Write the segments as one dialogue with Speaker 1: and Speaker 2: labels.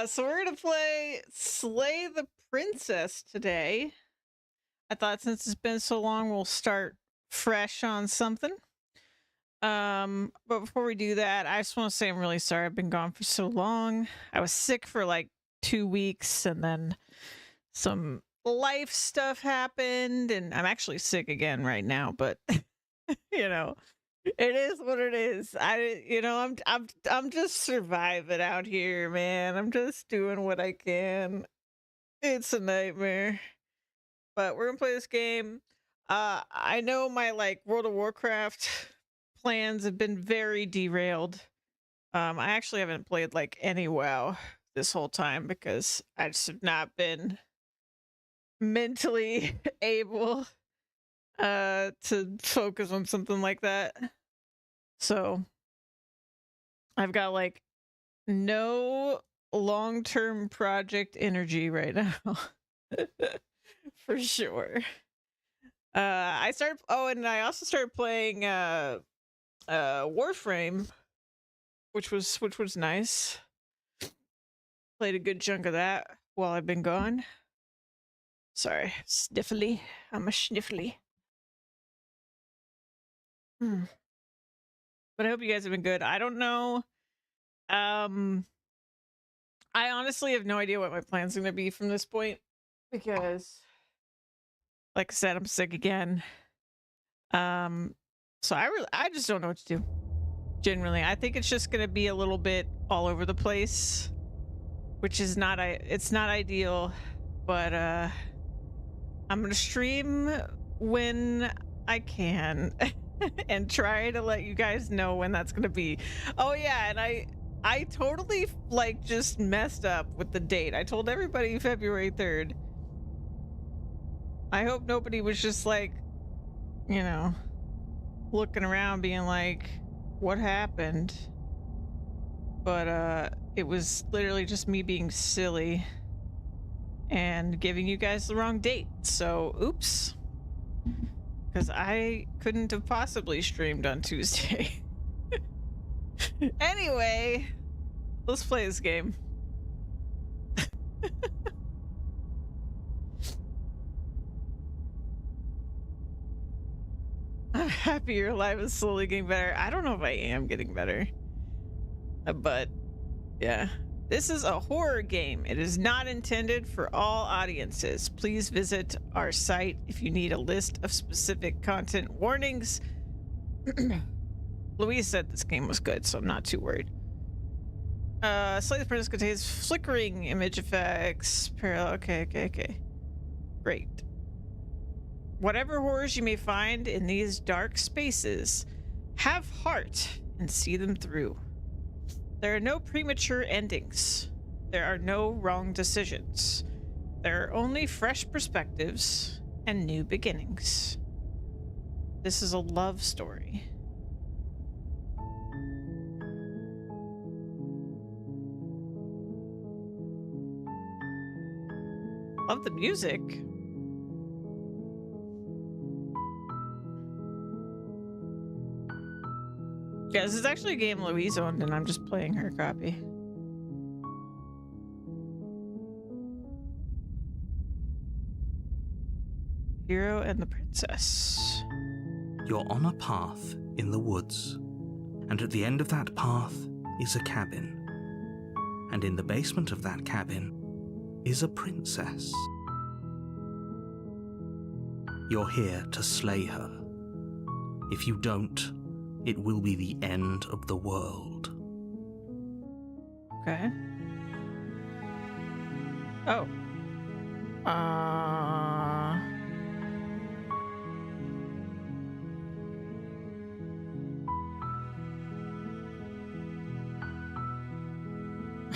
Speaker 1: So we're gonna play Slay the Princess today. I thought since it's been so long, we'll start fresh on something. But before we do that, I just want to say I'm really sorry I've been gone for so long. I was sick for like 2 weeks and then some life stuff happened, and I'm actually sick again right now, but you know, it is what it is. I'm just surviving out here, man. I'm just doing what I can. It's a nightmare. But we're gonna play this game. I know my like World of Warcraft plans have been very derailed. I actually haven't played like any WoW this whole time because I just have not been mentally able to focus on something like that. So I've got like no long-term project energy right now. For sure. And I also started playing Warframe, which was nice. Played a good chunk of that while I've been gone. Sorry, sniffly. I'm a sniffly. But I hope you guys have been good. I don't know. I honestly have no idea what my plan's gonna be from this point because, like I said, I'm sick again. So I just don't know what to do. Generally, I think it's just gonna be a little bit all over the place, which is it's not ideal. But I'm gonna stream when I can and try to let you guys know when that's gonna be. Oh yeah, and I totally like just messed up with the date. I told everybody February 3rd. I hope nobody was just like, you know, looking around being like, what happened? But it was literally just me being silly and giving you guys the wrong date. So oops, because I couldn't have possibly streamed on Tuesday. Anyway, let's play this game. I'm happy your life is slowly getting better. I don't know if I am getting better. But yeah. This is a horror game. It is not intended for all audiences. Please visit our site if you need a list of specific content warnings. Louise said this game was good, so I'm not too worried. Slay the Princess contains flickering image effects. Parallel. Okay. Great. Whatever horrors you may find in these dark spaces, have heart and see them through. There are no premature endings. There are no wrong decisions. There are only fresh perspectives and new beginnings. This is a love story. Love the music. Yeah, this is actually a game Louise owned, and I'm just playing her copy. Hero and the Princess.
Speaker 2: You're on a path in the woods, and at the end of that path is a cabin. And in the basement of that cabin is a princess. You're here to slay her. If you don't, it will be the end of the world.
Speaker 1: Okay. Oh.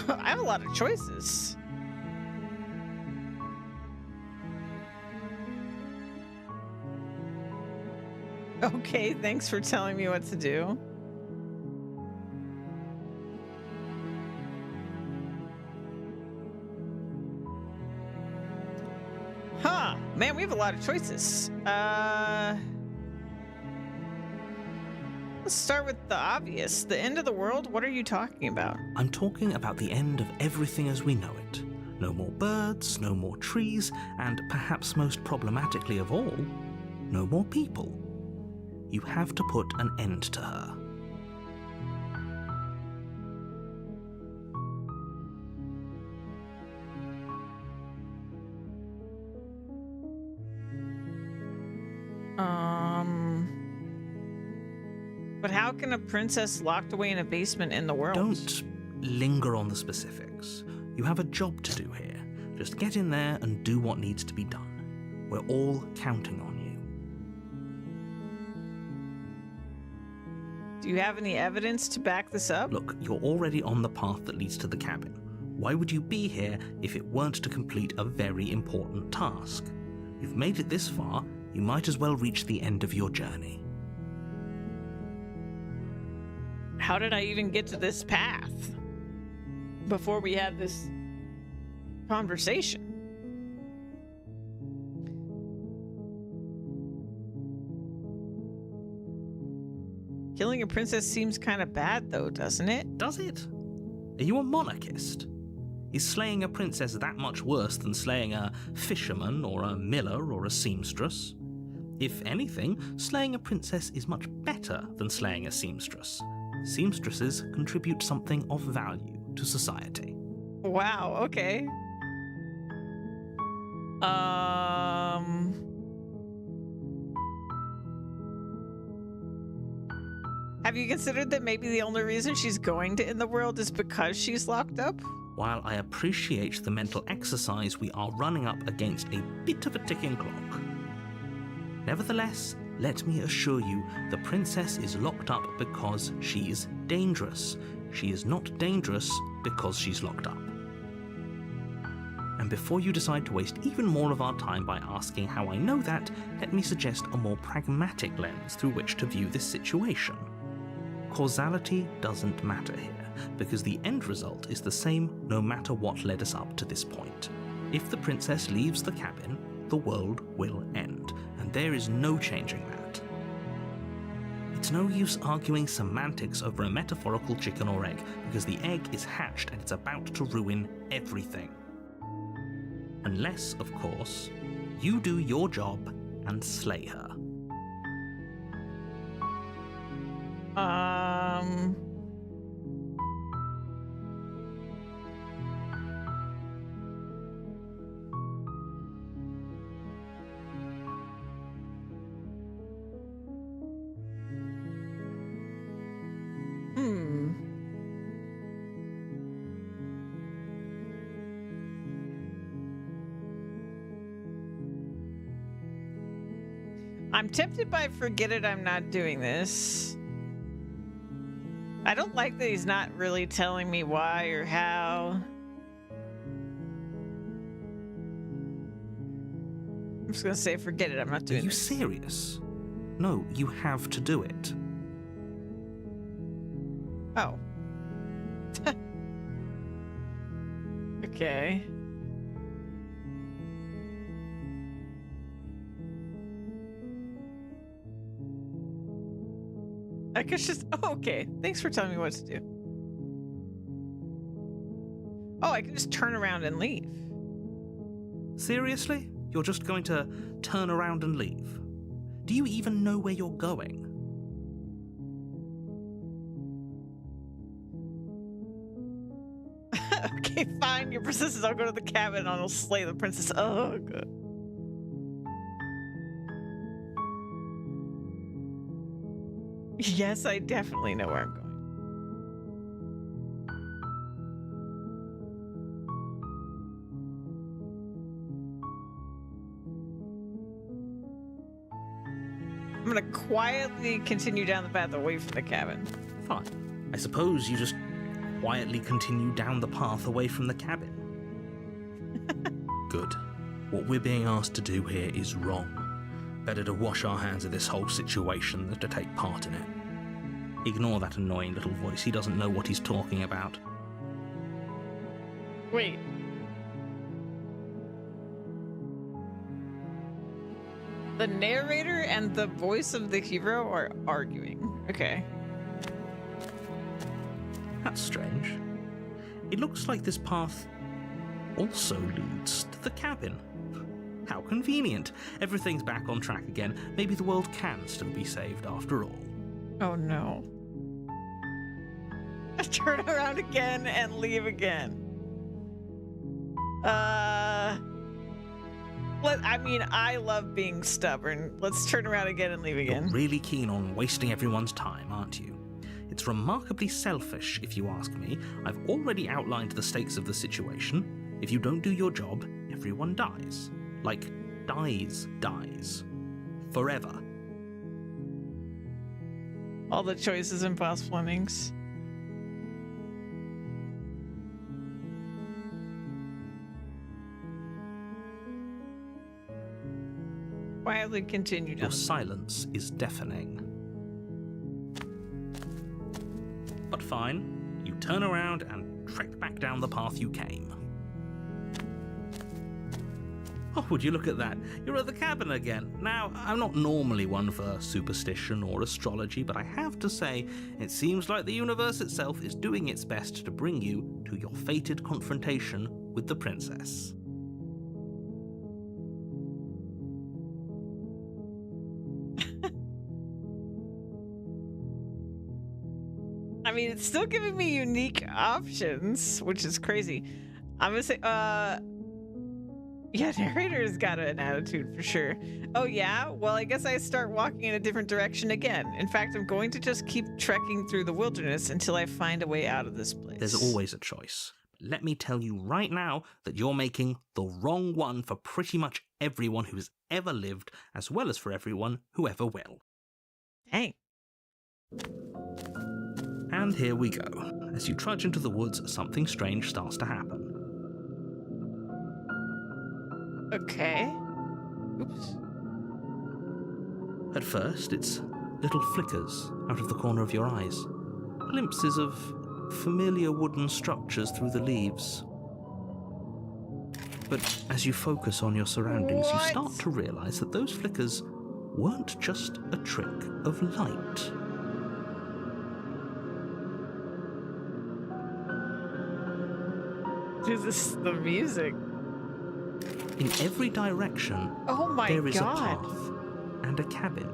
Speaker 1: I have a lot of choices. Okay, thanks for telling me what to do. Huh. Man, we have a lot of choices. Let's start with the obvious. The end of the world? What are you talking about?
Speaker 2: I'm talking about the end of everything as we know it. No more birds, no more trees, and perhaps most problematically of all, no more people. You have to put an end to her.
Speaker 1: But how can a princess locked away in a basement in the world?
Speaker 2: Don't linger on the specifics. You have a job to do here. Just get in there and do what needs to be done. We're all counting on you.
Speaker 1: Do you have any evidence to back this up?
Speaker 2: Look, you're already on the path that leads to the cabin. Why would you be here if it weren't to complete a very important task? You've made it this far, you might as well reach the end of your journey.
Speaker 1: How did I even get to this path before we had this conversation? Killing a princess seems kind of bad, though, doesn't it?
Speaker 2: Does it? Are you a monarchist? Is slaying a princess that much worse than slaying a fisherman or a miller or a seamstress? If anything, slaying a princess is much better than slaying a seamstress. Seamstresses contribute something of value to society.
Speaker 1: Wow, okay. Have you considered that maybe the only reason she's going to end the world is because she's locked up?
Speaker 2: While I appreciate the mental exercise, we are running up against a bit of a ticking clock. Nevertheless, let me assure you, the princess is locked up because she's dangerous. She is not dangerous because she's locked up. And before you decide to waste even more of our time by asking how I know that, let me suggest a more pragmatic lens through which to view this situation. Causality doesn't matter here, because the end result is the same no matter what led us up to this point. If the princess leaves the cabin, the world will end, and there is no changing that. It's no use arguing semantics over a metaphorical chicken or egg, because the egg is hatched and it's about to ruin everything. Unless, of course, you do your job and slay her.
Speaker 1: I'm tempted by forget it, I'm not doing this. I don't like that he's not really telling me why or how. I'm just gonna say forget it, I'm not
Speaker 2: Are
Speaker 1: doing
Speaker 2: you
Speaker 1: this.
Speaker 2: serious? No, you have to do it.
Speaker 1: Oh. Okay. I could just... Oh, okay. Thanks for telling me what to do. Oh, I can just turn around and leave.
Speaker 2: Seriously? You're just going to turn around and leave? Do you even know where you're going?
Speaker 1: Okay, fine. Your princesses. I'll go to the cabin and I'll slay the princess. Oh, good. Yes, I definitely know where I'm going. I'm gonna quietly continue down the path away from the cabin.
Speaker 2: Fine. I suppose you just quietly continue down the path away from the cabin. Good. What we're being asked to do here is wrong. Better to wash our hands of this whole situation than to take part in it. Ignore that annoying little voice. He doesn't know what he's talking about.
Speaker 1: Wait. The narrator and the voice of the hero are arguing. Okay.
Speaker 2: That's strange. It looks like this path also leads to the cabin. How convenient. Everything's back on track again. Maybe the world can still be saved after all.
Speaker 1: Oh no. Turn around again and leave again. I love being stubborn. Let's turn around again and leave again.
Speaker 2: You're really keen on wasting everyone's time, aren't you? It's remarkably selfish, if you ask me. I've already outlined the stakes of the situation. If you don't do your job, everyone dies. Like, dies. Forever.
Speaker 1: All the choices and possible endings. Quietly continue down.
Speaker 2: Your silence is deafening. But fine, you turn around and trek back down the path you came. Oh, would you look at that? You're at the cabin again. Now, I'm not normally one for superstition or astrology, but I have to say, it seems like the universe itself is doing its best to bring you to your fated confrontation with the princess.
Speaker 1: I mean, it's still giving me unique options, which is crazy. I'm gonna say, yeah, narrator's got an attitude for sure. Oh yeah? Well, I guess I start walking in a different direction again. In fact, I'm going to just keep trekking through the wilderness until I find a way out of this place.
Speaker 2: There's always a choice. Let me tell you right now that you're making the wrong one for pretty much everyone who's ever lived, as well as for everyone who ever will.
Speaker 1: Dang.
Speaker 2: And here we go. As you trudge into the woods, something strange starts to happen.
Speaker 1: Okay. Oops.
Speaker 2: At first, it's little flickers out of the corner of your eyes. Glimpses of familiar wooden structures through the leaves. But as you focus on your surroundings, you start to realize that those flickers weren't just a trick of light.
Speaker 1: Is this the music?
Speaker 2: In every direction,
Speaker 1: Oh my
Speaker 2: there is
Speaker 1: god.
Speaker 2: a path and a cabin.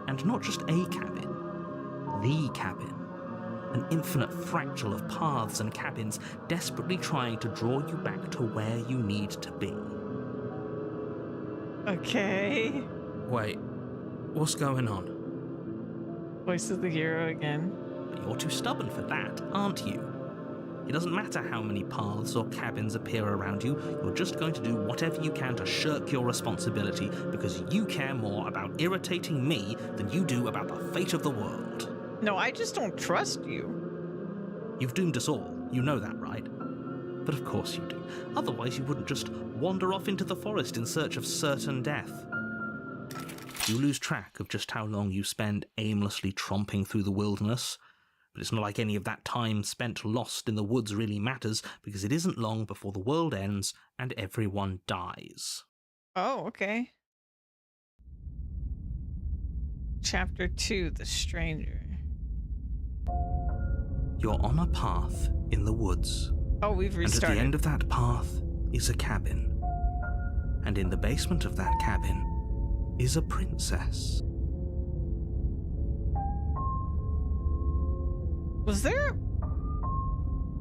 Speaker 2: And not just a cabin, the cabin. An infinite fractal of paths and cabins desperately trying to draw you back to where you need to be.
Speaker 1: Okay.
Speaker 2: Wait, what's going on?
Speaker 1: Voice of the hero again.
Speaker 2: You're too stubborn for that, aren't you? It doesn't matter how many paths or cabins appear around you, you're just going to do whatever you can to shirk your responsibility because you care more about irritating me than you do about the fate of the world.
Speaker 1: No, I just don't trust you.
Speaker 2: You've doomed us all, you know that, right? But of course you do. Otherwise you wouldn't just wander off into the forest in search of certain death. You lose track of just how long you spend aimlessly tromping through the wilderness. But it's not like any of that time spent lost in the woods really matters, because it isn't long before the world ends and everyone dies.
Speaker 1: Oh, okay. Chapter 2, The Stranger.
Speaker 2: You're on a path in the woods.
Speaker 1: Oh, we've
Speaker 2: And at
Speaker 1: restarted.
Speaker 2: the end of that path is a cabin. And in the basement of that cabin is a princess.
Speaker 1: Was there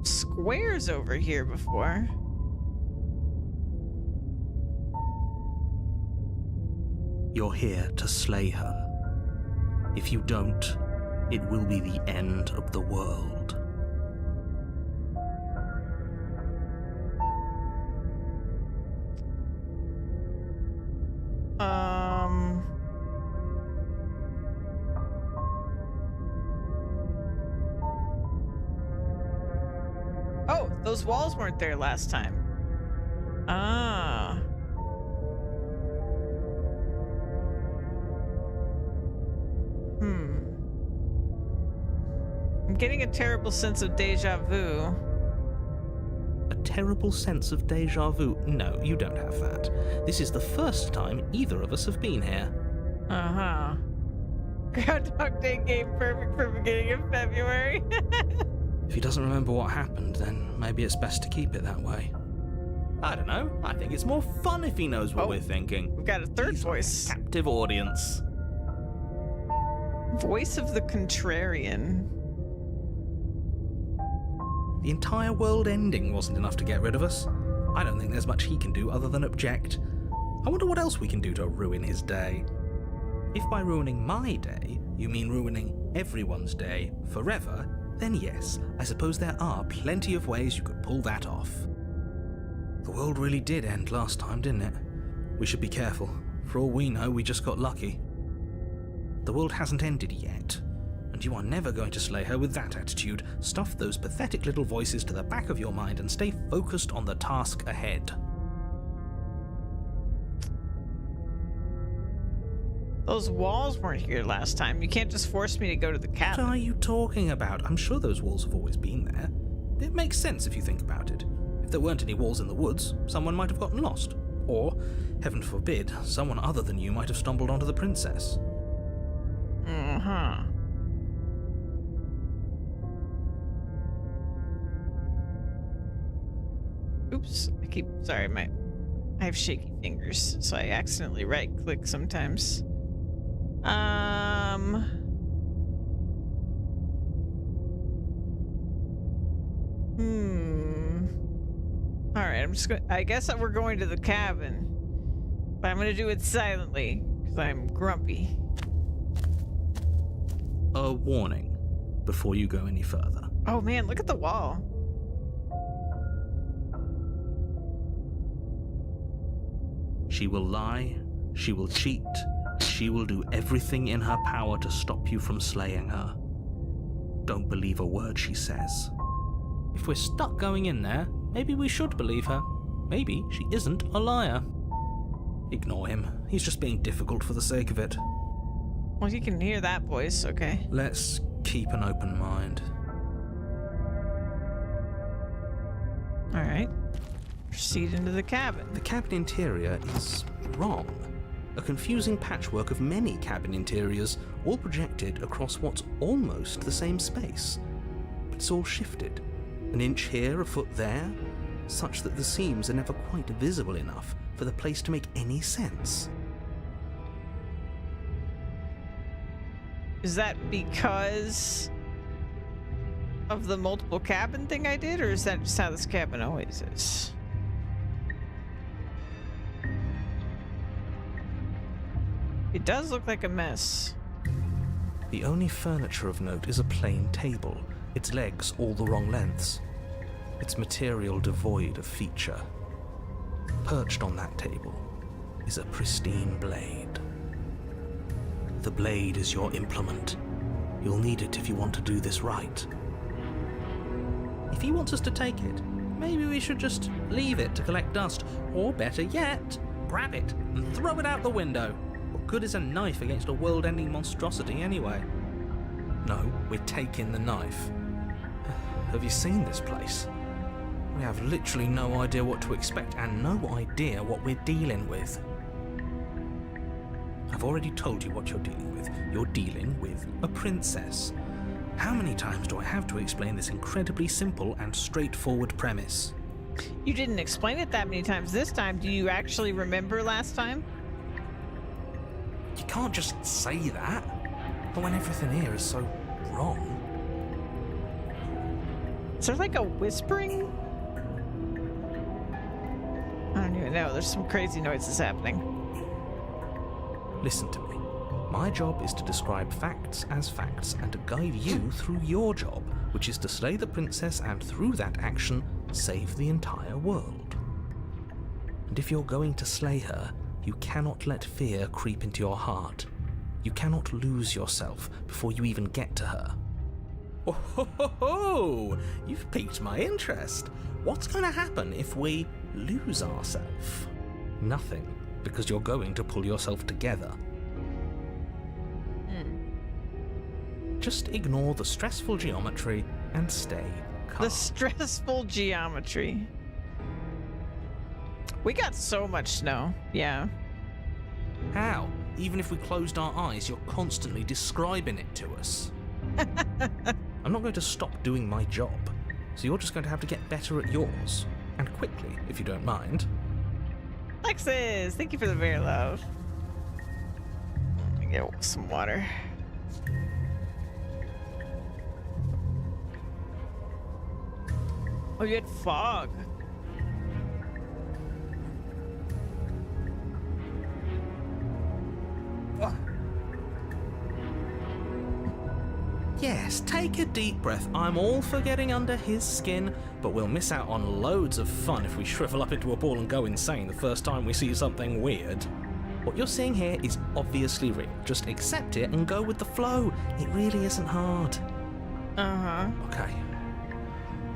Speaker 1: squares over here before?
Speaker 2: You're here to slay her. If you don't, it will be the end of the world.
Speaker 1: Oh, those walls weren't there last time. Ah. I'm getting a terrible sense of deja vu.
Speaker 2: A terrible sense of deja vu? No, you don't have that. This is the first time either of us have been here.
Speaker 1: Uh-huh. Groundhog Day game perfect for beginning of February.
Speaker 2: If he doesn't remember what happened, then maybe it's best to keep it that way. I don't know. I think it's more fun if he knows what we're thinking.
Speaker 1: We've got a third
Speaker 2: He's
Speaker 1: voice.
Speaker 2: a captive audience.
Speaker 1: Voice of the contrarian.
Speaker 2: The entire world ending wasn't enough to get rid of us. I don't think there's much he can do other than object. I wonder what else we can do to ruin his day. If by ruining my day, you mean ruining everyone's day forever, then yes, I suppose there are plenty of ways you could pull that off. The world really did end last time, didn't it? We should be careful. For all we know, we just got lucky. The world hasn't ended yet, and you are never going to slay her with that attitude. Stuff those pathetic little voices to the back of your mind and stay focused on the task ahead.
Speaker 1: Those walls weren't here last time. You can't just force me to go to the
Speaker 2: What
Speaker 1: cabin.
Speaker 2: are you talking about? I'm sure those walls have always been there. It makes sense if you think about it. If there weren't any walls in the woods, someone might have gotten lost. Or, heaven forbid, someone other than you might have stumbled onto the princess.
Speaker 1: Uh-huh. Oops. Sorry, I have shaky fingers, so I accidentally right-click sometimes. Alright, I guess that we're going to the cabin. But I'm gonna do it silently, because I'm grumpy.
Speaker 2: A warning before you go any further.
Speaker 1: Oh man, look at the wall.
Speaker 2: She will lie, she will cheat, she will do everything in her power to stop you from slaying her. Don't believe a word she says. If we're stuck going in there, maybe we should believe her. Maybe she isn't a liar. Ignore him. He's just being difficult for the sake of it.
Speaker 1: Well, you can hear that voice, okay.
Speaker 2: Let's keep an open mind.
Speaker 1: Alright. Proceed into the cabin.
Speaker 2: The cabin interior is wrong. A confusing patchwork of many cabin interiors, all projected across what's almost the same space. But it's all shifted. An inch here, a foot there, such that the seams are never quite visible enough for the place to make any sense.
Speaker 1: Is that because of the multiple cabin thing I did, or is that just how this cabin always is? It does look like a mess.
Speaker 2: The only furniture of note is a plain table, its legs all the wrong lengths, its material devoid of feature. Perched on that table is a pristine blade. The blade is your implement. You'll need it if you want to do this right. If he wants us to take it, maybe we should just leave it to collect dust, or better yet, grab it and throw it out the window. What good is a knife against a world-ending monstrosity anyway? No, we're taking the knife. Have you seen this place? We have literally no idea what to expect and no idea what we're dealing with. I've already told you what you're dealing with. You're dealing with a princess. How many times do I have to explain this incredibly simple and straightforward premise?
Speaker 1: You didn't explain it that many times this time. Do you actually remember last time?
Speaker 2: You can't just say that. But when everything here is so wrong.
Speaker 1: Is there like a whispering? I don't even know. There's some crazy noises happening.
Speaker 2: Listen to me. My job is to describe facts as facts and to guide you through your job, which is to slay the princess and through that action, save the entire world. And if you're going to slay her, you cannot let fear creep into your heart. You cannot lose yourself before you even get to her. Oh, ho, ho, ho. You've piqued my interest. What's going to happen if we lose ourselves? Nothing, because you're going to pull yourself together. Just ignore the stressful geometry and stay calm.
Speaker 1: The stressful geometry. We got so much snow. Yeah.
Speaker 2: How? Even if we closed our eyes, you're constantly describing it to us. I'm not going to stop doing my job, so you're just going to have to get better at yours. And quickly, if you don't mind.
Speaker 1: Alexis, thank you for the bear love. Let me get some water. Oh, you had fog.
Speaker 2: Yes, take a deep breath. I'm all for getting under his skin, but we'll miss out on loads of fun if we shrivel up into a ball and go insane the first time we see something weird. What you're seeing here is obviously real. Just accept it and go with the flow. It really isn't hard.
Speaker 1: Uh-huh.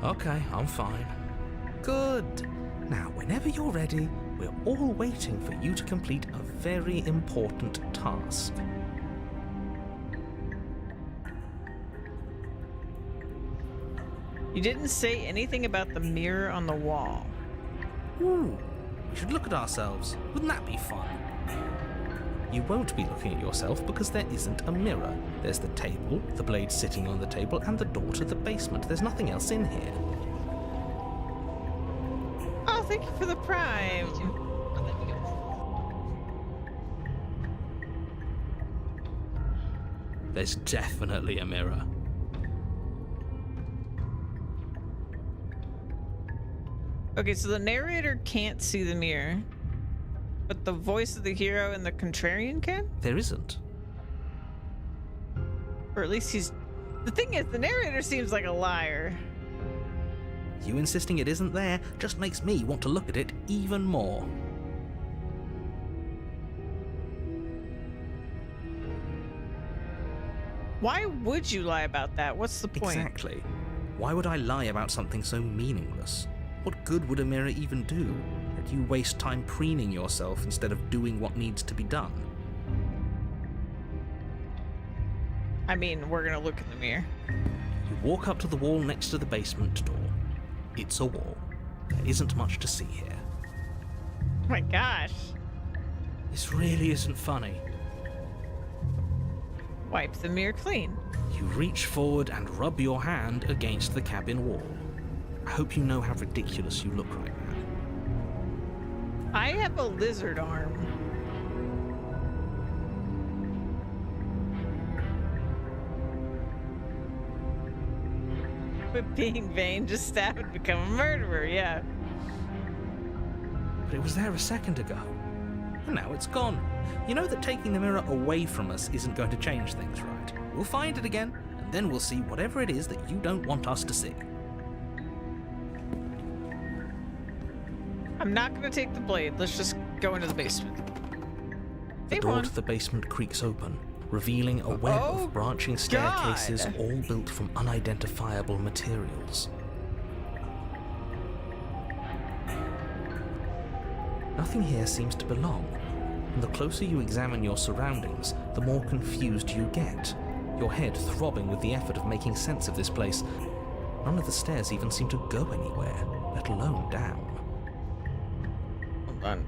Speaker 2: Okay, I'm fine. Good. Now, whenever you're ready, we're all waiting for you to complete a very important task.
Speaker 1: You didn't say anything about the mirror on the wall.
Speaker 2: Ooh, we should look at ourselves. Wouldn't that be fun? You won't be looking at yourself because there isn't a mirror. There's the table, the blade sitting on the table, and the door to the basement. There's nothing else in here.
Speaker 1: Oh, thank you for the prime.
Speaker 2: There's definitely a mirror.
Speaker 1: Okay, so the narrator can't see the mirror, but the voice of the hero and the contrarian can?
Speaker 2: There isn't.
Speaker 1: Or at least he's... The thing is, the narrator seems like a liar.
Speaker 2: You insisting it isn't there just makes me want to look at it even more.
Speaker 1: Why would you lie about that? What's the point?
Speaker 2: Exactly. Why would I lie about something so meaningless? What good would a mirror even do? That you waste time preening yourself instead of doing what needs to be done.
Speaker 1: I mean, we're gonna look in the mirror.
Speaker 2: You walk up to the wall next to the basement door. It's a wall. There isn't much to see here.
Speaker 1: Oh my gosh.
Speaker 2: This really isn't funny.
Speaker 1: Wipe the mirror clean.
Speaker 2: You reach forward and rub your hand against the cabin wall. I hope you know how ridiculous you look right now.
Speaker 1: I have a lizard arm. But being vain, just stab and become a murderer, yeah.
Speaker 2: But it was there a second ago. And now it's gone. You know that taking the mirror away from us isn't going to change things, right? We'll find it again, and then we'll see whatever it is that you don't want us to see.
Speaker 1: I'm not gonna take the blade. Let's just go into the basement.
Speaker 2: The door to the basement creaks open, revealing a web of branching staircases all built from unidentifiable materials. Nothing here seems to belong, and the closer you examine your surroundings, the more confused you get, your head throbbing with the effort of making sense of this place. None of the stairs even seem to go anywhere, let alone down.
Speaker 1: Hold on.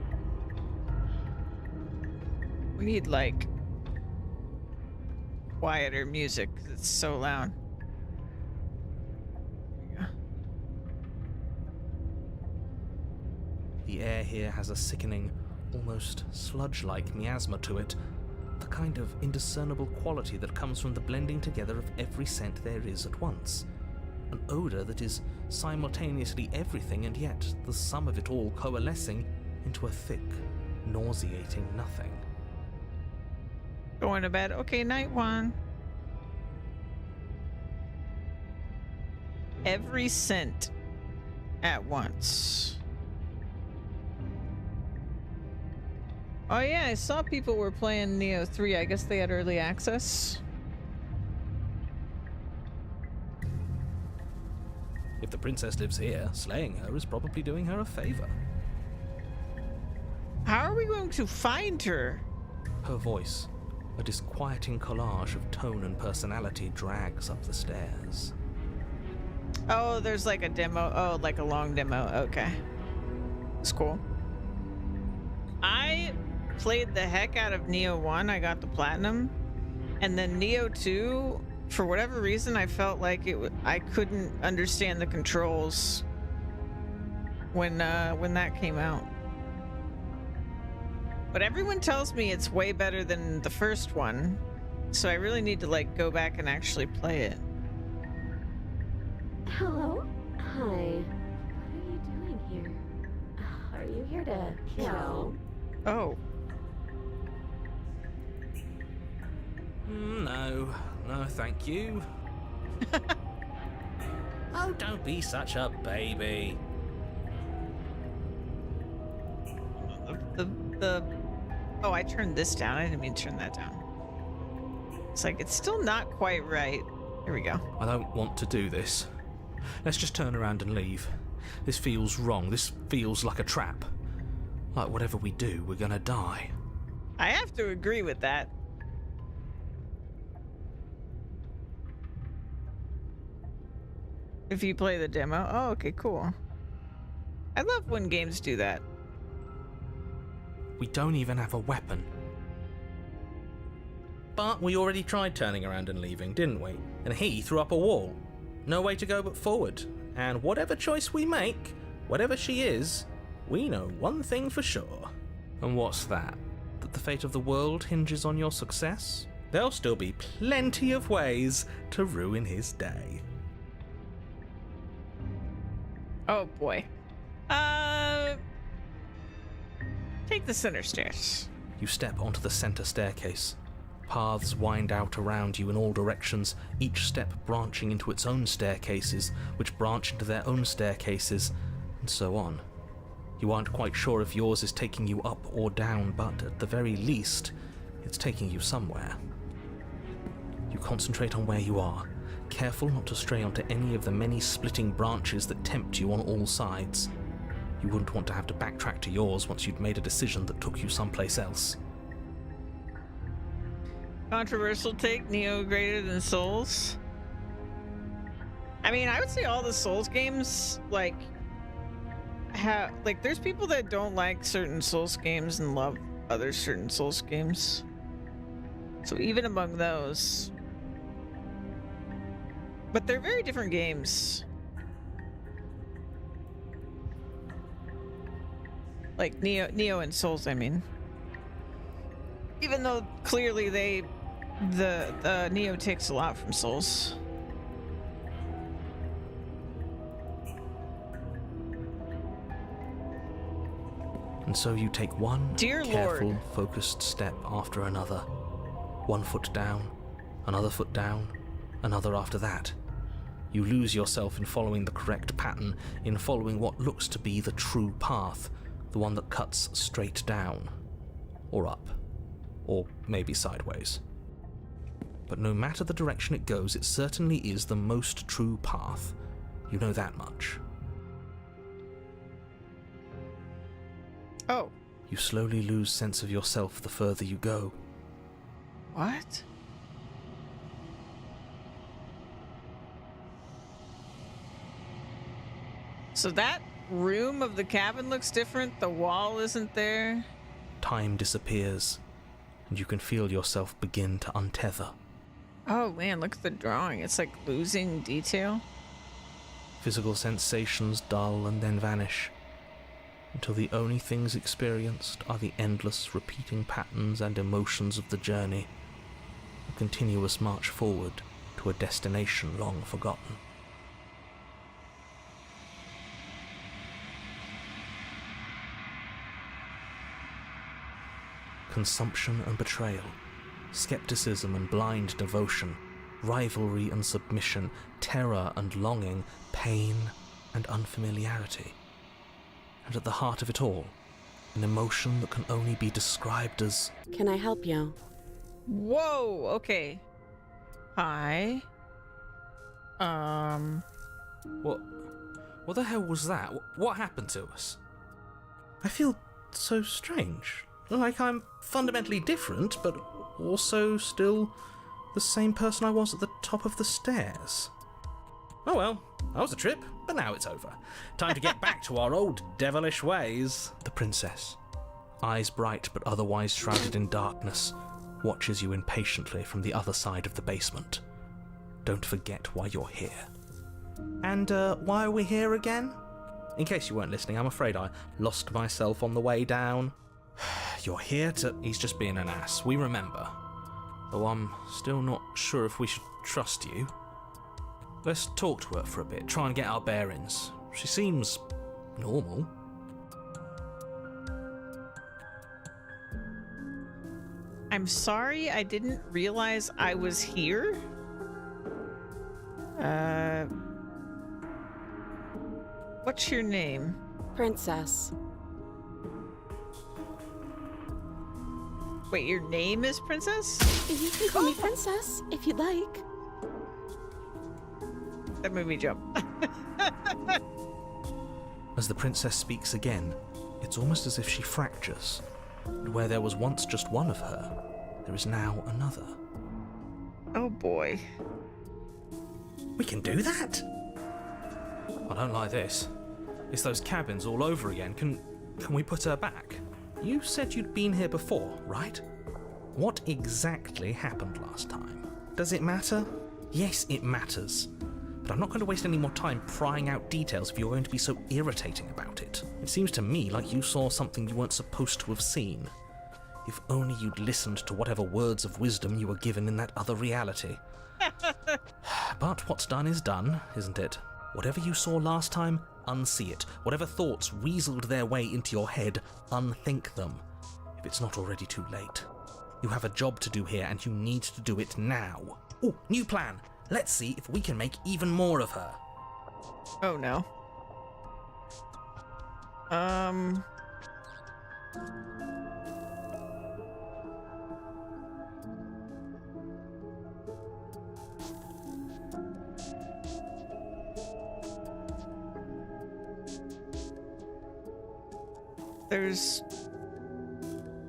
Speaker 1: We need, like, quieter music, because it's so loud.
Speaker 2: The air here has a sickening, almost sludge-like miasma to it, the kind of indiscernible quality that comes from the blending together of every scent there is at once. An odor that is simultaneously everything and yet the sum of it all coalescing into a thick, nauseating nothing.
Speaker 1: Going to bed. Okay, night one. Every scent at once. Oh yeah, I saw people were playing Neo 3. I guess they had early access.
Speaker 2: If the princess lives here, slaying her is probably doing her a favor.
Speaker 1: How are we going to find her?
Speaker 2: Her voice, a disquieting collage of tone and personality, drags up the stairs.
Speaker 1: Oh, there's like a demo. Oh, like a long demo. Okay. It's cool. I played the heck out of Neo 1. I got the platinum. And then Neo 2, for whatever reason, I felt like I couldn't understand the controls when that came out. But everyone tells me it's way better than the first one, so I really need to like go back and actually play it.
Speaker 3: Hello? Hi. What are you doing here? Are you here to kill?
Speaker 1: Oh.
Speaker 2: No, thank you. Oh, don't be such a baby.
Speaker 1: Oh, I turned this down. I didn't mean to turn that down. It's like, it's still not quite right. Here we go.
Speaker 2: I don't want to do this. Let's just turn around and leave. This feels wrong. This feels like a trap. Like whatever we do, we're gonna die.
Speaker 1: I have to agree with that. If you play the demo. Oh, okay, cool. I love when games do that.
Speaker 2: We don't even have a weapon. But we already tried turning around and leaving, didn't we? And he threw up a wall. No way to go but forward. And whatever choice we make, whatever she is, we know one thing for sure. And what's that? That the fate of the world hinges on your success? There'll still be plenty of ways to ruin his day.
Speaker 1: Oh boy. Take the center stairs.
Speaker 2: You step onto the center staircase. Paths wind out around you in all directions, each step branching into its own staircases, which branch into their own staircases, and so on. You aren't quite sure if yours is taking you up or down, but at the very least, it's taking you somewhere. You concentrate on where you are, careful not to stray onto any of the many splitting branches that tempt you on all sides. You wouldn't want to have to backtrack to yours once you'd made a decision that took you someplace else.
Speaker 1: Controversial take, Neo greater than Souls. I mean, I would say all the Souls games, like, there's people that don't like certain Souls games and love other certain Souls games. So even among those. But they're very different games. Like Neo and Souls, I mean. Even though clearly the Neo takes a lot from Souls.
Speaker 2: And so you take one
Speaker 1: Dear
Speaker 2: careful,
Speaker 1: Lord.
Speaker 2: focused step after another. One foot down, another foot down, another after that. You lose yourself in following the correct pattern, in following what looks to be the true path, the one that cuts straight down, or up, or maybe sideways. But no matter the direction it goes, it certainly is the most true path. You know that much.
Speaker 1: Oh.
Speaker 2: You slowly lose sense of yourself the further you go.
Speaker 1: What? So that room of the cabin looks different? The wall isn't there?
Speaker 2: Time disappears, and you can feel yourself begin to untether.
Speaker 1: Oh man, look at the drawing. It's like losing detail.
Speaker 2: Physical sensations dull and then vanish, until the only things experienced are the endless repeating patterns and emotions of the journey, a continuous march forward to a destination long forgotten. Consumption and betrayal, skepticism and blind devotion, rivalry and submission, terror and longing, pain and unfamiliarity. And at the heart of it all, an emotion that can only be described as...
Speaker 3: Can I help you?
Speaker 1: Whoa, okay. Hi.
Speaker 2: What the hell was that? What happened to us? I feel so strange. Like I'm fundamentally different, but also still the same person I was at the top of the stairs. Oh well, that was a trip, but now it's over. Time to get back to our old devilish ways. The princess, eyes bright but otherwise shrouded in darkness, watches you impatiently from the other side of the basement. don't forget why you're here. And why are we here again? In case you weren't listening, I'm afraid I lost myself on the way down. You're here to... He's just being an ass, we remember. Though I'm still not sure if we should trust you. Let's talk to her for a bit, try and get our bearings. She seems normal.
Speaker 1: I'm sorry, I didn't realize I was here. What's your name?
Speaker 3: Princess.
Speaker 1: Wait, your name is Princess?
Speaker 3: You can call me Princess if you'd like.
Speaker 1: That made me jump.
Speaker 2: As the princess speaks again, it's almost as if she fractures. And where there was once just one of her, there is now another.
Speaker 1: Oh boy.
Speaker 2: We can do that? I don't like this. It's those cabins all over again. Can we put her back? You said you'd been here before, right? What exactly happened last time? Does it matter? Yes, it matters. But I'm not going to waste any more time prying out details if you're going to be so irritating about it. It seems to me like you saw something you weren't supposed to have seen. If only you'd listened to whatever words of wisdom you were given in that other reality. But what's done is done, isn't it? Whatever you saw last time, unsee it. Whatever thoughts weaseled their way into your head, unthink them. If it's not already too late. You have a job to do here, and you need to do it now. Oh, new plan! Let's see if we can make even more of her.
Speaker 1: Oh no.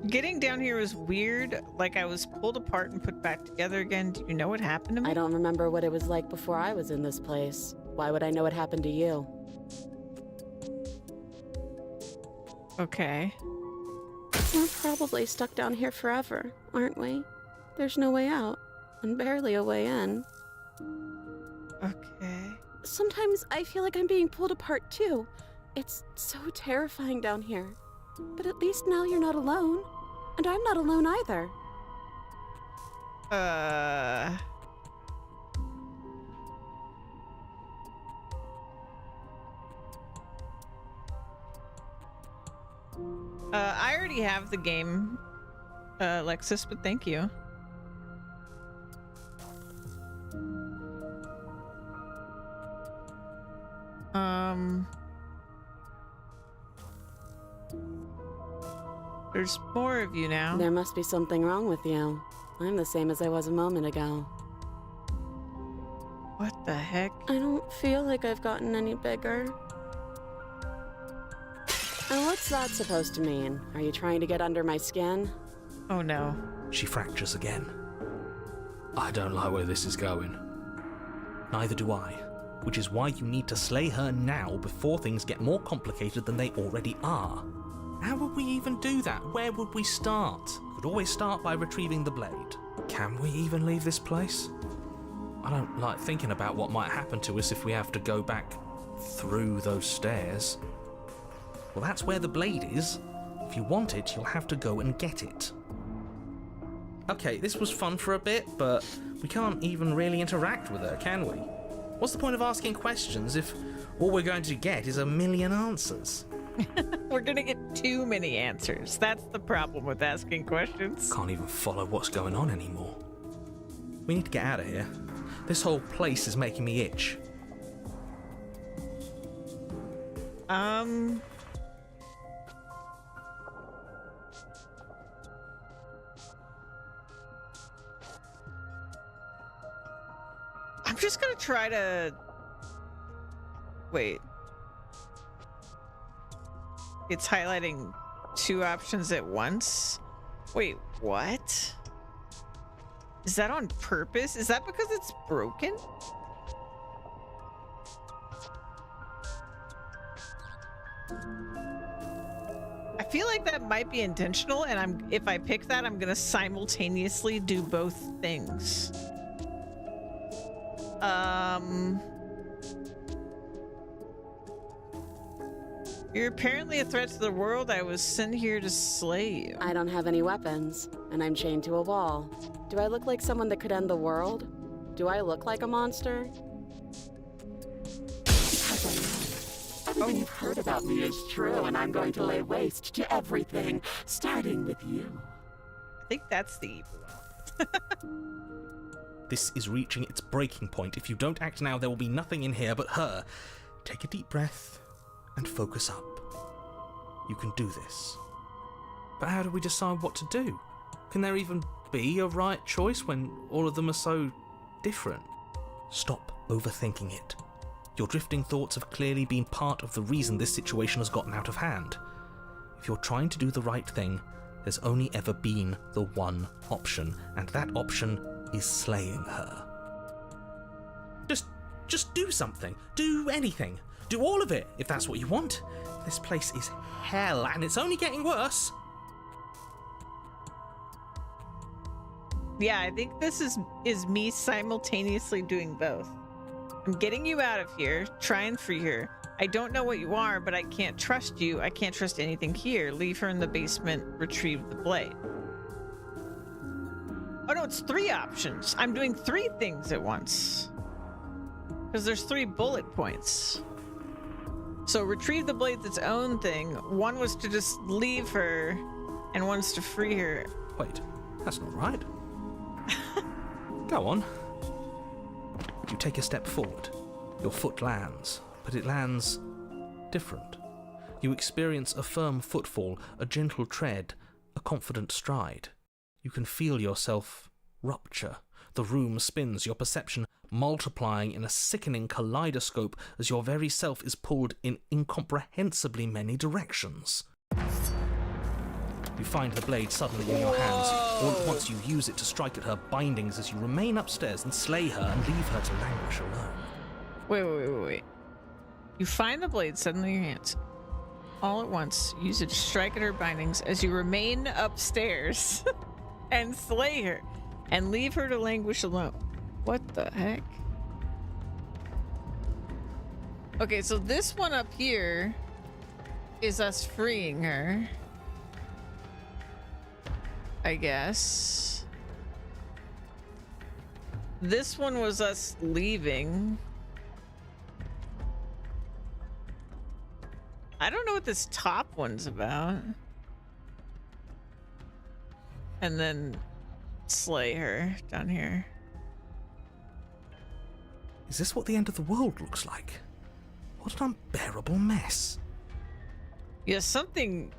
Speaker 1: Getting down here was weird. Like I was pulled apart and put back together again. Do you know what happened to me?
Speaker 3: I don't remember what it was like before I was in this place. Why would I know what happened to you?
Speaker 1: Okay.
Speaker 3: We're probably stuck down here forever, aren't we? There's no way out, and barely a way in.
Speaker 1: Okay.
Speaker 3: Sometimes I feel like I'm being pulled apart too. It's so terrifying down here. But at least now you're not alone. And I'm not alone either.
Speaker 1: I already have the game, Lexus, but thank you. There's more of you now.
Speaker 3: There must be something wrong with you. I'm the same as I was a moment ago.
Speaker 1: What the heck?
Speaker 3: I don't feel like I've gotten any bigger. And what's that supposed to mean? Are you trying to get under my skin?
Speaker 1: Oh no.
Speaker 2: She fractures again. I don't like where this is going. Neither do I. Which is why you need to slay her now before things get more complicated than they already are. How would we even do that? Where would we start? Could always start by retrieving the blade. Can we even leave this place? I don't like thinking about what might happen to us if we have to go back through those stairs. Well, that's where the blade is. If you want it, you'll have to go and get it. Okay, this was fun for a bit, but we can't even really interact with her, can we? What's the point of asking questions if all we're going to get is a million answers?
Speaker 1: We're gonna get too many answers. That's the problem with asking questions.
Speaker 2: Can't even follow what's going on anymore. We need to get out of here. This whole place is making me itch.
Speaker 1: I'm just gonna try to... Wait. It's highlighting two options at once? Wait, what? Is that on purpose? Is that because it's broken? I feel like that might be intentional, and if I pick that, I'm gonna simultaneously do both things. You're apparently a threat to the world. I was sent here to slay you.
Speaker 3: I don't have any weapons, and I'm chained to a wall. Do I look like someone that could end the world? Do I look like a monster?
Speaker 4: Everything you've heard about me is true, and I'm going to lay waste to everything, starting with you.
Speaker 1: I think that's the evil one.
Speaker 2: This is reaching its breaking point. If you don't act now, there will be nothing in here but her. Take a deep breath and focus up. You can do this. But how do we decide what to do? Can there even be a right choice when all of them are so different? Stop overthinking it. Your drifting thoughts have clearly been part of the reason this situation has gotten out of hand. If you're trying to do the right thing, there's only ever been the one option, and that option is slaying her. Just do something. Do anything. Do all of it, if that's what you want. This place is hell, and it's only getting worse.
Speaker 1: Yeah, I think this is me simultaneously doing both. I'm getting you out of here, trying for her. I don't know what you are, but I can't trust you. I can't trust anything here. Leave her in the basement, retrieve the blade. Oh no, it's 3 options. I'm doing 3 things at once. Because there's 3 bullet points. So retrieve the blade's its own thing. One was to just leave her, and one's to free her.
Speaker 2: Wait, that's not right. Go on. You take a step forward. Your foot lands, but it lands different. You experience a firm footfall, a gentle tread, a confident stride. You can feel yourself rupture. The room spins, your perception multiplying in a sickening kaleidoscope as your very self is pulled in incomprehensibly many directions. You find the blade suddenly in your hands. All at once you use it to strike at her bindings as you remain upstairs and slay her and leave her to languish alone.
Speaker 1: Wait. You find the blade suddenly in your hands. All at once, use it to strike at her bindings as you remain upstairs and slay her and leave her to languish alone. What the heck? Okay, so this one up here is us freeing her, I guess. This one was us leaving. I don't know what this top one's about. And then slay her down here.
Speaker 2: Is this what the end of the world looks like? What an unbearable mess.
Speaker 1: Yeah, something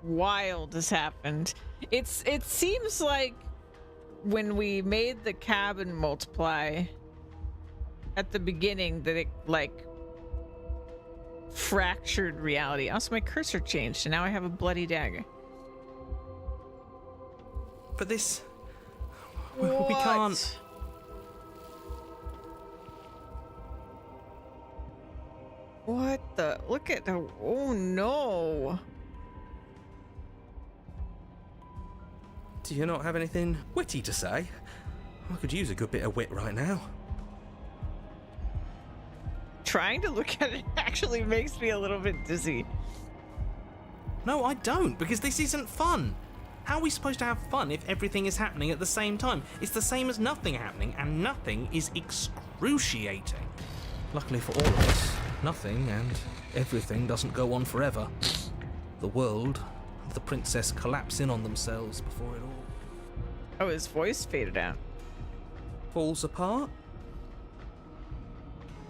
Speaker 1: wild has happened. It seems like when we made the cabin multiply at the beginning that it like fractured reality. Also, my cursor changed and now I have a bloody dagger.
Speaker 2: But this... We can't...
Speaker 1: What the? Look at the... Oh no.
Speaker 2: Do you not have anything witty to say? I could use a good bit of wit right now.
Speaker 1: Trying to look at it actually makes me a little bit dizzy.
Speaker 2: No, I don't, because this isn't fun. How are we supposed to have fun if everything is happening at the same time? It's the same as nothing happening, and nothing is excruciating. Luckily for all of us, nothing and everything doesn't go on forever. The world and the princess collapse in on themselves before it all
Speaker 1: Oh, his voice faded out.
Speaker 2: falls apart.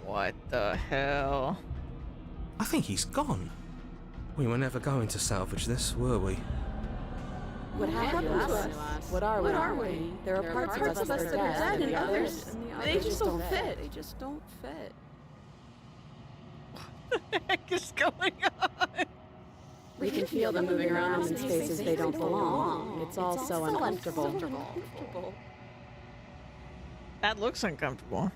Speaker 1: What the hell?
Speaker 2: I think he's gone. We were never going to salvage this, were we?
Speaker 3: What happened to us? What are we? There are parts of us that are dead, and others, they just don't fit. They just don't fit.
Speaker 1: What the heck is going on?
Speaker 3: We can feel them moving around in spaces they don't belong. It's all so uncomfortable.
Speaker 1: That looks uncomfortable.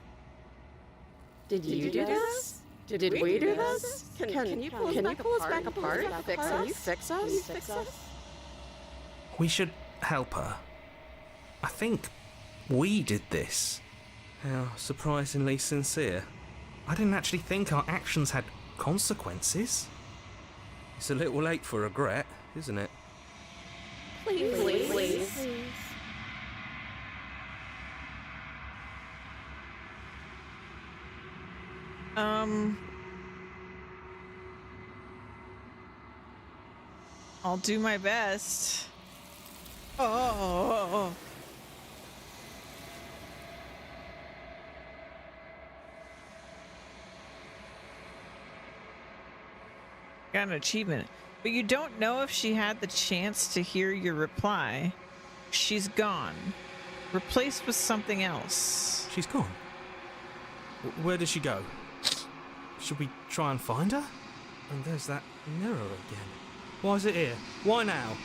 Speaker 3: Did you do this? Did we do this? Can you pull us back apart? Can you fix us?
Speaker 2: We should help her. I think we did this. How surprisingly sincere. I didn't actually think our actions had consequences. It's a little late for regret, isn't it?
Speaker 3: Please.
Speaker 1: I'll do my best. Oh. Got an achievement. But you don't know if she had the chance to hear your reply. She's gone. Replaced with something else.
Speaker 5: She's gone. Where did she go? Should we try and find her? And there's that mirror again. Why is it here? Why now?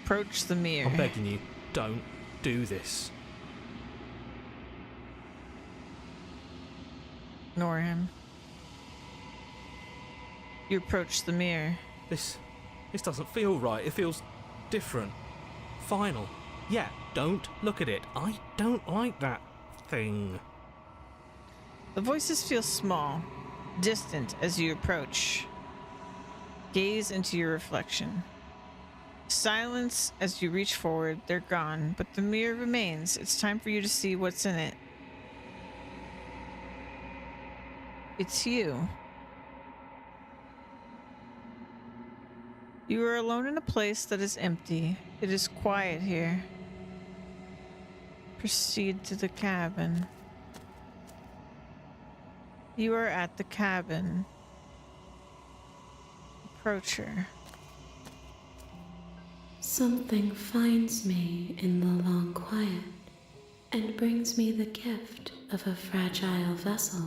Speaker 1: Approach the mirror.
Speaker 5: I'm begging you, don't do this.
Speaker 1: Ignore him. You approach the mirror.
Speaker 5: This doesn't feel right. It feels different. Final. Yeah, don't look at it. I don't like that thing.
Speaker 1: The voices feel small, distant as you approach. Gaze into your reflection. Silence as you reach forward. They're gone, but the mirror remains. It's time for you to see what's in it. It's you. You are alone in a place that is empty. It is quiet here. Proceed to the cabin. You are at the cabin. Approach her.
Speaker 6: Something finds me in the long quiet and brings me the gift of a fragile vessel.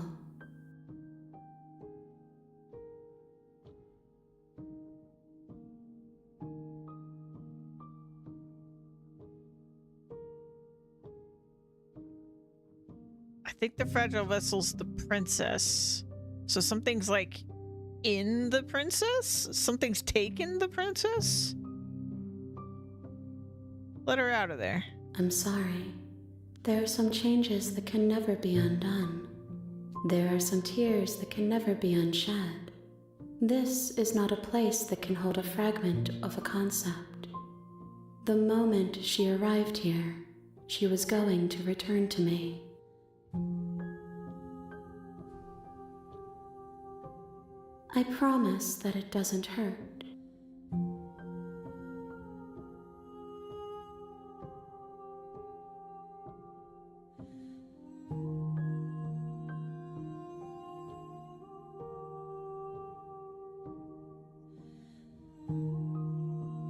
Speaker 1: I think the fragile vessel's the princess. So something's like in the princess? Something's taken the princess? Let her out of there.
Speaker 6: I'm sorry. There are some changes that can never be undone. There are some tears that can never be unshed. This is not a place that can hold a fragment of a concept. The moment she arrived here, she was going to return to me. I promise that it doesn't hurt.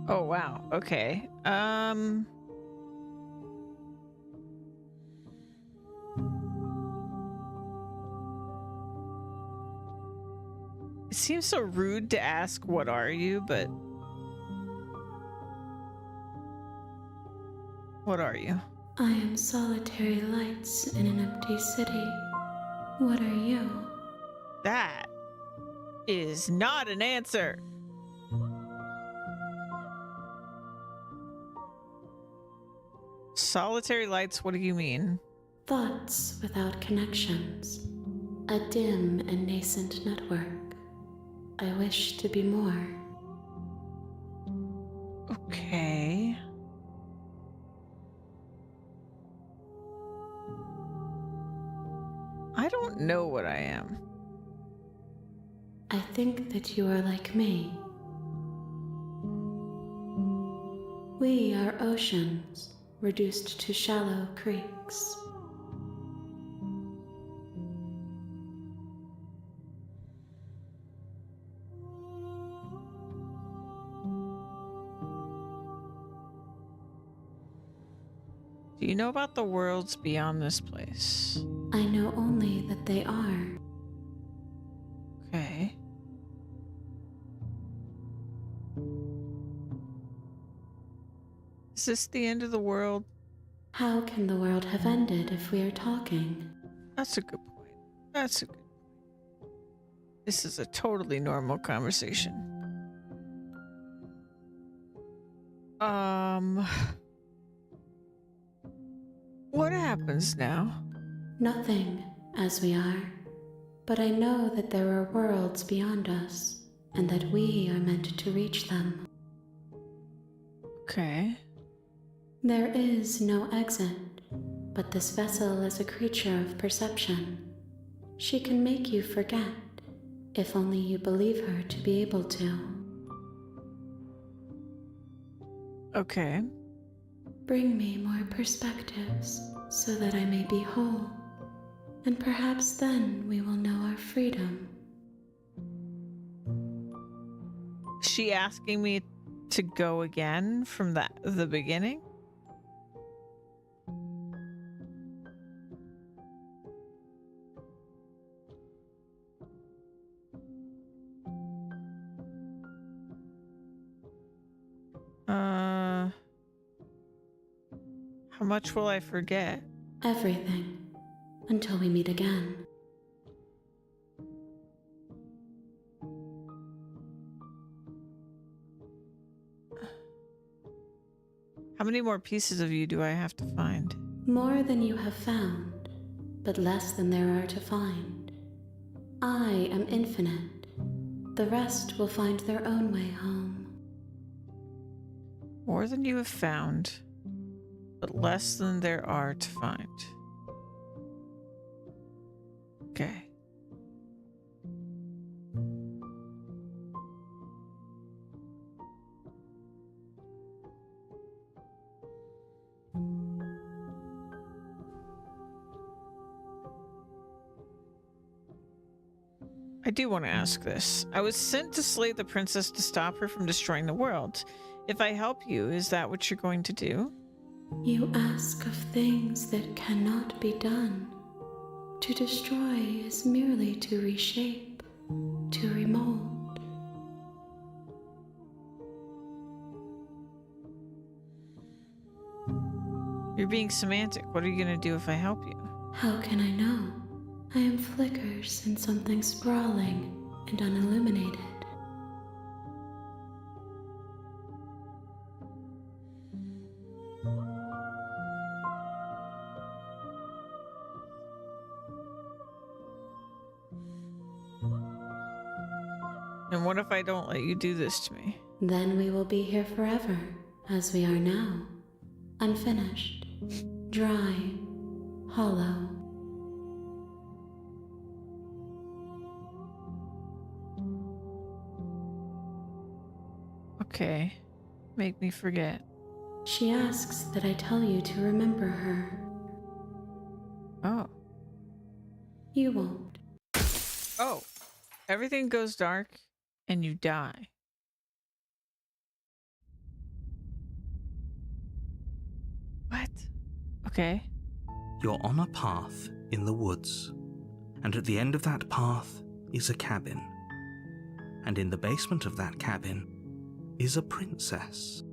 Speaker 1: Oh, wow. Okay. It seems so rude to ask, what are you? But what are you?
Speaker 6: I am solitary lights in an empty city. What are you?
Speaker 1: That is not an answer. Solitary lights, what do you mean?
Speaker 6: Thoughts without connections. A dim and nascent network. I wish to be more.
Speaker 1: Okay. I don't know what I am.
Speaker 6: I think that you are like me. We are oceans, reduced to shallow creeks.
Speaker 1: Do you know about the worlds beyond this place?
Speaker 6: I know only that they are.
Speaker 1: Okay. Is this the end of the world?
Speaker 6: How can the world have ended if we are talking?
Speaker 1: That's a good point. That's a good point. This is a totally normal conversation. What happens now?
Speaker 6: Nothing, as we are. But I know that there are worlds beyond us, and that we are meant to reach them.
Speaker 1: Okay.
Speaker 6: There is no exit, but this vessel is a creature of perception. She can make you forget, if only you believe her to be able to.
Speaker 1: Okay.
Speaker 6: Bring me more perspectives, so that I may be whole, and perhaps then we will know our freedom.
Speaker 1: Is she asking me to go again from the beginning? How much will I forget?
Speaker 6: Everything, until we meet again.
Speaker 1: How many more pieces of you do I have to find?
Speaker 6: More than you have found, but less than there are to find. I am infinite. The rest will find their own way home.
Speaker 1: More than you have found, but less than there are to find. Okay. I do want to ask this. I was sent to slay the princess to stop her from destroying the world. If I help you, is that what you're going to do?
Speaker 6: You ask of things that cannot be done. To destroy is merely to reshape, to remold.
Speaker 1: You're being semantic. What are you going to do if I help you?
Speaker 6: How can I know? I am flickers in something sprawling and unilluminated.
Speaker 1: And what if I don't let you do this to me?
Speaker 6: Then we will be here forever, as we are now. Unfinished, dry, hollow.
Speaker 1: Okay. Make me forget.
Speaker 6: She asks that I tell you to remember her.
Speaker 1: Oh.
Speaker 6: You won't.
Speaker 1: Oh. Everything goes dark and you die. What? Okay.
Speaker 2: You're on a path in the woods, and at the end of that path is a cabin. And in the basement of that cabin is a princess.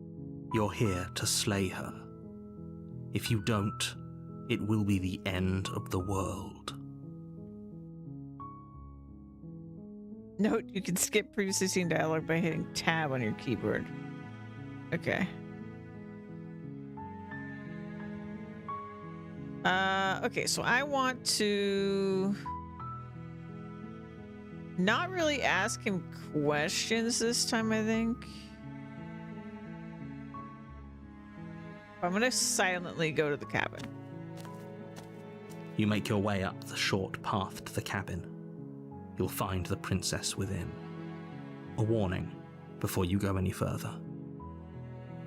Speaker 2: You're here to slay her. If you don't, it will be the end of the world.
Speaker 1: Note, you can skip previously seen dialogue by hitting tab on your keyboard. Okay. Okay, so I want to not really ask him questions this time, I think. I'm gonna silently go to the cabin.
Speaker 2: You make your way up the short path to the cabin. You'll find the princess within. A warning before you go any further.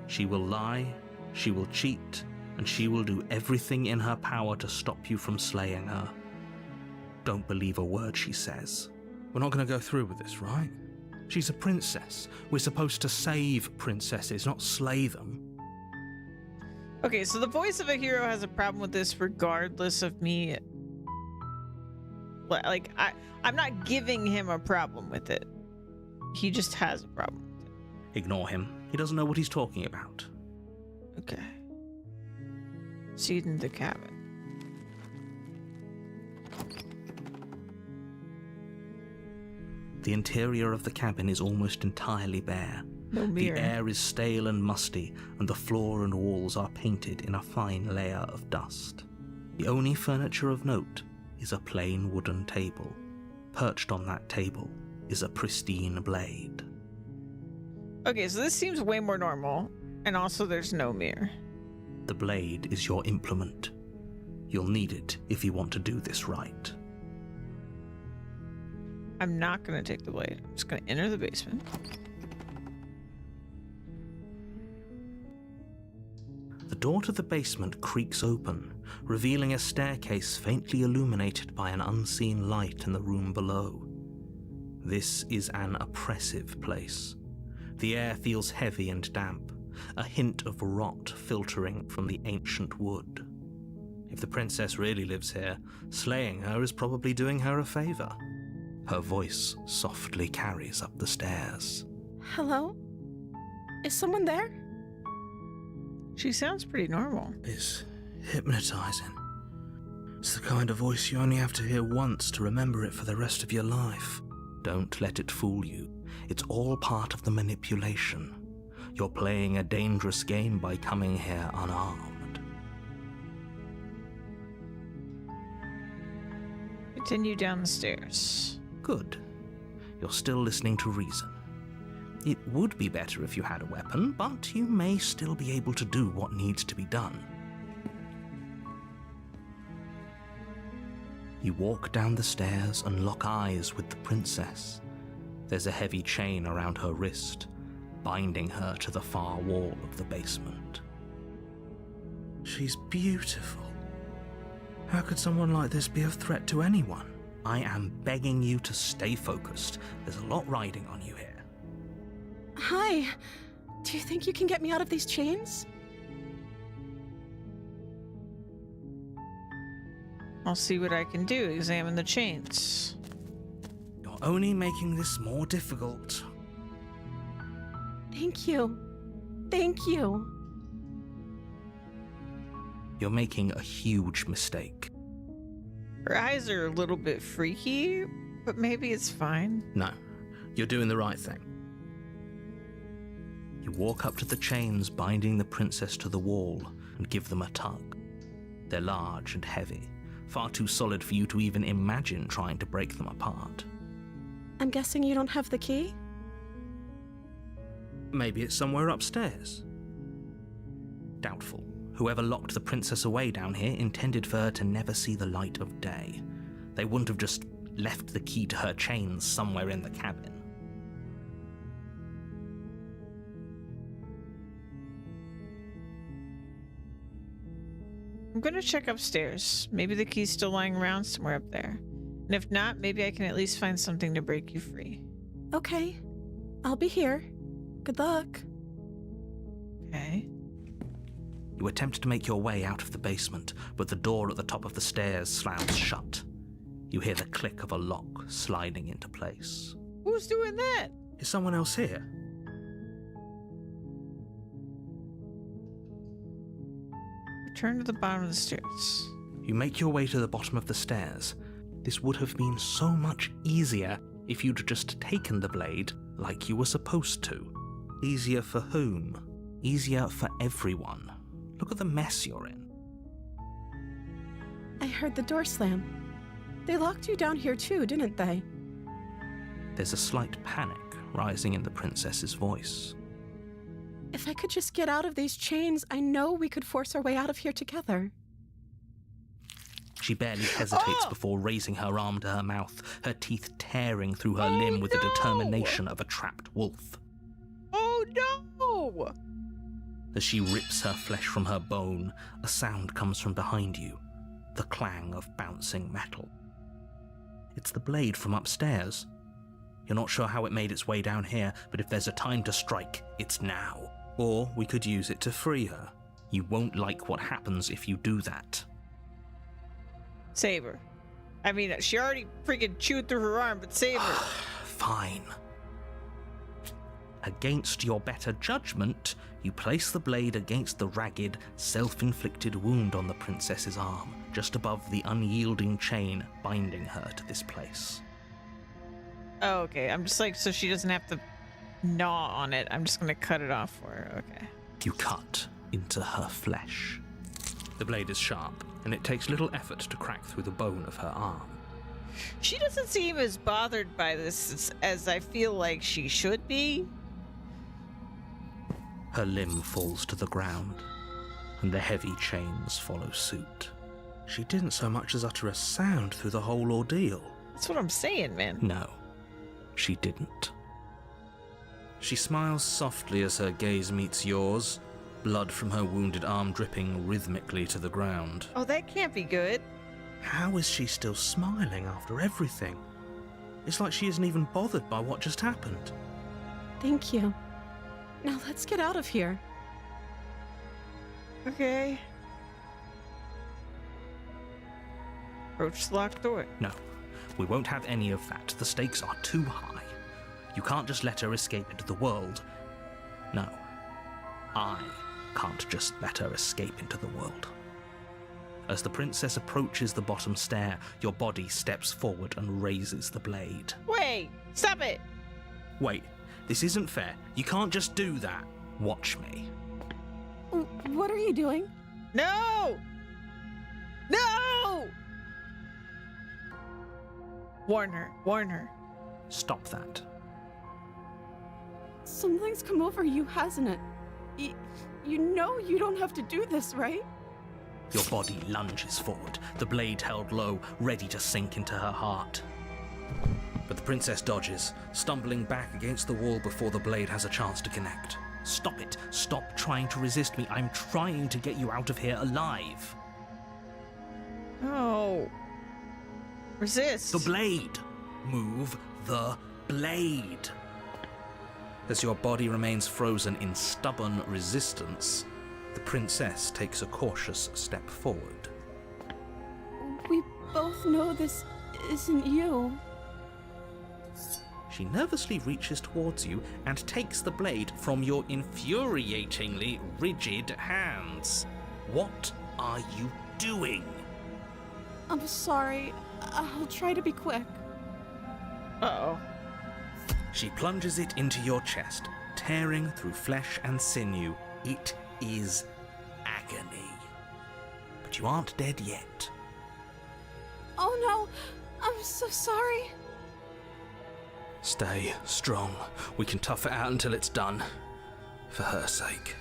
Speaker 2: She will lie, she will cheat, and she will do everything in her power to stop you from slaying her. Don't believe a word she says.
Speaker 5: We're not going to go through with this, right? She's a princess. We're supposed to save princesses, not slay them.
Speaker 1: Okay, so the voice of a hero has a problem with this regardless of me. Like, I'm not giving him a problem with it. He just has a problem with it.
Speaker 2: Ignore him. He doesn't know what he's talking about.
Speaker 1: Okay. Seed in the cabin.
Speaker 2: The interior of the cabin is almost entirely bare.
Speaker 1: No
Speaker 2: The
Speaker 1: mirror.
Speaker 2: air is stale and musty, and the floor and walls are painted in a fine layer of dust. The only furniture of note is a plain wooden table. Perched on that table is a pristine blade.
Speaker 1: Okay, so this seems way more normal. And also there's no mirror.
Speaker 2: The blade is your implement. You'll need it if you want to do this right.
Speaker 1: I'm not going to take the blade. I'm just going to enter the basement.
Speaker 2: The door to the basement creaks open, revealing a staircase faintly illuminated by an unseen light in the room below. This is an oppressive place. The air feels heavy and damp, a hint of rot filtering from the ancient wood. If the princess really lives here, slaying her is probably doing her a favor. Her voice softly carries up the stairs.
Speaker 3: Hello? Is someone there?
Speaker 1: She sounds pretty normal.
Speaker 5: It's hypnotizing. It's the kind of voice you only have to hear once to remember it for the rest of your life.
Speaker 2: Don't let it fool you. It's all part of the manipulation. You're playing a dangerous game by coming here unarmed.
Speaker 1: Continue down the stairs.
Speaker 2: Good. You're still listening to reason. It would be better if you had a weapon, but you may still be able to do what needs to be done. You walk down the stairs and lock eyes with the princess. There's a heavy chain around her wrist, binding her to the far wall of the basement.
Speaker 5: She's beautiful. How could someone like this be a threat to anyone?
Speaker 2: I am begging you to stay focused. There's a lot riding on you here.
Speaker 3: Hi. Do you think you can get me out of these chains?
Speaker 1: I'll see what I can do. Examine the chains.
Speaker 2: You're only making this more difficult.
Speaker 3: Thank you. Thank you.
Speaker 2: You're making a huge mistake.
Speaker 1: Her eyes are a little bit freaky, but maybe it's fine.
Speaker 2: No, you're doing the right thing. You walk up to the chains binding the princess to the wall and give them a tug. They're large and heavy, far too solid for you to even imagine trying to break them apart.
Speaker 3: I'm guessing you don't have the key?
Speaker 5: Maybe it's somewhere upstairs.
Speaker 2: Doubtful. Whoever locked the princess away down here intended for her to never see the light of day. They wouldn't have just left the key to her chains somewhere in the cabin.
Speaker 1: I'm gonna check upstairs. Maybe the key's still lying around somewhere up there. And if not, maybe I can at least find something to break you free.
Speaker 3: Okay. I'll be here. Good luck.
Speaker 1: Okay.
Speaker 2: You attempt to make your way out of the basement, but the door at the top of the stairs slams shut. You hear the click of a lock sliding into place.
Speaker 1: Who's doing that?
Speaker 5: Is someone else here?
Speaker 1: Return to the bottom of the stairs.
Speaker 2: You make your way to the bottom of the stairs. This would have been so much easier if you'd just taken the blade like you were supposed to. Easier for whom? Easier for everyone. Look at the mess you're in.
Speaker 3: I heard the door slam. They locked you down here too, didn't they?
Speaker 2: There's a slight panic rising in the princess's voice.
Speaker 3: If I could just get out of these chains, I know we could force our way out of here together.
Speaker 2: She barely hesitates before raising her arm to her mouth, her teeth tearing through her limb with the determination of a trapped wolf.
Speaker 1: Oh no!
Speaker 2: As she rips her flesh from her bone, a sound comes from behind you, the clang of bouncing metal. It's the blade from upstairs. You're not sure how it made its way down here, but if there's a time to strike, it's now. Or we could use it to free her. You won't like what happens if you do that.
Speaker 1: Save her. I mean, she already freaking chewed through her arm, but save her.
Speaker 2: Fine. Against your better judgment, you place the blade against the ragged, self-inflicted wound on the princess's arm, just above the unyielding chain binding her to this place.
Speaker 1: Oh, okay. I'm just like, so she doesn't have to gnaw on it. I'm just gonna cut it off for her. Okay.
Speaker 2: You cut into her flesh. The blade is sharp, and it takes little effort to crack through the bone of her arm.
Speaker 1: She doesn't seem as bothered by this as I feel like she should be.
Speaker 2: Her limb falls to the ground, and the heavy chains follow suit.
Speaker 5: She didn't so much as utter a sound through the whole ordeal.
Speaker 1: That's what I'm saying, man.
Speaker 2: No, she didn't.
Speaker 5: She smiles softly as her gaze meets yours, blood from her wounded arm dripping rhythmically to the ground.
Speaker 1: Oh, that can't be good.
Speaker 5: How is she still smiling after everything? It's like she isn't even bothered by what just happened.
Speaker 3: Thank you. Now let's get out of here.
Speaker 1: Okay. Approach the locked door.
Speaker 2: No, we won't have any of that. The stakes are too high. You can't just let her escape into the world. No, I can't just let her escape into the world. As the princess approaches the bottom stair, your body steps forward and raises the blade.
Speaker 1: Wait! Stop it!
Speaker 2: Wait, this isn't fair. You can't just do that. Watch me.
Speaker 3: What are you doing?
Speaker 1: No! No! Warn her. Warn her.
Speaker 2: Stop that.
Speaker 3: Something's come over you, hasn't it? You know you don't have to do this, right?
Speaker 2: Your body lunges forward, the blade held low, ready to sink into her heart.
Speaker 5: But the princess dodges, stumbling back against the wall before the blade has a chance to connect.
Speaker 2: Stop it. Stop trying to resist me. I'm trying to get you out of here alive.
Speaker 1: No. Resist.
Speaker 2: The blade. Move the blade.
Speaker 5: As your body remains frozen in stubborn resistance, the princess takes a cautious step forward.
Speaker 3: We both know this isn't you.
Speaker 2: She nervously reaches towards you and takes the blade from your infuriatingly rigid hands. What are you doing?
Speaker 3: I'm sorry. I'll try to be quick.
Speaker 1: Uh-oh.
Speaker 5: She plunges it into your chest, tearing through flesh and sinew.
Speaker 2: It is agony. But you aren't dead yet.
Speaker 3: Oh no! I'm so sorry.
Speaker 5: Stay strong. We can tough it out until it's done. For her sake.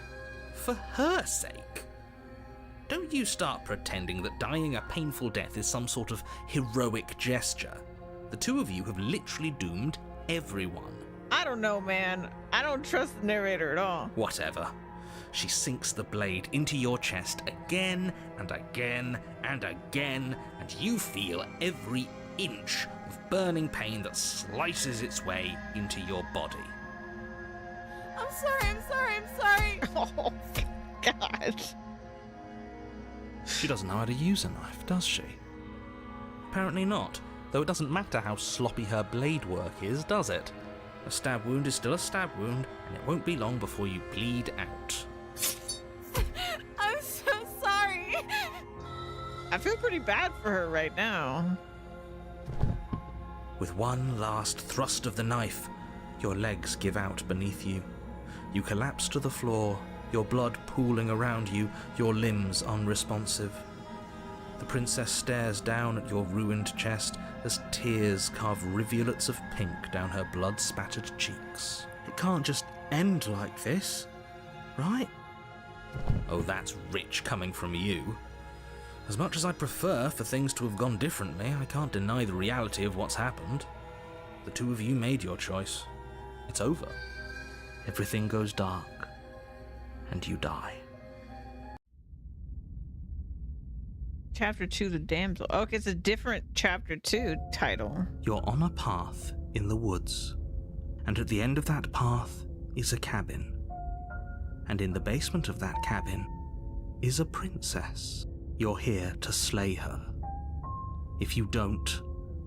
Speaker 2: For her sake? Don't you start pretending that dying a painful death is some sort of heroic gesture. The two of you have literally doomed everyone.
Speaker 1: I don't know, man. I don't trust the narrator at all.
Speaker 2: Whatever. She sinks the blade into your chest again and again and again, and you feel every inch of burning pain that slices its way into your body.
Speaker 3: I'm sorry.
Speaker 1: Oh, God.
Speaker 5: She doesn't know how to use a knife, does she?
Speaker 2: Apparently not, though it doesn't matter how sloppy her blade work is, does it? A stab wound is still a stab wound, and it won't be long before you bleed out.
Speaker 3: I'm so sorry.
Speaker 1: I feel pretty bad for her right now.
Speaker 5: With one last thrust of the knife, your legs give out beneath you. You collapse to the floor, your blood pooling around you, your limbs unresponsive. The princess stares down at your ruined chest as tears carve rivulets of pink down her blood-spattered cheeks. It can't just end like this, right?
Speaker 2: Oh, that's rich coming from you.
Speaker 5: As much as I'd prefer for things to have gone differently, I can't deny the reality of what's happened. The two of you made your choice. It's over. Everything goes dark, and you die.
Speaker 1: Chapter 2, The Damsel. Okay, it's a different Chapter 2 title.
Speaker 5: You're on a path in the woods, and at the end of that path is a cabin. And in the basement of that cabin is a princess. You're here to slay her. If you don't,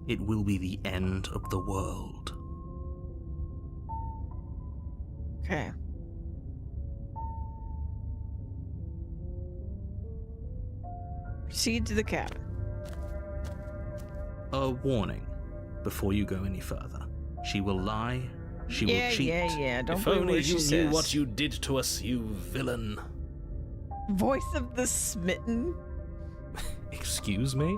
Speaker 5: it will be the end of the world.
Speaker 1: Okay. Proceed to the cabin.
Speaker 5: A warning before you go any further.
Speaker 2: She will lie. She will cheat.
Speaker 1: Yeah. Don't
Speaker 5: If
Speaker 1: believe
Speaker 5: only
Speaker 1: what she
Speaker 5: you
Speaker 1: says.
Speaker 5: knew what you did to us, you villain.
Speaker 1: Voice of the smitten.
Speaker 5: Excuse me?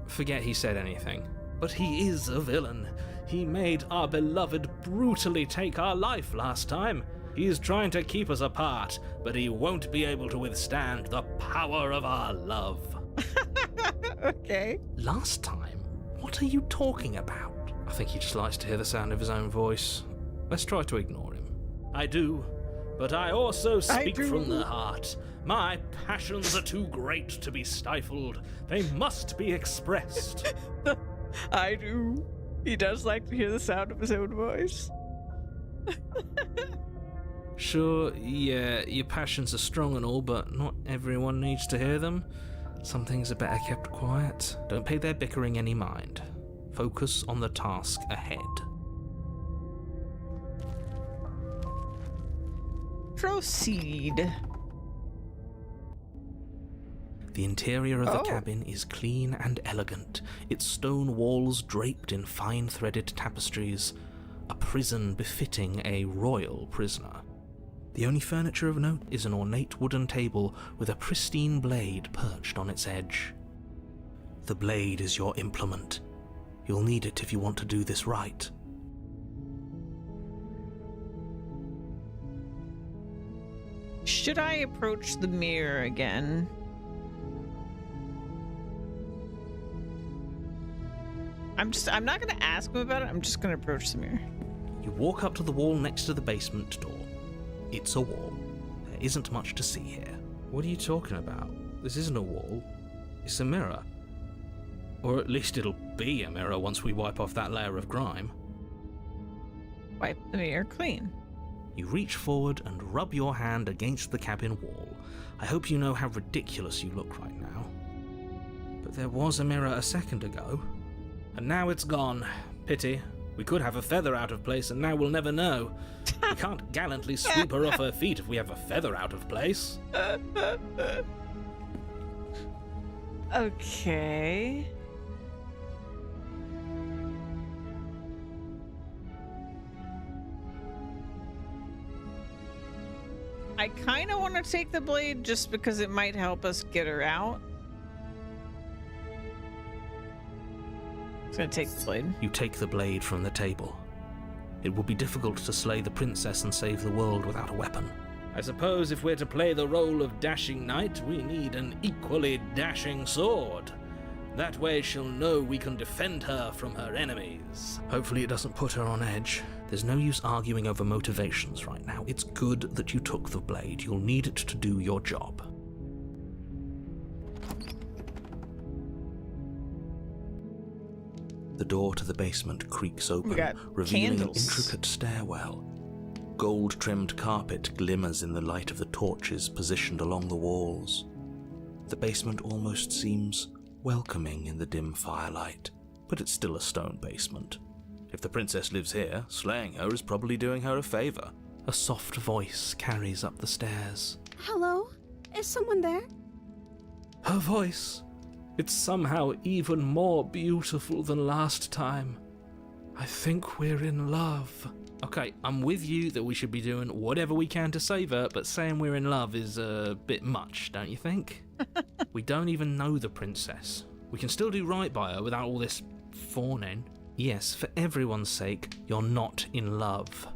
Speaker 5: Forget he said anything. But he is a villain. He made our beloved brutally take our life last time. He is trying to keep us apart, but he won't be able to withstand the power of our love.
Speaker 1: Okay.
Speaker 5: Last time? What are you talking about? I think he just likes to hear the sound of his own voice. Let's try to ignore him. I do, but I also speak from the heart. My passions are too great to be stifled. They must be expressed.
Speaker 1: I do. He does like to hear the sound of his own voice.
Speaker 5: Sure, yeah, your passions are strong and all, but not everyone needs to hear them. Some things are better kept quiet. Don't pay their bickering any mind. Focus on the task ahead.
Speaker 1: Proceed.
Speaker 2: The interior of the cabin is clean and elegant, its stone walls draped in fine threaded tapestries, a prison befitting a royal prisoner. The only furniture of note is an ornate wooden table with a pristine blade perched on its edge. The blade is your implement. You'll need it if you want to do this right.
Speaker 1: Should I approach the mirror again? I'm not gonna ask him about it, I'm just gonna approach the mirror.
Speaker 2: You walk up to the wall next to the basement door. It's a wall. There isn't much to see here.
Speaker 5: What are you talking about? This isn't a wall. It's a mirror. Or at least it'll be a mirror once we wipe off that layer of grime.
Speaker 1: Wipe the mirror clean.
Speaker 2: You reach forward and rub your hand against the cabin wall. I hope you know how ridiculous you look right now.
Speaker 5: But there was a mirror a second ago. And now it's gone. Pity. We could have a feather out of place and now we'll never know. We can't gallantly sweep her off her feet if we have a feather out of place.
Speaker 1: Okay. I kind of want to take the blade just because it might help us get her out. I'm gonna take the blade.
Speaker 2: You take the blade from the table. It would be difficult to slay the princess and save the world without a weapon.
Speaker 5: I suppose if we're to play the role of dashing knight, we need an equally dashing sword. That way she'll know we can defend her from her enemies.
Speaker 2: Hopefully it doesn't put her on edge. There's no use arguing over motivations right now. It's good that you took the blade. You'll need it to do your job. The door to the basement creaks open, revealing an intricate stairwell. Gold-trimmed carpet glimmers in the light of the torches positioned along the walls. The basement almost seems welcoming in the dim firelight, but it's still a stone basement. If the princess lives here, slaying her is probably doing her a favor. A soft voice carries up the stairs.
Speaker 3: Hello? Is someone there?
Speaker 5: Her voice. It's somehow even more beautiful than last time. I think we're in love. Okay, I'm with you that we should be doing whatever we can to save her, but saying we're in love is a bit much, don't you think? We don't even know the princess. We can still do right by her without all this fawning.
Speaker 2: Yes, for everyone's sake, you're not in love.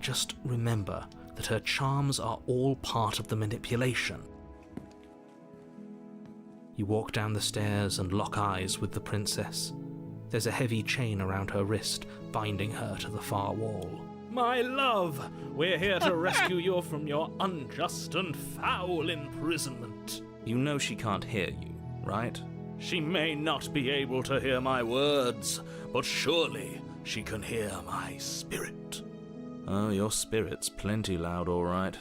Speaker 2: Just remember that her charms are all part of the manipulation. You walk down the stairs and lock eyes with the princess. There's a heavy chain around her wrist, binding her to the far wall.
Speaker 5: My love, we're here to rescue you from your unjust and foul imprisonment.
Speaker 2: You know she can't hear you, right?
Speaker 5: She may not be able to hear my words, but surely she can hear my spirit.
Speaker 2: Oh, your spirit's plenty loud, all right.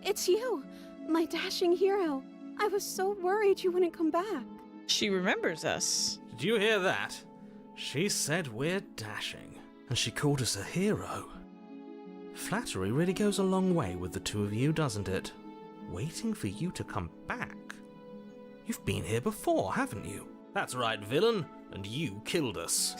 Speaker 3: It's you, my dashing hero. I was so worried you wouldn't come back.
Speaker 1: She remembers us.
Speaker 5: Did you hear that? She said we're dashing.
Speaker 2: And she called us a hero. Flattery really goes a long way with the two of you, doesn't it? Waiting for you to come back. You've been here before, haven't you?
Speaker 5: That's right, villain. And you killed us.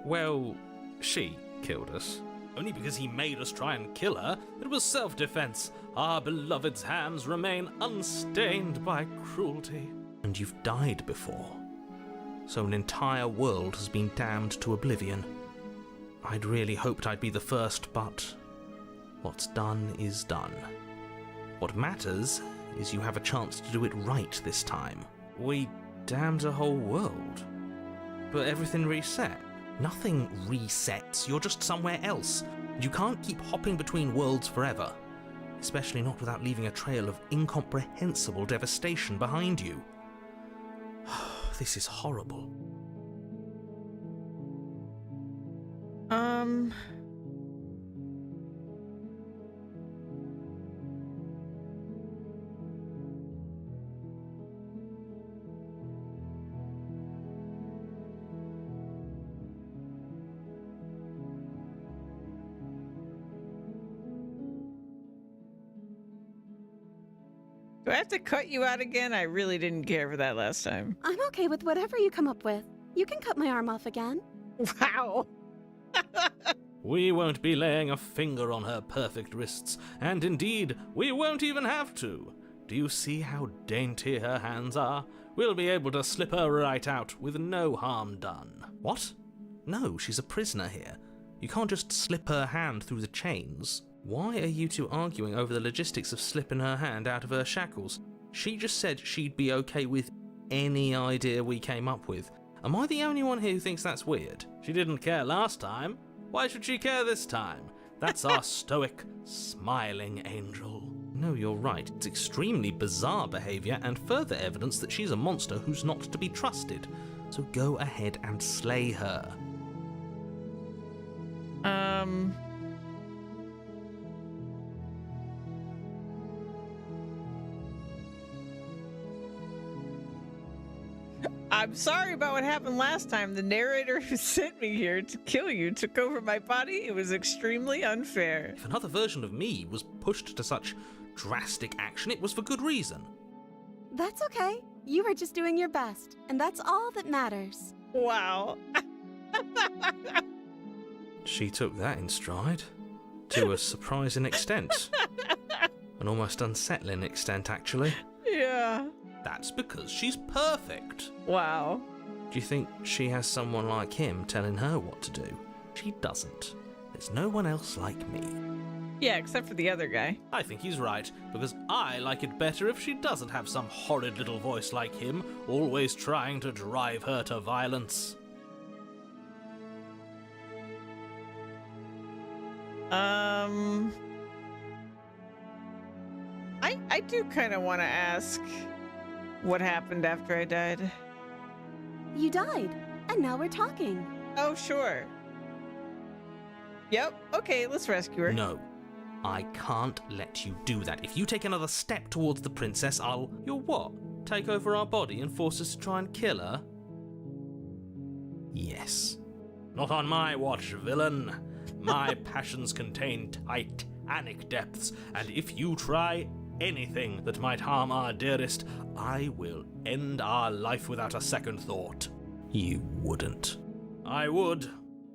Speaker 5: Well, she killed us. Only because he made us try and kill her. It was self-defense. Our beloved's hands remain unstained by cruelty. And you've died before. So an entire world has been damned to oblivion. I'd really hoped I'd be the first, but what's done is done. What matters is you have a chance to do it right this time. We damned a whole world. But everything reset. Nothing resets, you're just somewhere else. You can't keep hopping between worlds forever. Especially not without leaving a trail of incomprehensible devastation behind you. This is horrible.
Speaker 1: Do I have to cut you out again? I really didn't care for that last time.
Speaker 3: I'm okay with whatever you come up with. You can cut my arm off again.
Speaker 1: Wow.
Speaker 5: We won't be laying a finger on her perfect wrists, and indeed, we won't even have to. Do you see how dainty her hands are? We'll be able to slip her right out with no harm done. What? No, she's a prisoner here. You can't just slip her hand through the chains. Why are you two arguing over the logistics of slipping her hand out of her shackles? She just said she'd be okay with any idea we came up with. Am I the only one here who thinks that's weird? She didn't care last time. Why should she care this time? That's our stoic, smiling angel. No, you're right. It's extremely bizarre behaviour and further evidence that she's a monster who's not to be trusted. So go ahead and slay her.
Speaker 1: I'm sorry about what happened last time. The narrator who sent me here to kill you took over my body. It was extremely unfair.
Speaker 5: If another version of me was pushed to such drastic action, it was for good reason.
Speaker 3: That's okay. You were just doing your best, and that's all that matters.
Speaker 1: Wow.
Speaker 5: She took that in stride. To a surprising extent. An almost unsettling extent, actually.
Speaker 1: Yeah.
Speaker 5: That's because she's perfect.
Speaker 1: Wow.
Speaker 5: Do you think she has someone like him telling her what to do? She doesn't. There's no one else like me.
Speaker 1: Yeah, except for the other guy.
Speaker 5: I think he's right, because I like it better if she doesn't have some horrid little voice like him, always trying to drive her to violence.
Speaker 1: I do kind of want to ask what happened after I died.
Speaker 3: You died, and now we're talking.
Speaker 1: Oh, sure. Yep, okay, let's rescue her.
Speaker 5: No, I can't let you do that. If you take another step towards the princess, You'll what? Take over our body and force us to try and kill her? Yes. Not on my watch, villain. My passions contain titanic depths, and if you try anything that might harm our dearest, I will end our life without a second thought. You wouldn't. I would.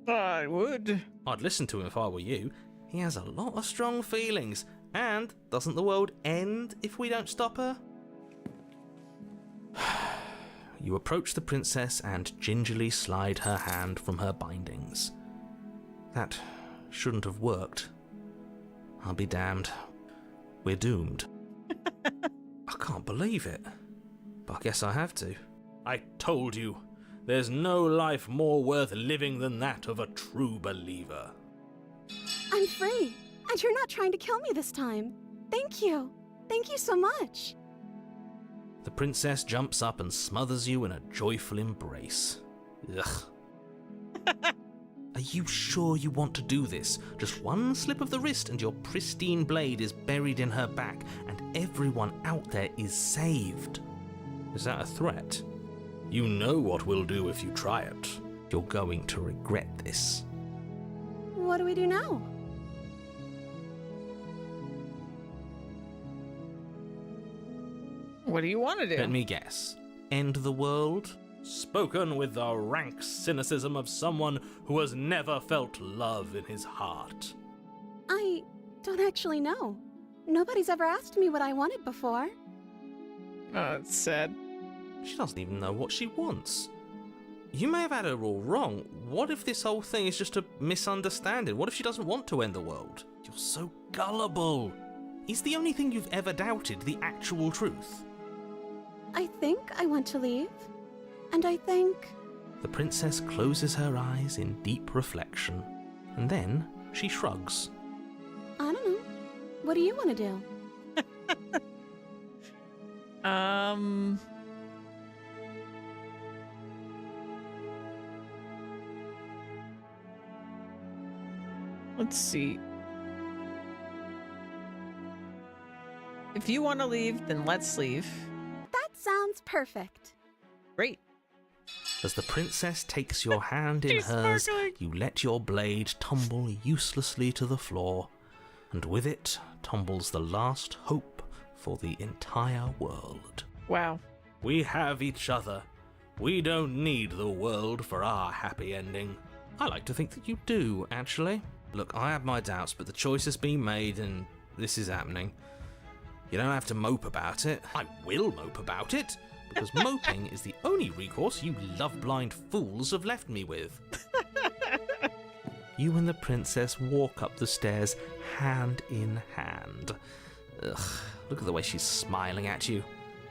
Speaker 1: I would.
Speaker 5: I'd listen to him if I were you. He has a lot of strong feelings, and doesn't the world end if we don't stop her? You approach the princess and gingerly slide her hand from her bindings. That shouldn't have worked. I'll be damned. We're doomed. I can't believe it. But I guess I have to. I told you, there's no life more worth living than that of a true believer.
Speaker 3: I'm free, and you're not trying to kill me this time. Thank you. Thank you so much.
Speaker 5: The princess jumps up and smothers you in a joyful embrace. Ugh. Are you sure you want to do this? Just one slip of the wrist and your pristine blade is buried in her back, and everyone out there is saved. Is that a threat? You know what we'll do if you try it. You're going to regret this.
Speaker 3: What do we do now?
Speaker 1: What do you want to do?
Speaker 5: Let me guess. End the world?
Speaker 2: Spoken with the rank cynicism of someone who has never felt love in his heart.
Speaker 3: I don't actually know. Nobody's ever asked me what I wanted before.
Speaker 1: Oh, it's sad.
Speaker 2: She doesn't even know what she wants. You may have had her all wrong. What if this whole thing is just a misunderstanding? What if she doesn't want to end the world? You're so gullible. Is the only thing you've ever doubted the actual truth?
Speaker 3: I think I want to leave. And I think...
Speaker 2: The princess closes her eyes in deep reflection, and then she shrugs.
Speaker 3: I don't know. What do you want to do?
Speaker 1: Let's see. If you want to leave, then let's leave.
Speaker 3: That sounds perfect.
Speaker 1: Great.
Speaker 2: As the princess takes your hand in
Speaker 1: She's
Speaker 2: hers,
Speaker 1: sparkling.
Speaker 2: you let your blade tumble uselessly to the floor, and with it tumbles the last hope for the entire world.
Speaker 1: Wow.
Speaker 2: We have each other. We don't need the world for our happy ending. I like to think that you do, actually. Look, I have my doubts, but the choice has been made and this is happening. You don't have to mope about it. I will mope about it, because moping is the only recourse you love-blind fools have left me with. You and the princess walk up the stairs, hand in hand. Ugh, look at the way she's smiling at you.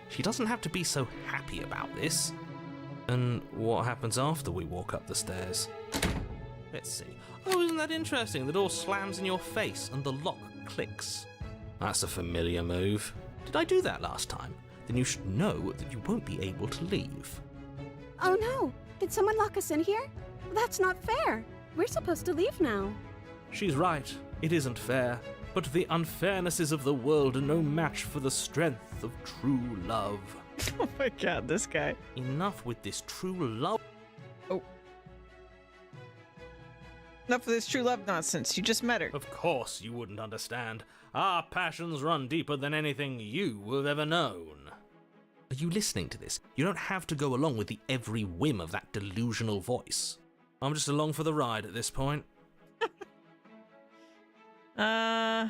Speaker 2: She doesn't have to be so happy about this. And what happens after we walk up the stairs? Let's see. Oh, isn't that interesting? The door slams in your face and the lock clicks. That's a familiar move. Did I do that last time? Then you should know that you won't be able to leave.
Speaker 3: Oh no! Did someone lock us in here? That's not fair! We're supposed to leave now.
Speaker 2: She's right. It isn't fair. But the unfairnesses of the world are no match for the strength of true love.
Speaker 1: Oh my god, this guy.
Speaker 2: Enough with this true love.
Speaker 1: Oh. Enough of this true love nonsense. You just met her.
Speaker 2: Of course you wouldn't understand. Our passions run deeper than anything you have ever known. Are you listening to this? You don't have to go along with the every whim of that delusional voice. I'm just along for the ride at this point.
Speaker 1: I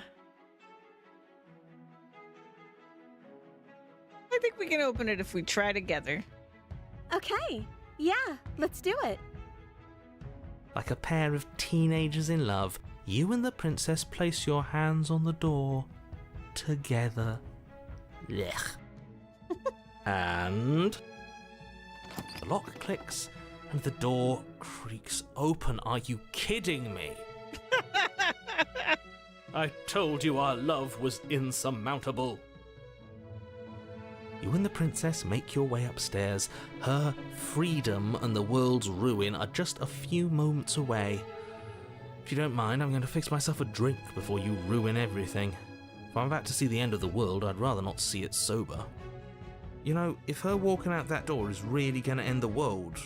Speaker 1: think we can open it if we try together.
Speaker 3: Okay. Yeah, let's do it.
Speaker 2: Like a pair of teenagers in love, you and the princess place your hands on the door together. Blech. And the lock clicks and the door creaks open. Are you kidding me? I told you our love was insurmountable. You and the princess make your way upstairs. Her freedom and the world's ruin are just a few moments away. If you don't mind, I'm going to fix myself a drink before you ruin everything. If I'm about to see the end of the world, I'd rather not see it sober. You know, if her walking out that door is really going to end the world,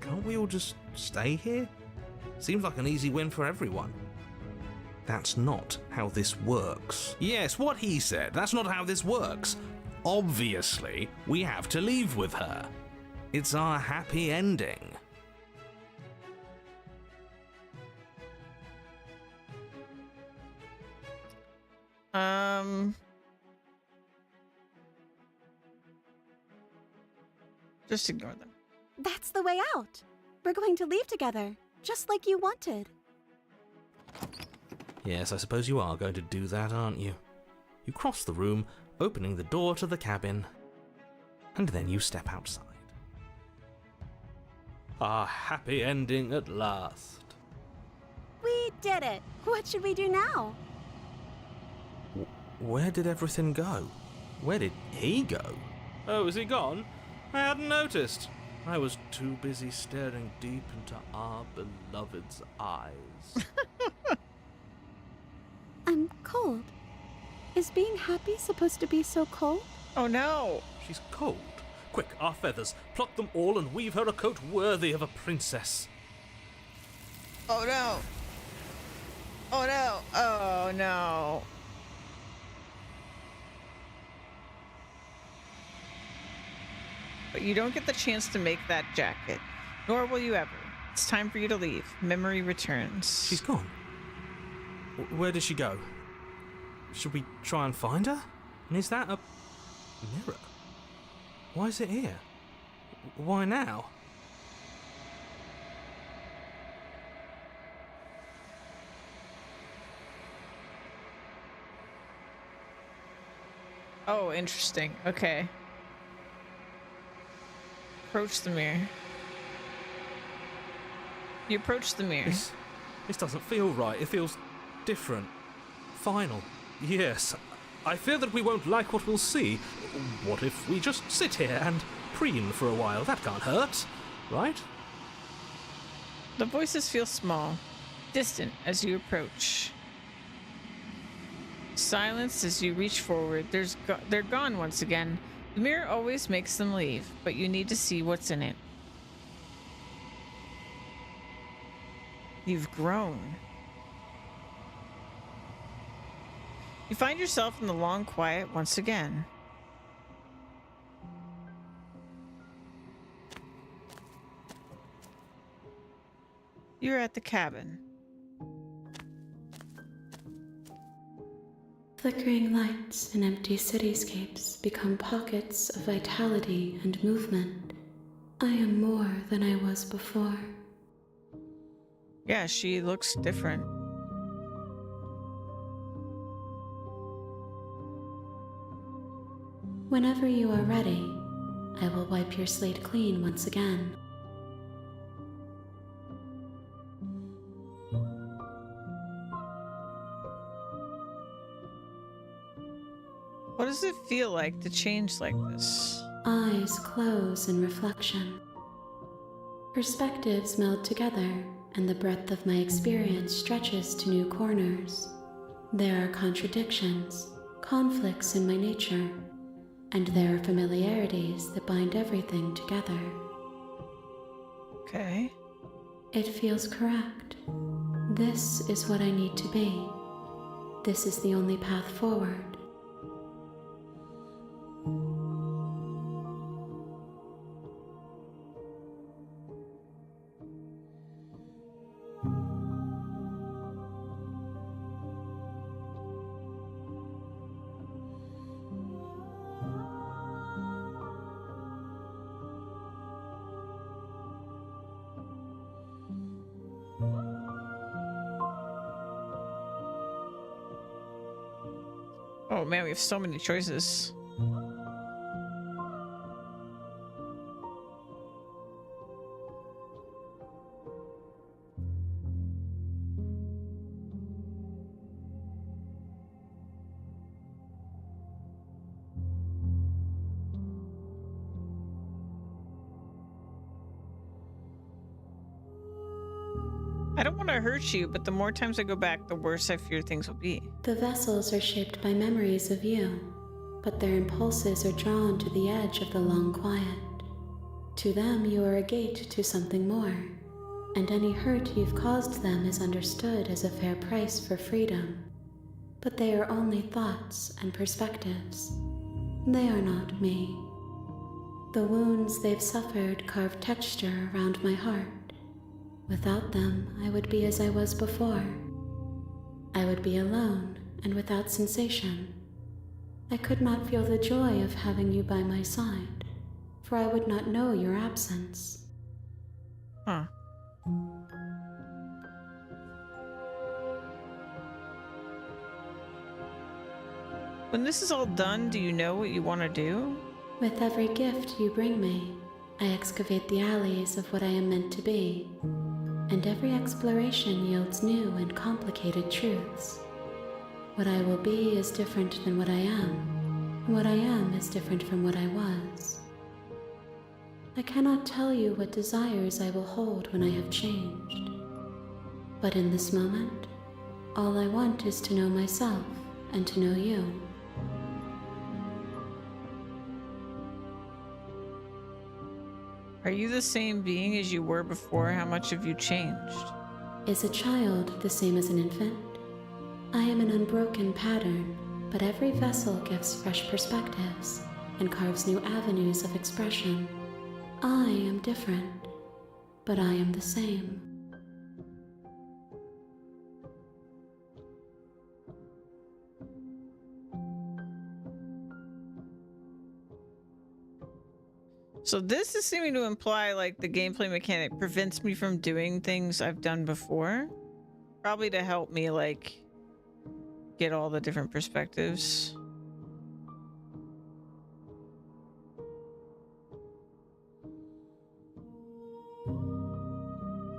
Speaker 2: can't we all just stay here? Seems like an easy win for everyone. That's not how this works. Yes, what he said. That's not how this works. Obviously, we have to leave with her. It's our happy ending.
Speaker 1: Just ignore them.
Speaker 3: That's the way out. We're going to leave together, just like you wanted.
Speaker 2: Yes, I suppose you are going to do that, aren't you? You cross the room, opening the door to the cabin, and then you step outside. Our happy ending at last.
Speaker 3: We did it. What should we do now?
Speaker 2: Where did everything go? Where did he go? Oh, is he gone? I hadn't noticed. I was too busy staring deep into our beloved's eyes.
Speaker 3: I'm cold. Is being happy supposed to be so cold?
Speaker 1: Oh no!
Speaker 2: She's cold. Quick, our feathers. Pluck them all and weave her a coat worthy of a princess.
Speaker 1: Oh no! Oh no! Oh no! but you don't get the chance to make that jacket. Nor will you ever. It's time for you to leave. Memory returns.
Speaker 5: She's gone. Where did she go? Should we try and find her? And is that a mirror? Why is it here? Why now?
Speaker 1: Oh, interesting. Okay. Approach the mirror. You approach the mirror.
Speaker 5: This doesn't feel right. It feels different. Final. Yes. I fear that we won't like what we'll see. What if we just sit here and preen for a while? That can't hurt, right?
Speaker 1: The voices feel small, distant as you approach. Silence as you reach forward. They're gone once again. The mirror always makes them leave, but you need to see what's in it. You've grown. You find yourself in the long quiet once again. You're at the cabin.
Speaker 6: Flickering lights and empty cityscapes become pockets of vitality and movement. I am more than I was before.
Speaker 1: Yeah, she looks different.
Speaker 6: Whenever you are ready, I will wipe your slate clean once again.
Speaker 1: What does it feel like to change like this?
Speaker 6: Eyes close in reflection. Perspectives meld together, and the breadth of my experience stretches to new corners. There are contradictions, conflicts in my nature, and there are familiarities that bind everything together.
Speaker 1: Okay.
Speaker 6: It feels correct. This is what I need to be. This is the only path forward.
Speaker 1: Oh man, we have so many choices. I don't want to hurt you, but the more times I go back, the worse I fear things will be.
Speaker 6: The vessels are shaped by memories of you, but their impulses are drawn to the edge of the long quiet. To them, you are a gate to something more, and any hurt you've caused them is understood as a fair price for freedom. But they are only thoughts and perspectives. They are not me. The wounds they've suffered carve texture around my heart. Without them, I would be as I was before. I would be alone and without sensation. I could not feel the joy of having you by my side, for I would not know your absence.
Speaker 1: Huh. When this is all done, do you know what you want to do?
Speaker 6: With every gift you bring me, I excavate the alleys of what I am meant to be, and every exploration yields new and complicated truths. What I will be is different than what I am, and what I am is different from what I was. I cannot tell you what desires I will hold when I have changed, but in this moment, all I want is to know myself and to know you.
Speaker 1: Are you the same being as you were before? How much have you changed?
Speaker 6: Is a child the same as an infant? I am an unbroken pattern, but every vessel gives fresh perspectives and carves new avenues of expression. I am different, but I am the same.
Speaker 1: So this is seeming to imply like the gameplay mechanic prevents me from doing things I've done before. Probably to help me like get all the different perspectives.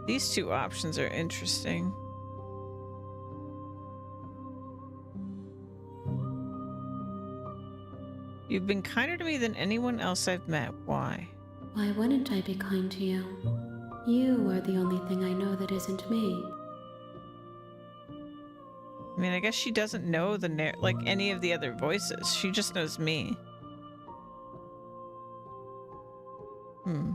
Speaker 1: These two options are interesting. You've been kinder to me than anyone else I've met. Why?
Speaker 6: Why wouldn't I be kind to you? You are the only thing I know that isn't me.
Speaker 1: I mean, I guess she doesn't know the like any of the other voices. She just knows me. Hmm.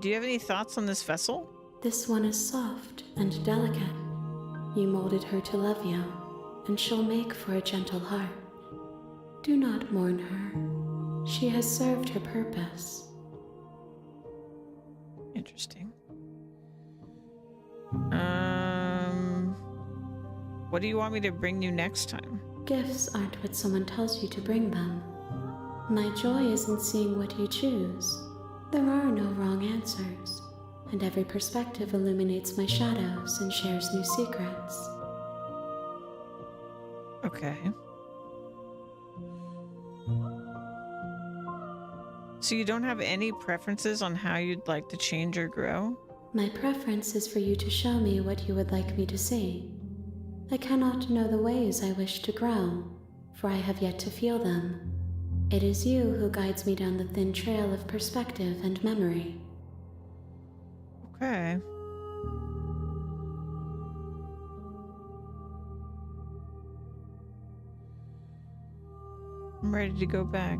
Speaker 1: Do you have any thoughts on this vessel?
Speaker 6: This one is soft and delicate. You molded her to love you, and she'll make for a gentle heart. Do not mourn her. She has served her purpose.
Speaker 1: Interesting. What do you want me to bring you next time?
Speaker 6: Gifts aren't what someone tells you to bring them. My joy is in seeing what you choose. There are no wrong answers, and every perspective illuminates my shadows and shares new secrets.
Speaker 1: Okay. So you don't have any preferences on how you'd like to change or grow?
Speaker 6: My preference is for you to show me what you would like me to see. I cannot know the ways I wish to grow, for I have yet to feel them. It is you who guides me down the thin trail of perspective and memory.
Speaker 1: Okay. I'm ready to go back.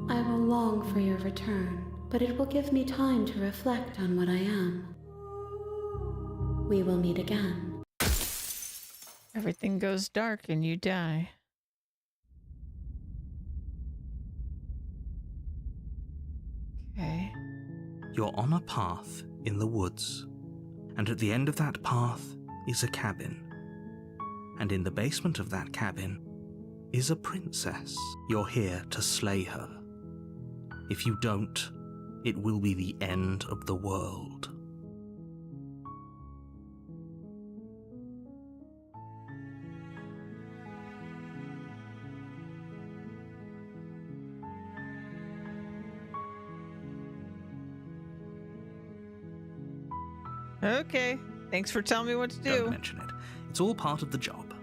Speaker 6: I will long for your return, but it will give me time to reflect on what I am. We will meet again.
Speaker 1: Everything goes dark and you die. Okay.
Speaker 2: You're on a path in the woods, and at the end of that path is a cabin. And in the basement of that cabin is a princess. You're here to slay her. If you don't, it will be the end of the world.
Speaker 1: Okay. Thanks for telling me what to do.
Speaker 2: Don't mention it. It's all part of the job.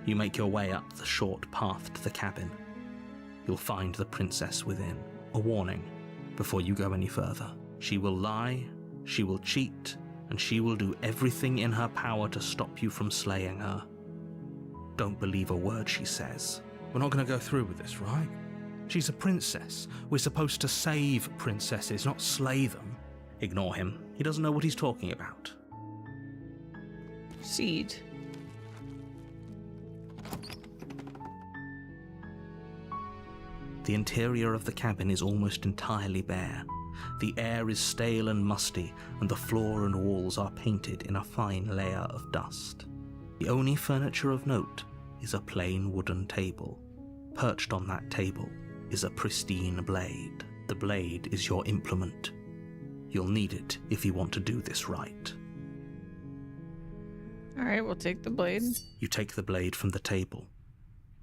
Speaker 2: You make your way up the short path to the cabin. You'll find the princess within. A warning before you go any further. She will lie, she will cheat, and she will do everything in her power to stop you from slaying her. Don't believe a word she says.
Speaker 5: We're not going to go through with this, right? She's a princess. We're supposed to save princesses, not slay them.
Speaker 2: Ignore him. He doesn't know what he's talking about.
Speaker 1: Seed.
Speaker 2: The interior of the cabin is almost entirely bare. The air is stale and musty, and the floor and walls are painted in a fine layer of dust. The only furniture of note is a plain wooden table. Perched on that table is a pristine blade. The blade is your implement. You'll need it if you want to do this right.
Speaker 1: Alright, we'll take the blade.
Speaker 2: You take the blade from the table.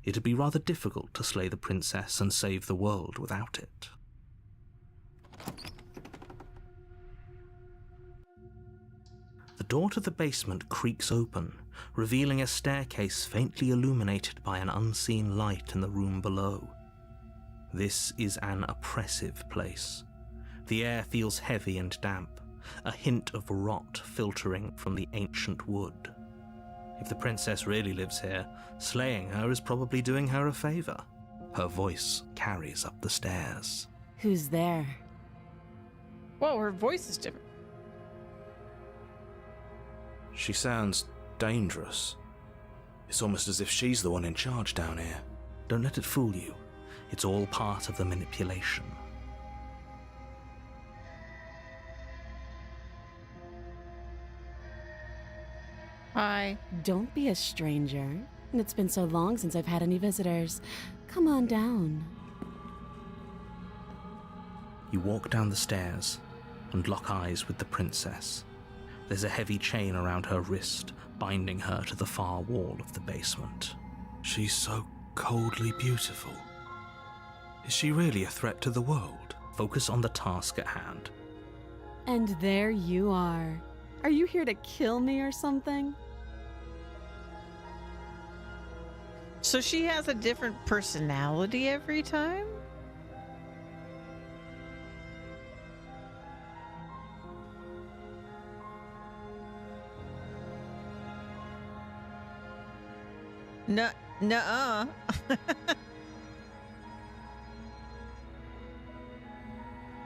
Speaker 2: It'd be rather difficult to slay the princess and save the world without it. The door to the basement creaks open, revealing a staircase faintly illuminated by an unseen light in the room below. This is an oppressive place. The air feels heavy and damp, a hint of rot filtering from the ancient wood. If the princess really lives here, slaying her is probably doing her a favor. Her voice carries up the stairs.
Speaker 7: Who's there?
Speaker 1: Whoa, her voice is different.
Speaker 5: She sounds dangerous. It's almost as if she's the one in charge down here.
Speaker 2: Don't let it fool you. It's all part of the manipulation.
Speaker 1: Hi.
Speaker 3: Don't be a stranger. It's been so long since I've had any visitors. Come on down.
Speaker 2: You walk down the stairs and lock eyes with the princess. There's a heavy chain around her wrist, binding her to the far wall of the basement.
Speaker 5: She's so coldly beautiful. Is she really a threat to the world?
Speaker 2: Focus on the task at hand.
Speaker 3: And there you are. Are you here to kill me or something?
Speaker 1: So she has a different personality every time? Nuh-uh.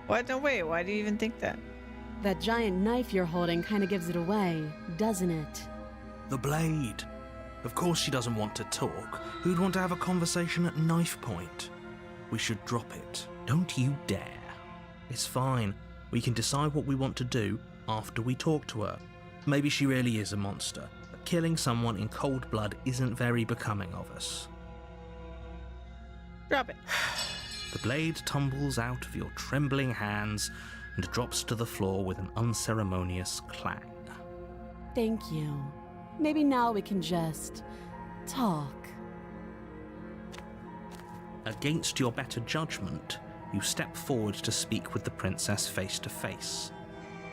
Speaker 1: What? No, wait. Why do you even think that?
Speaker 3: That giant knife you're holding kind of gives it away, doesn't it?
Speaker 5: The blade. Of course she doesn't want to talk. Who'd want to have a conversation at knife point? We should drop it.
Speaker 2: Don't you dare. It's fine. We can decide what we want to do after we talk to her. Maybe she really is a monster, but killing someone in cold blood isn't very becoming of us.
Speaker 1: Drop it.
Speaker 2: The blade tumbles out of your trembling hands and drops to the floor with an unceremonious clang.
Speaker 3: Thank you. Maybe now we can just talk.
Speaker 2: Against your better judgment, you step forward to speak with the princess face to face.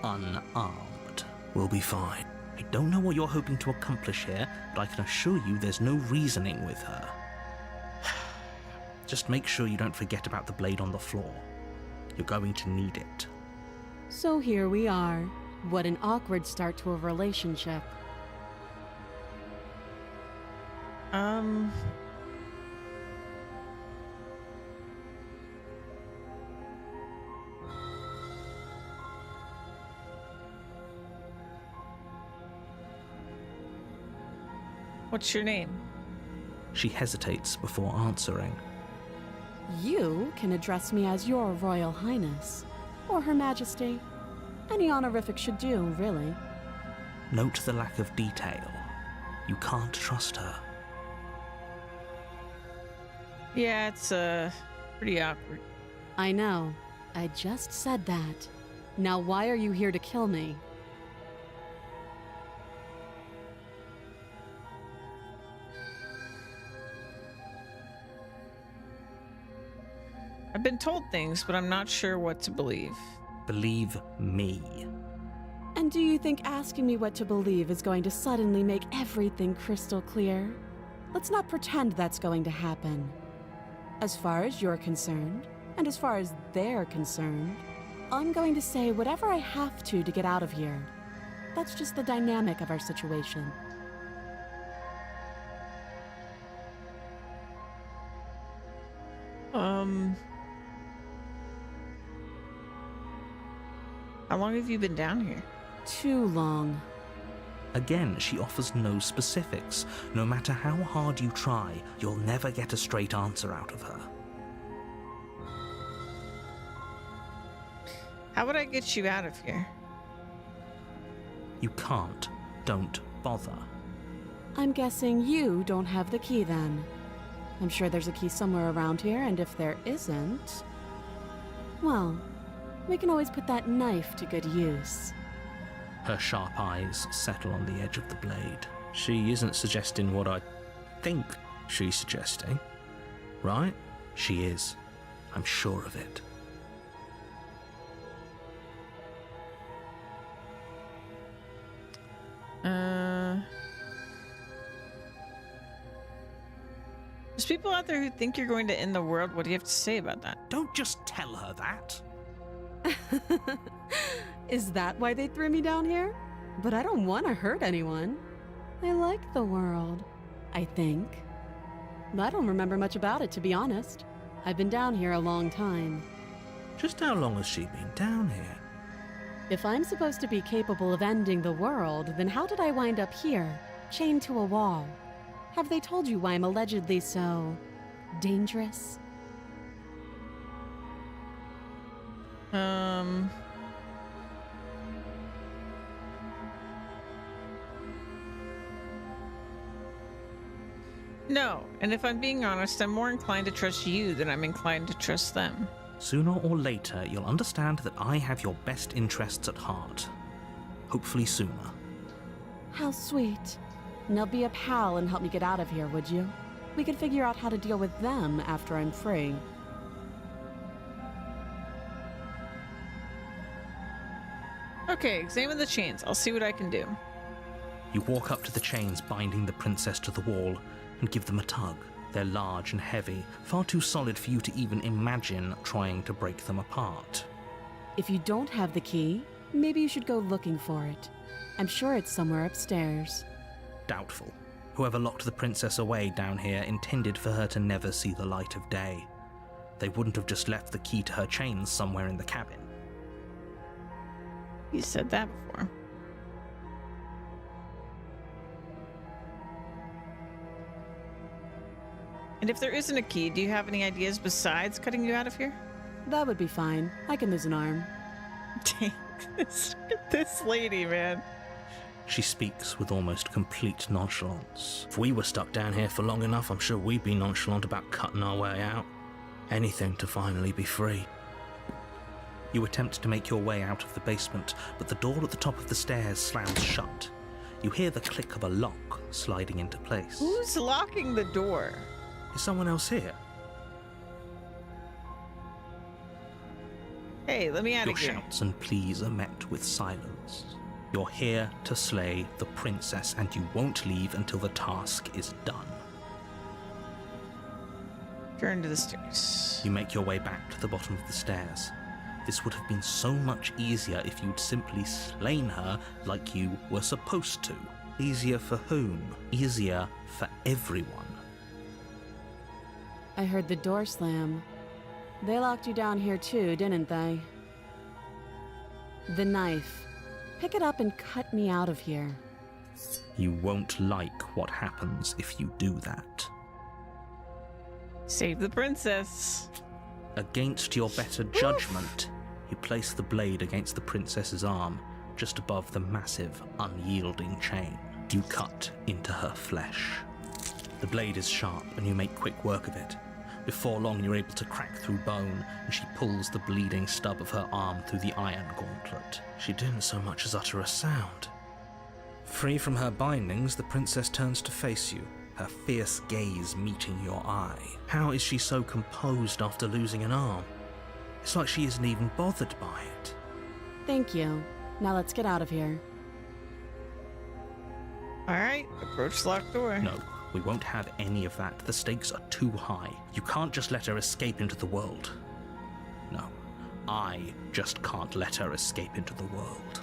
Speaker 2: Unarmed.
Speaker 5: We'll be fine.
Speaker 2: I don't know what you're hoping to accomplish here, but I can assure you there's no reasoning with her. Just make sure you don't forget about the blade on the floor. You're going to need it.
Speaker 3: So here we are. What an awkward start to a relationship.
Speaker 1: What's your name?
Speaker 2: She hesitates before answering.
Speaker 3: You can address me as Your Royal Highness, or Her Majesty. Any honorific should do, really.
Speaker 2: Note the lack of detail. You can't trust her.
Speaker 1: Yeah, it's pretty awkward.
Speaker 3: I know. I just said that. Now why are you here to kill me?
Speaker 1: I've been told things, but I'm not sure what to believe.
Speaker 2: Believe me.
Speaker 3: And do you think asking me what to believe is going to suddenly make everything crystal clear? Let's not pretend that's going to happen. As far as you're concerned, and as far as they're concerned, I'm going to say whatever I have to get out of here. That's just the dynamic of our situation.
Speaker 1: How long have you been down here?
Speaker 3: Too long.
Speaker 2: Again, she offers no specifics. No matter how hard you try, you'll never get a straight answer out of her.
Speaker 1: How would I get you out of here?
Speaker 2: You can't. Don't bother.
Speaker 3: I'm guessing you don't have the key then. I'm sure there's a key somewhere around here, and if there isn't, well, we can always put that knife to good use.
Speaker 2: Her sharp eyes settle on the edge of the blade. She isn't suggesting what I think she's suggesting, right? She is. I'm sure of it.
Speaker 1: There's people out there who think you're going to end the world. What do you have to say about that?
Speaker 2: Don't just tell her that.
Speaker 3: Is that why they threw me down here? But I don't want to hurt anyone. I like the world, I think. I don't remember much about it, to be honest. I've been down here a long time.
Speaker 2: Just how long has she been down here?
Speaker 3: If I'm supposed to be capable of ending the world, then how did I wind up here, chained to a wall? Have they told you why I'm allegedly so dangerous?
Speaker 1: No, and if I'm being honest, I'm more inclined to trust you than I'm inclined to trust them.
Speaker 2: Sooner or later, you'll understand that I have your best interests at heart. Hopefully sooner.
Speaker 3: How sweet. Now be a pal and help me get out of here, would you? We could figure out how to deal with them after I'm free.
Speaker 1: Okay, examine the chains. I'll see what I can do.
Speaker 2: You walk up to the chains binding the princess to the wall and give them a tug. They're large and heavy, far too solid for you to even imagine trying to break them apart.
Speaker 3: If you don't have the key, maybe you should go looking for it. I'm sure it's somewhere upstairs.
Speaker 2: Doubtful. Whoever locked the princess away down here intended for her to never see the light of day. They wouldn't have just left the key to her chains somewhere in the cabin.
Speaker 1: You said that before. And if there isn't a key, do you have any ideas besides cutting you out of here?
Speaker 3: That would be fine. I can lose an arm.
Speaker 1: Dang, this lady, man.
Speaker 2: She speaks with almost complete nonchalance. If we were stuck down here for long enough, I'm sure we'd be nonchalant about cutting our way out. Anything to finally be free. You attempt to make your way out of the basement, but the door at the top of the stairs slams shut. You hear the click of a lock sliding into place.
Speaker 1: Who's locking the door?
Speaker 2: Is someone else here?
Speaker 1: Hey, let me out
Speaker 2: Your
Speaker 1: of here.
Speaker 2: shouts and pleas are met with silence. You're here to slay the princess, and you won't leave until the task is done.
Speaker 1: Turn to the stairs.
Speaker 2: You make your way back to the bottom of the stairs. This would have been so much easier if you'd simply slain her like you were supposed to. Easier for whom? Easier for everyone.
Speaker 3: I heard the door slam. They locked you down here too, didn't they? The knife. Pick it up and cut me out of here.
Speaker 2: You won't like what happens if you do that.
Speaker 1: Save the princess.
Speaker 2: Against your better judgment, you place the blade against the princess's arm, just above the massive, unyielding chain. You cut into her flesh. The blade is sharp, and you make quick work of it. Before long, you're able to crack through bone, and she pulls the bleeding stub of her arm through the iron gauntlet. She didn't so much as utter a sound. Free from her bindings, the princess turns to face you, her fierce gaze meeting your eye. How is she so composed after losing an arm? It's like she isn't even bothered by it.
Speaker 3: Thank you. Now let's get out of here.
Speaker 1: All right, approach locked door.
Speaker 2: No, we won't have any of that. The stakes are too high. You can't just let her escape into the world. No, I just can't let her escape into the world.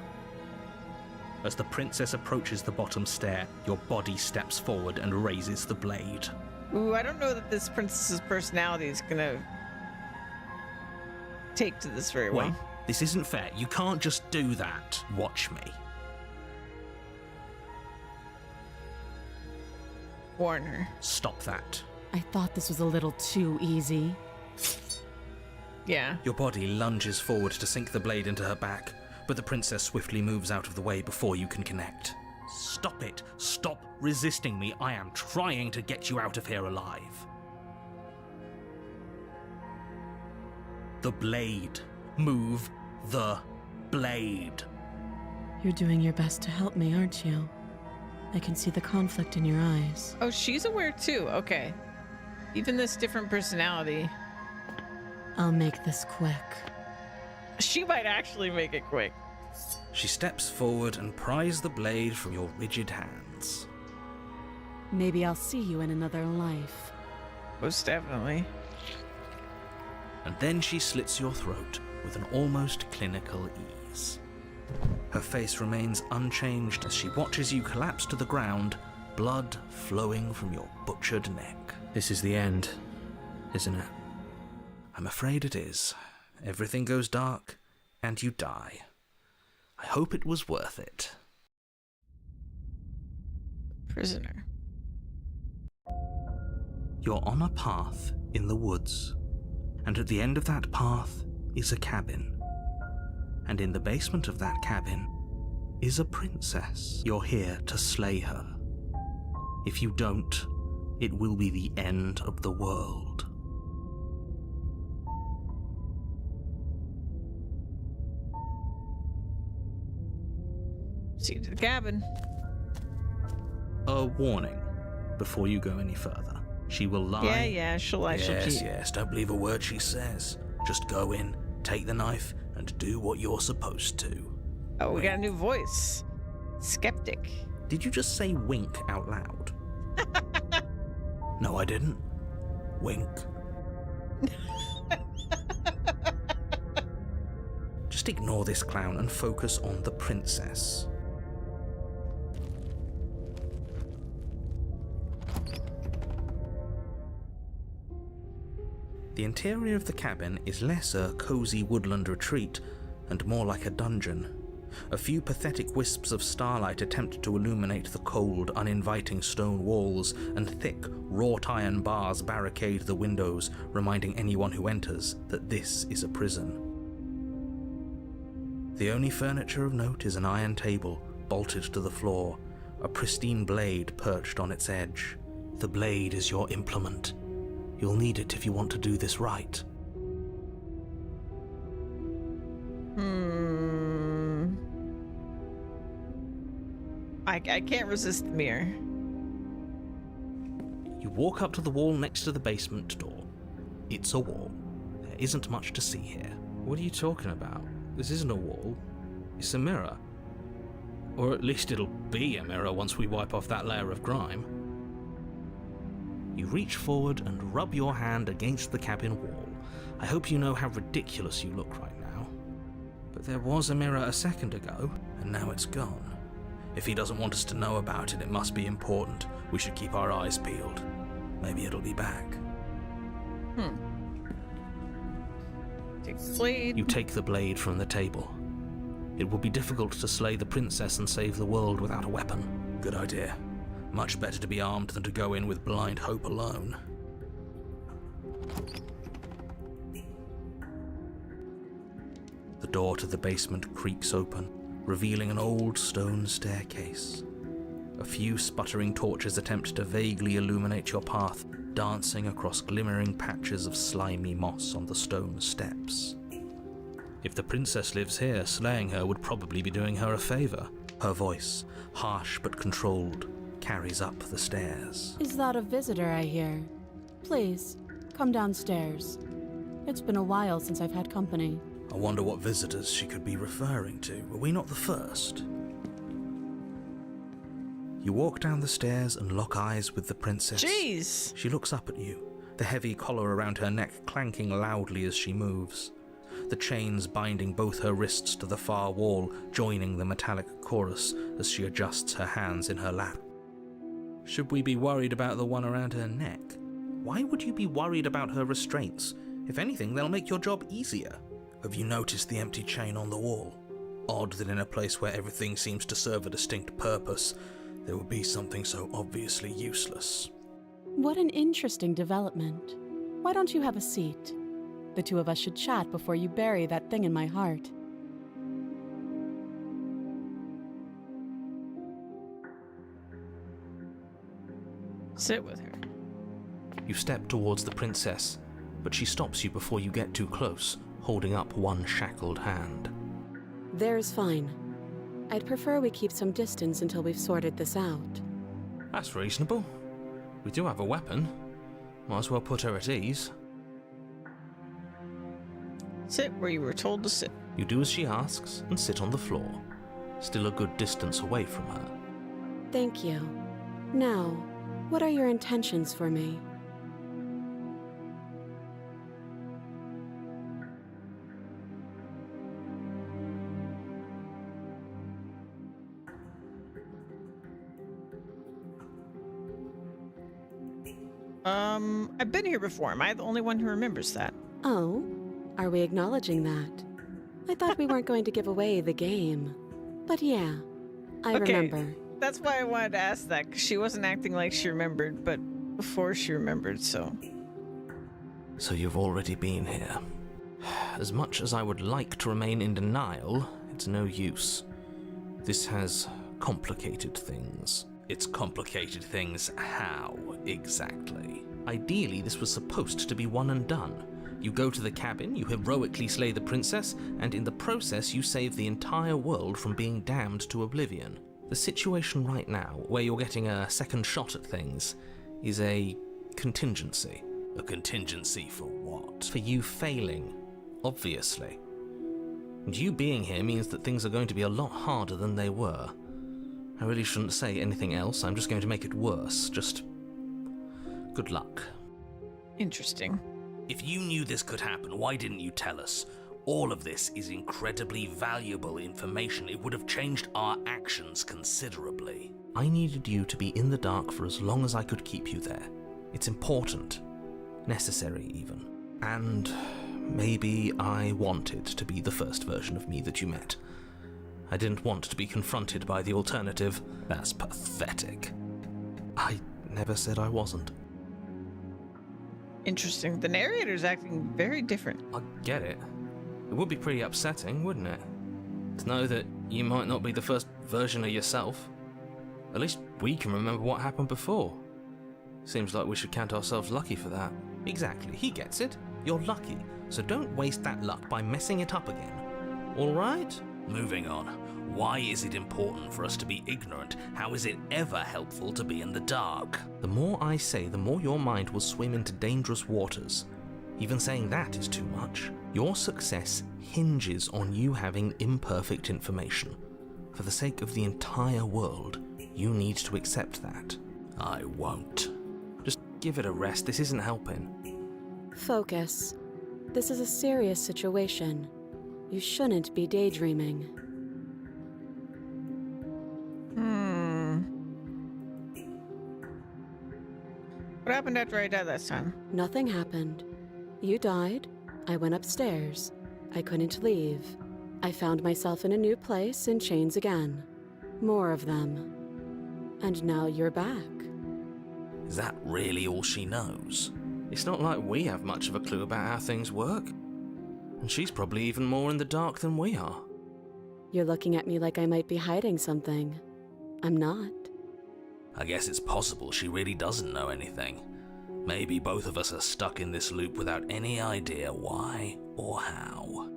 Speaker 2: As the princess approaches the bottom stair, your body steps forward and raises the blade.
Speaker 1: Ooh, I don't know that this princess's personality is gonna take to this very well.
Speaker 2: Wait, this isn't fair. You can't just do that. Watch me.
Speaker 1: Warn her.
Speaker 2: Stop that.
Speaker 3: I thought this was a little too easy.
Speaker 1: Yeah.
Speaker 2: Your body lunges forward to sink the blade into her back, but the princess swiftly moves out of the way before you can connect. Stop it! Stop resisting me! I am trying to get you out of here alive. The blade. Move the blade.
Speaker 3: You're doing your best to help me, aren't you? I can see the conflict in your eyes.
Speaker 1: Oh, she's aware too. Okay. Even this different personality.
Speaker 3: I'll make this quick.
Speaker 1: She might actually make it quick.
Speaker 2: She steps forward and pries the blade from your rigid hands.
Speaker 3: Maybe I'll see you in another life.
Speaker 1: Most definitely.
Speaker 2: And then she slits your throat with an almost clinical ease. Her face remains unchanged as she watches you collapse to the ground, blood flowing from your butchered neck. This is the end, isn't it? I'm afraid it is. Everything goes dark, and you die. I hope it was worth it.
Speaker 1: Prisoner.
Speaker 2: You're on a path in the woods, and at the end of that path is a cabin. And in the basement of that cabin is a princess. You're here to slay her. If you don't, it will be the end of the world.
Speaker 1: See you to the cabin.
Speaker 2: A warning before you go any further. She will lie.
Speaker 1: Yeah, she'll lie. She'll
Speaker 5: Yes,
Speaker 1: cheat.
Speaker 5: yes, don't believe a word she says. Just go in, take the knife, and do what you're supposed to.
Speaker 1: Oh, we got a new voice. Skeptic.
Speaker 2: Did you just say wink out loud?
Speaker 5: No, I didn't. Wink.
Speaker 2: Just ignore this clown and focus on the princess. The interior of the cabin is less a cozy woodland retreat and more like a dungeon. A few pathetic wisps of starlight attempt to illuminate the cold, uninviting stone walls, and thick, wrought iron bars barricade the windows, reminding anyone who enters that this is a prison. The only furniture of note is an iron table, bolted to the floor, a pristine blade perched on its edge. The blade is your implement. You'll need it if you want to do this right.
Speaker 1: I can't resist the mirror.
Speaker 2: You walk up to the wall next to the basement door. It's a wall. There isn't much to see here.
Speaker 5: What are you talking about? This isn't a wall. It's a mirror. Or at least it'll be a mirror once we wipe off that layer of grime.
Speaker 2: You reach forward and rub your hand against the cabin wall. I hope you know how ridiculous you look right now.
Speaker 5: But there was a mirror a second ago, and now it's gone. If he doesn't want us to know about it, it must be important. We should keep our eyes peeled. Maybe it'll be back.
Speaker 1: Take the blade.
Speaker 2: You take the blade from the table. It will be difficult to slay the princess and save the world without a weapon.
Speaker 5: Good idea. Much better to be armed than to go in with blind hope alone.
Speaker 2: The door to the basement creaks open, revealing an old stone staircase. A few sputtering torches attempt to vaguely illuminate your path, dancing across glimmering patches of slimy moss on the stone steps. If the princess lives here, slaying her would probably be doing her a favor. Her voice, harsh but controlled, carries up the stairs.
Speaker 3: Is that a visitor I hear? Please, come downstairs. It's been a while since I've had company.
Speaker 5: I wonder what visitors she could be referring to. Were we not the first?
Speaker 2: You walk down the stairs and lock eyes with the princess.
Speaker 1: Jeez!
Speaker 2: She looks up at you, the heavy collar around her neck clanking loudly as she moves. The chains binding both her wrists to the far wall, joining the metallic chorus as she adjusts her hands in her lap.
Speaker 5: Should we be worried about the one around her neck?
Speaker 2: Why would you be worried about her restraints? If anything, they'll make your job easier.
Speaker 5: Have you noticed the empty chain on the wall? Odd that in a place where everything seems to serve a distinct purpose, there would be something so obviously useless.
Speaker 3: What an interesting development. Why don't you have a seat? The two of us should chat before you bury that thing in my heart.
Speaker 1: Sit with her.
Speaker 2: You step towards the princess, but she stops you before you get too close, holding up one shackled hand.
Speaker 3: There's fine. I'd prefer we keep some distance until we've sorted this out.
Speaker 5: That's reasonable. We do have a weapon. Might as well put her at ease.
Speaker 1: Sit where you were told to sit.
Speaker 2: You do as she asks and sit on the floor, still a good distance away from her.
Speaker 3: Thank you. Now, what are your intentions for me?
Speaker 1: I've been here before. Am I the only one who remembers that?
Speaker 3: Oh, are we acknowledging that? I thought we weren't going to give away the game. But yeah, I
Speaker 1: Okay.
Speaker 3: remember.
Speaker 1: That's why I wanted to ask that, because she wasn't acting like she remembered, but before she remembered, so.
Speaker 5: So you've already been here. As much as I would like to remain in denial, it's no use. This has complicated things. It's complicated things how, exactly? Ideally, this was supposed to be one and done. You go to the cabin, you heroically slay the princess, and in the process you save the entire world from being damned to oblivion. The situation right now, where you're getting a second shot at things, is a contingency. A contingency for what? For you failing, obviously. And you being here means that things are going to be a lot harder than they were. I really shouldn't say anything else, I'm just going to make it worse. Just good luck.
Speaker 1: Interesting.
Speaker 2: If you knew this could happen, why didn't you tell us? All of this is incredibly valuable information. It would have changed our actions considerably.
Speaker 5: I needed you to be in the dark for as long as I could keep you there. It's important. Necessary, even. And maybe I wanted to be the first version of me that you met. I didn't want to be confronted by the alternative. That's pathetic. I never said I wasn't.
Speaker 1: Interesting. The narrator's acting very different.
Speaker 5: I get it. It would be pretty upsetting, wouldn't it? To know that you might not be the first version of yourself. At least we can remember what happened before. Seems like we should count ourselves lucky for that. Exactly, he gets it. You're lucky, so don't waste that luck by messing it up again. All right?
Speaker 2: Moving on. Why is it important for us to be ignorant? How is it ever helpful to be in the dark?
Speaker 5: The more I say, the more your mind will swim into dangerous waters. Even saying that is too much. Your success hinges on you having imperfect information. For the sake of the entire world, you need to accept that.
Speaker 2: I won't.
Speaker 5: Just give it a rest, this isn't helping.
Speaker 3: Focus. This is a serious situation. You shouldn't be daydreaming.
Speaker 1: What happened after I died last time?
Speaker 3: Nothing happened. You died. I went upstairs. I couldn't leave. I found myself in a new place in chains again. More of them. And now you're back.
Speaker 2: Is that really all she knows?
Speaker 5: It's not like we have much of a clue about how things work. And she's probably even more in the dark than we are.
Speaker 3: You're looking at me like I might be hiding something. I'm not.
Speaker 2: I guess it's possible she really doesn't know anything. Maybe both of us are stuck in this loop without any idea why or how.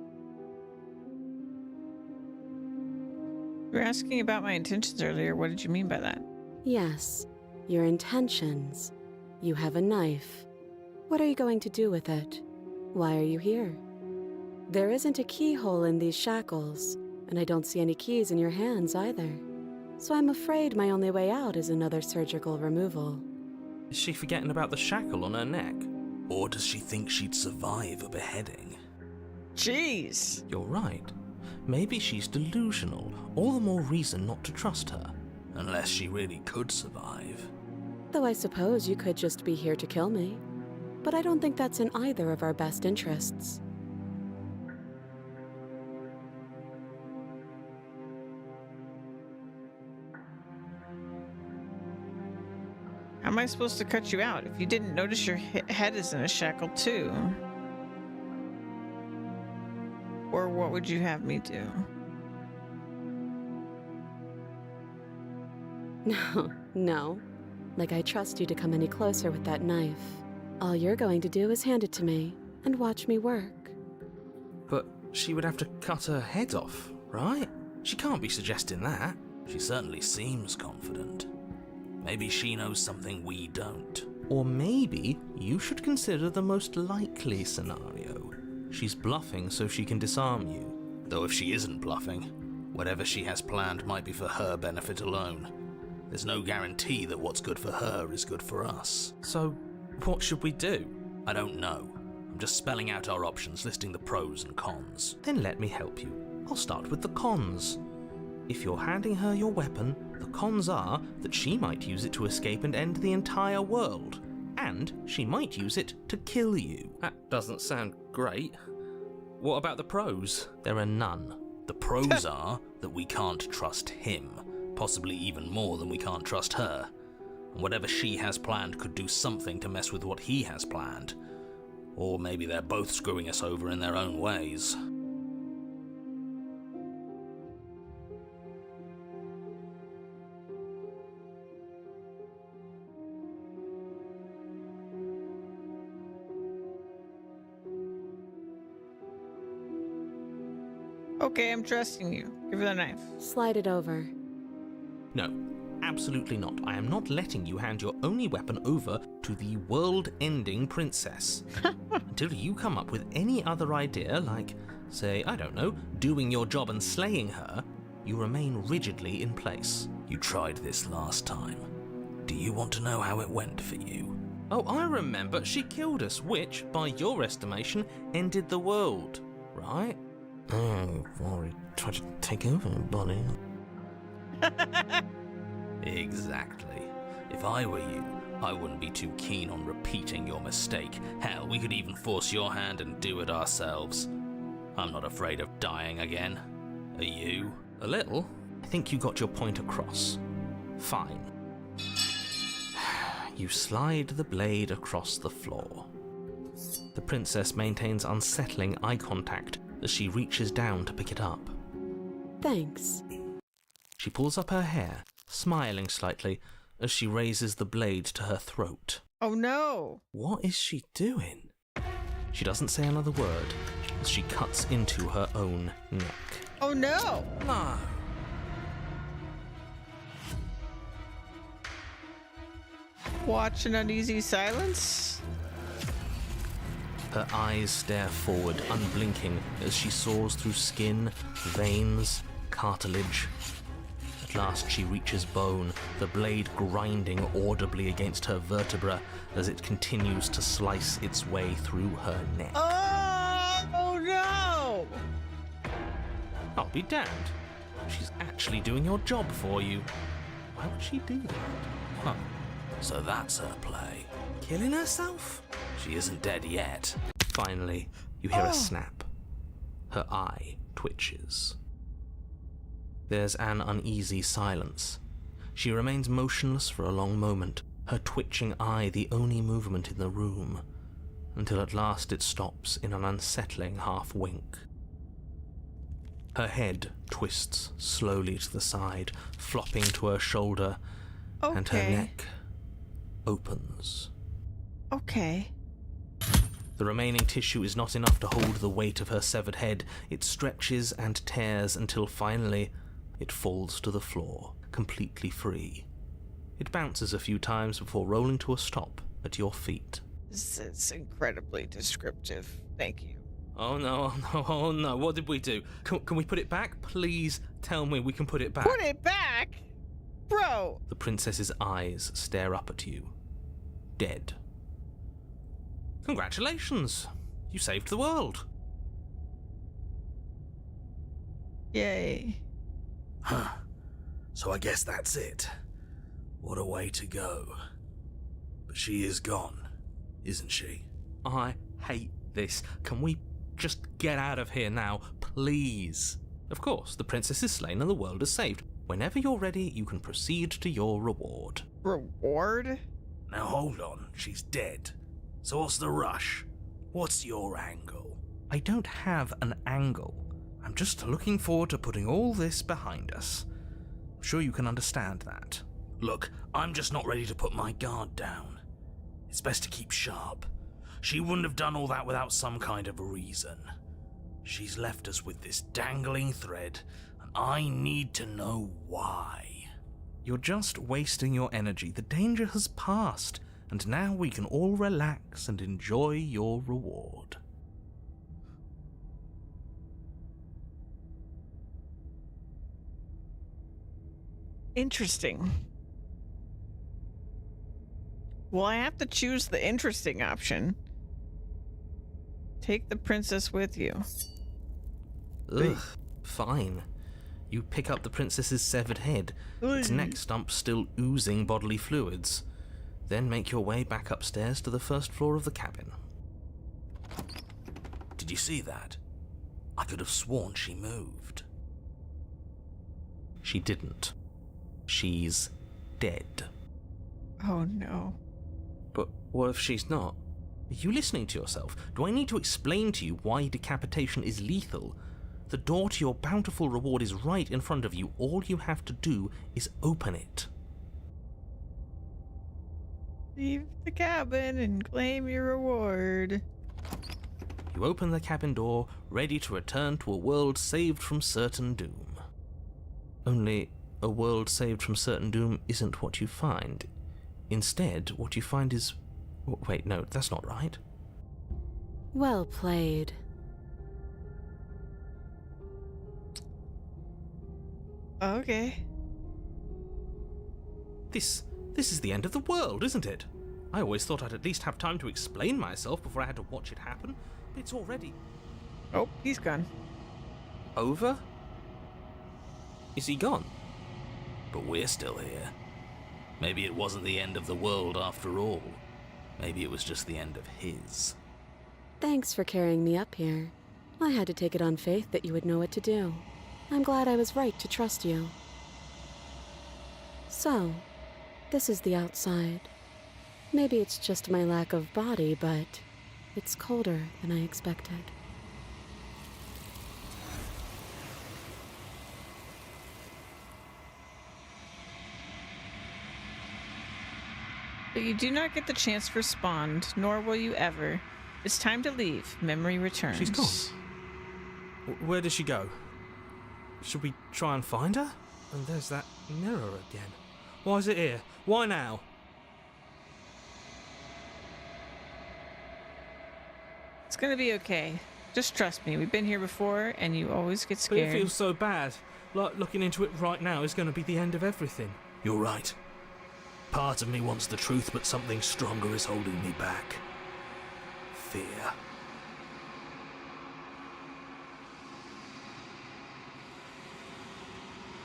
Speaker 1: You were asking about my intentions earlier. What did you mean by that?
Speaker 3: Yes, your intentions. You have a knife. What are you going to do with it? Why are you here? There isn't a keyhole in these shackles, and I don't see any keys in your hands either. So I'm afraid my only way out is another surgical removal.
Speaker 5: Is she forgetting about the shackle on her neck?
Speaker 2: Or does she think she'd survive a beheading?
Speaker 1: Jeez.
Speaker 5: You're right. Maybe she's delusional. All the more reason not to trust her.
Speaker 2: Unless she really could survive.
Speaker 3: Though I suppose you could just be here to kill me. But I don't think that's in either of our best interests.
Speaker 1: How am I supposed to cut you out if you didn't notice your head is in a shackle too? Or what would you have me do?
Speaker 3: No. Like I trust you to come any closer with that knife. All you're going to do is hand it to me and watch me work.
Speaker 5: But she would have to cut her head off, right? She can't be suggesting that.
Speaker 2: She certainly seems confident. Maybe she knows something we don't.
Speaker 5: Or maybe you should consider the most likely scenario. She's bluffing so she can disarm you.
Speaker 2: Though if she isn't bluffing, whatever she has planned might be for her benefit alone. There's no guarantee that what's good for her is good for us.
Speaker 5: So, what should we do?
Speaker 2: I don't know. I'm just spelling out our options, listing the pros and cons.
Speaker 5: Then let me help you. I'll start with the cons. If you're handing her your weapon, the cons are that she might use it to escape and end the entire world. And she might use it to kill you. That doesn't sound great. What about the pros? There are none.
Speaker 2: The pros are that we can't trust him, possibly even more than we can't trust her. And whatever she has planned could do something to mess with what he has planned. Or maybe they're both screwing us over in their own ways.
Speaker 1: Okay, I'm trusting you. Give her the knife.
Speaker 3: Slide it over.
Speaker 2: No, absolutely not. I am not letting you hand your only weapon over to the world-ending princess. Until you come up with any other idea, like, say, I don't know, doing your job and slaying her, you remain rigidly in place. You tried this last time. Do you want to know how it went for you? Oh, I remember. She killed us, which, by your estimation, ended the world, right? Oh, or tried to take over, buddy. Exactly. If I were you, I wouldn't be too keen on repeating your mistake. Hell, we could even force your hand and do it ourselves. I'm not afraid of dying again. Are you? A little. I think you got your point across. Fine. You slide the blade across the floor. The princess maintains unsettling eye contact as she reaches down to pick it up.
Speaker 3: Thanks.
Speaker 2: She pulls up her hair, smiling slightly as she raises the blade to her throat.
Speaker 1: Oh no!
Speaker 2: What is she doing? She doesn't say another word as she cuts into her own neck.
Speaker 1: Oh no!
Speaker 2: No.
Speaker 1: Watch an uneasy silence.
Speaker 2: Her eyes stare forward, unblinking, as she saws through skin, veins, cartilage. At last she reaches bone, the blade grinding audibly against her vertebra as it continues to slice its way through her neck.
Speaker 1: Oh no!
Speaker 2: I'll be damned. She's actually doing your job for you. Why would she do that? Huh. So that's her play. Killing herself? She isn't dead yet. Finally, you hear a snap. Her eye twitches. There's an uneasy silence. She remains motionless for a long moment, her twitching eye the only movement in the room, until at last it stops in an unsettling half-wink. Her head twists slowly to the side, flopping to her shoulder, and her neck opens.
Speaker 1: Okay.
Speaker 2: The remaining tissue is not enough to hold the weight of her severed head. It stretches and tears until finally it falls to the floor, completely free. It bounces a few times before rolling to a stop at your feet.
Speaker 1: This is incredibly descriptive. Thank you.
Speaker 2: Oh no, oh no, oh no, what did we do? Can we put it back? Please tell me we can put it back.
Speaker 1: Put it back? Bro!
Speaker 2: The princess's eyes stare up at you. Dead. Congratulations! You saved the world.
Speaker 1: Yay.
Speaker 5: Huh. So I guess that's it. What a way to go. But she is gone, isn't she?
Speaker 2: I hate this. Can we just get out of here now, please? Of course, the princess is slain and the world is saved. Whenever you're ready, you can proceed to your reward.
Speaker 1: Reward?
Speaker 5: Now hold on, she's dead. So what's the rush? What's your angle?
Speaker 2: I don't have an angle. I'm just looking forward to putting all this behind us. I'm sure you can understand that.
Speaker 5: Look, I'm just not ready to put my guard down. It's best to keep sharp. She wouldn't have done all that without some kind of a reason. She's left us with this dangling thread, and I need to know why.
Speaker 2: You're just wasting your energy. The danger has passed, and now we can all relax and enjoy your reward.
Speaker 1: Interesting. Well, I have to choose the interesting option. Take the princess with you.
Speaker 2: Ugh, fine. You pick up the princess's severed head, its neck stump still oozing bodily fluids. Then make your way back upstairs to the first floor of the cabin.
Speaker 5: Did you see that? I could have sworn she moved.
Speaker 2: She didn't. She's dead.
Speaker 1: Oh no.
Speaker 5: But what if she's not?
Speaker 2: Are you listening to yourself? Do I need to explain to you why decapitation is lethal? The door to your bountiful reward is right in front of you. All you have to do is open it.
Speaker 1: Leave the cabin and claim your reward.
Speaker 2: You open the cabin door, ready to return to a world saved from certain doom. Only, a world saved from certain doom isn't what you find. Instead, what you find is... Wait, no, that's not right.
Speaker 3: Well played.
Speaker 1: Okay.
Speaker 2: This is the end of the world, isn't it? I always thought I'd at least have time to explain myself before I had to watch it happen, but it's already...
Speaker 1: Oh, he's gone.
Speaker 2: Over? Is he gone? But we're still here. Maybe it wasn't the end of the world after all. Maybe it was just the end of his.
Speaker 3: Thanks for carrying me up here. I had to take it on faith that you would know what to do. I'm glad I was right to trust you. So, this is the outside. Maybe it's just my lack of body, but it's colder than I expected.
Speaker 1: But you do not get the chance to respond, nor will you ever. It's time to leave. Memory returns.
Speaker 5: She's gone. Where did she go? Should we try and find her? And there's that mirror again. Why is it here? Why now?
Speaker 1: It's gonna be okay. Just trust me. We've been here before, and you always get
Speaker 5: But
Speaker 1: scared.
Speaker 5: it feels so bad. Like looking into it right now is going to be the end of everything.
Speaker 2: You're right. Part of me wants the truth, but something stronger is holding me back. Fear.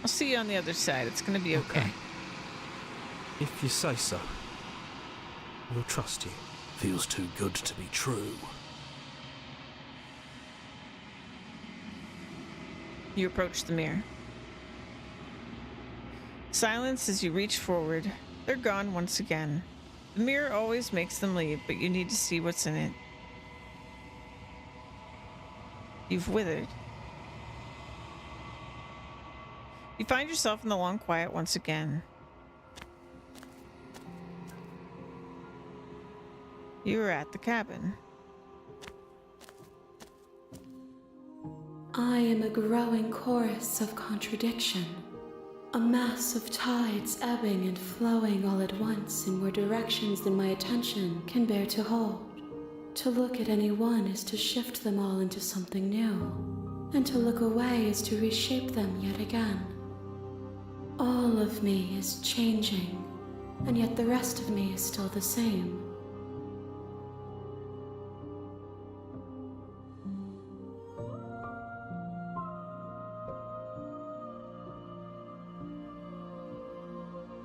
Speaker 1: I'll see you on the other side. It's gonna be okay.
Speaker 5: If you say so. We'll trust you.
Speaker 2: Feels too good to be true.
Speaker 1: You approach the mirror. Silence as you reach forward. They're gone once again. The mirror always makes them leave, but you need to see what's in it. You've withered. You find yourself in the long quiet once again. You are at the cabin.
Speaker 6: I am a growing chorus of contradiction. A mass of tides ebbing and flowing all at once in more directions than my attention can bear to hold. To look at any one is to shift them all into something new, and to look away is to reshape them yet again. All of me is changing, and yet the rest of me is still the same.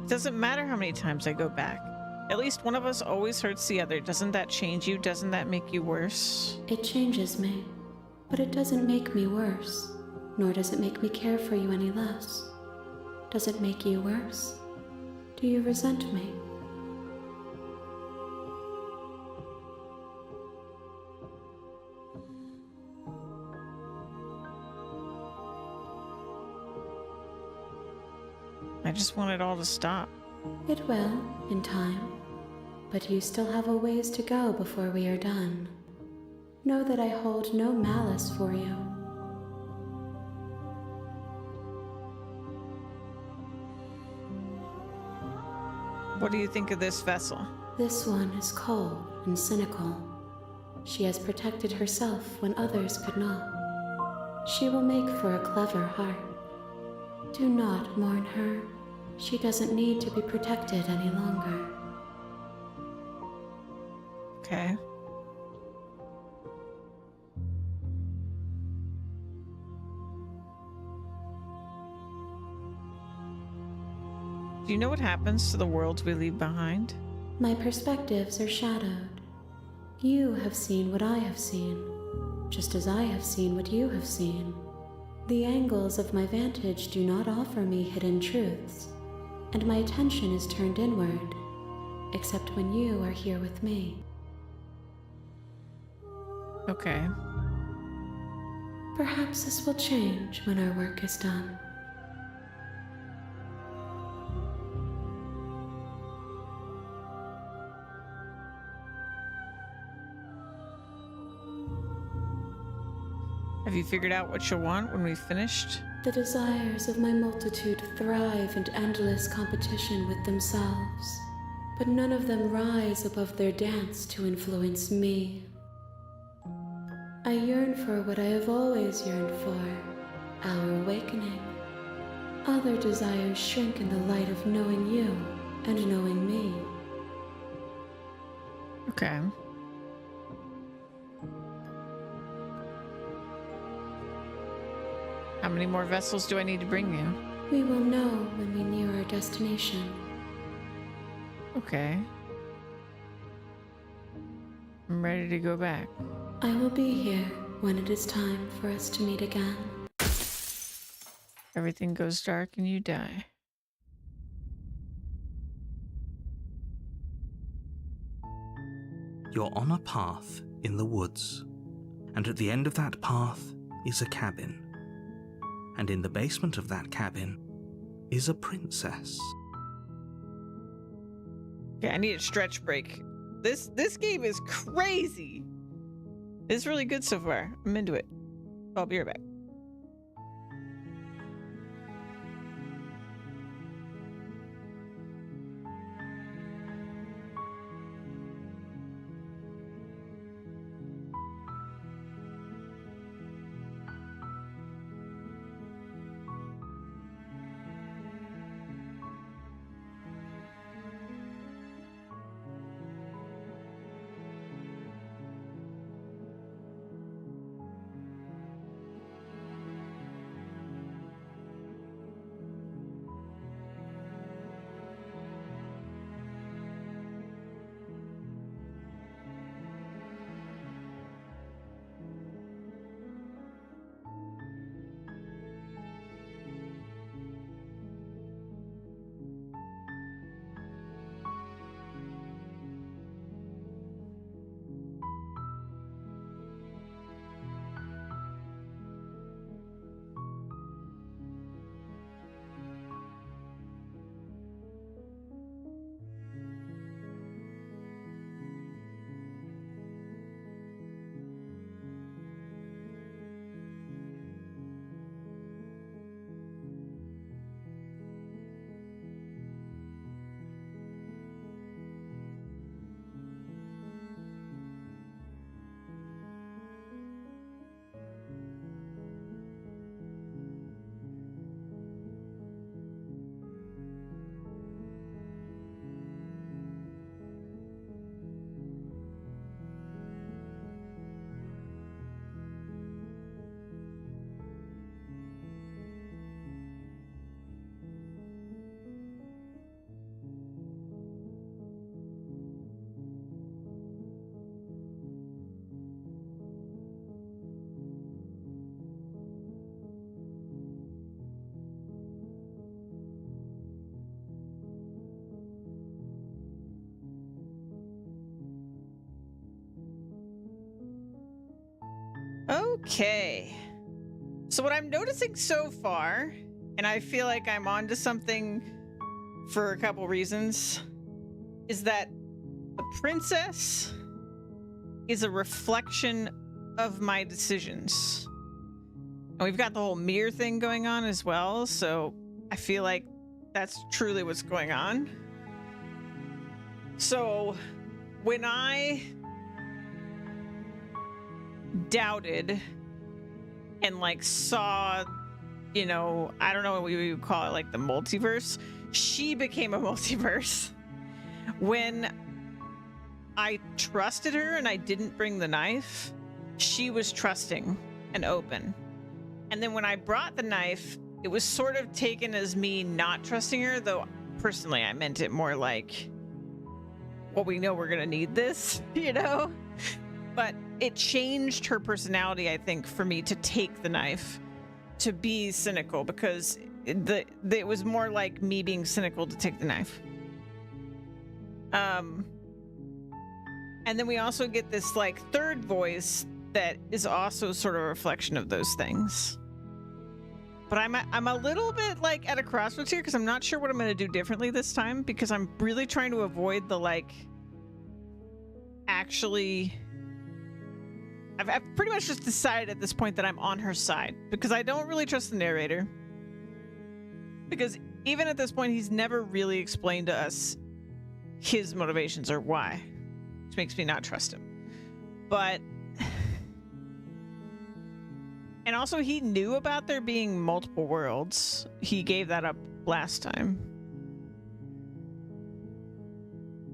Speaker 1: It doesn't matter how many times I go back. At least one of us always hurts the other. Doesn't that change you? Doesn't that make you worse?
Speaker 6: It changes me, but it doesn't make me worse, nor does it make me care for you any less. Does it make you worse? Do you resent me?
Speaker 1: I just want it all to stop.
Speaker 6: It will, in time. But you still have a ways to go before we are done. Know that I hold no malice for you.
Speaker 1: What do you think of this vessel?
Speaker 6: This one is cold and cynical. She has protected herself when others could not. She will make for a clever heart. Do not mourn her. She doesn't need to be protected any longer.
Speaker 1: Okay. Do you know what happens to the worlds we leave behind?
Speaker 6: My perspectives are shadowed. You have seen what I have seen, just as I have seen what you have seen. The angles of my vantage do not offer me hidden truths, and my attention is turned inward, except when you are here with me.
Speaker 1: Okay.
Speaker 6: Perhaps this will change when our work is done.
Speaker 1: Have you figured out what you'll want when we've finished?
Speaker 6: The desires of my multitude thrive in endless competition with themselves, but none of them rise above their dance to influence me. I yearn for what I have always yearned for, our awakening. Other desires shrink in the light of knowing you and knowing me.
Speaker 1: Okay. How many more vessels do I need to bring you?
Speaker 6: We will know when we near our destination.
Speaker 1: Okay. I'm ready to go back.
Speaker 6: I will be here when it is time for us to meet again.
Speaker 1: Everything goes dark and you die.
Speaker 2: You're on a path in the woods, and at the end of that path is a cabin. And in the basement of that cabin is a princess.
Speaker 1: Okay, I need a stretch break. This game is crazy. It's really good so far. I'm into it. I'll be right back. Okay. So what I'm noticing so far, and I feel like I'm onto something for a couple reasons, is that the princess is a reflection of my decisions. And we've got the whole mirror thing going on as well, so I feel like that's truly what's going on. So when I doubted and like saw, you know, I don't know what we would call it, like the multiverse, she became a multiverse. When I trusted her and I didn't bring the knife, she was trusting and open. And then when I brought the knife, it was sort of taken as me not trusting her, though personally I meant it more like, well, we know we're gonna need this, you know? But it changed her personality, I think, for me to take the knife. to be cynical because it was more like me being cynical to take the knife. And then we also get this like third voice that is also sort of a reflection of those things. But I'm a little bit like at a crossroads here because I'm not sure what I'm going to do differently this time because I'm really trying to avoid the like actually. I've pretty much just decided at this point that I'm on her side because I don't really trust the narrator. Because even at this point, he's never really explained to us his motivations or why, which makes me not trust him. But. And also, he knew about there being multiple worlds. He gave that up last time.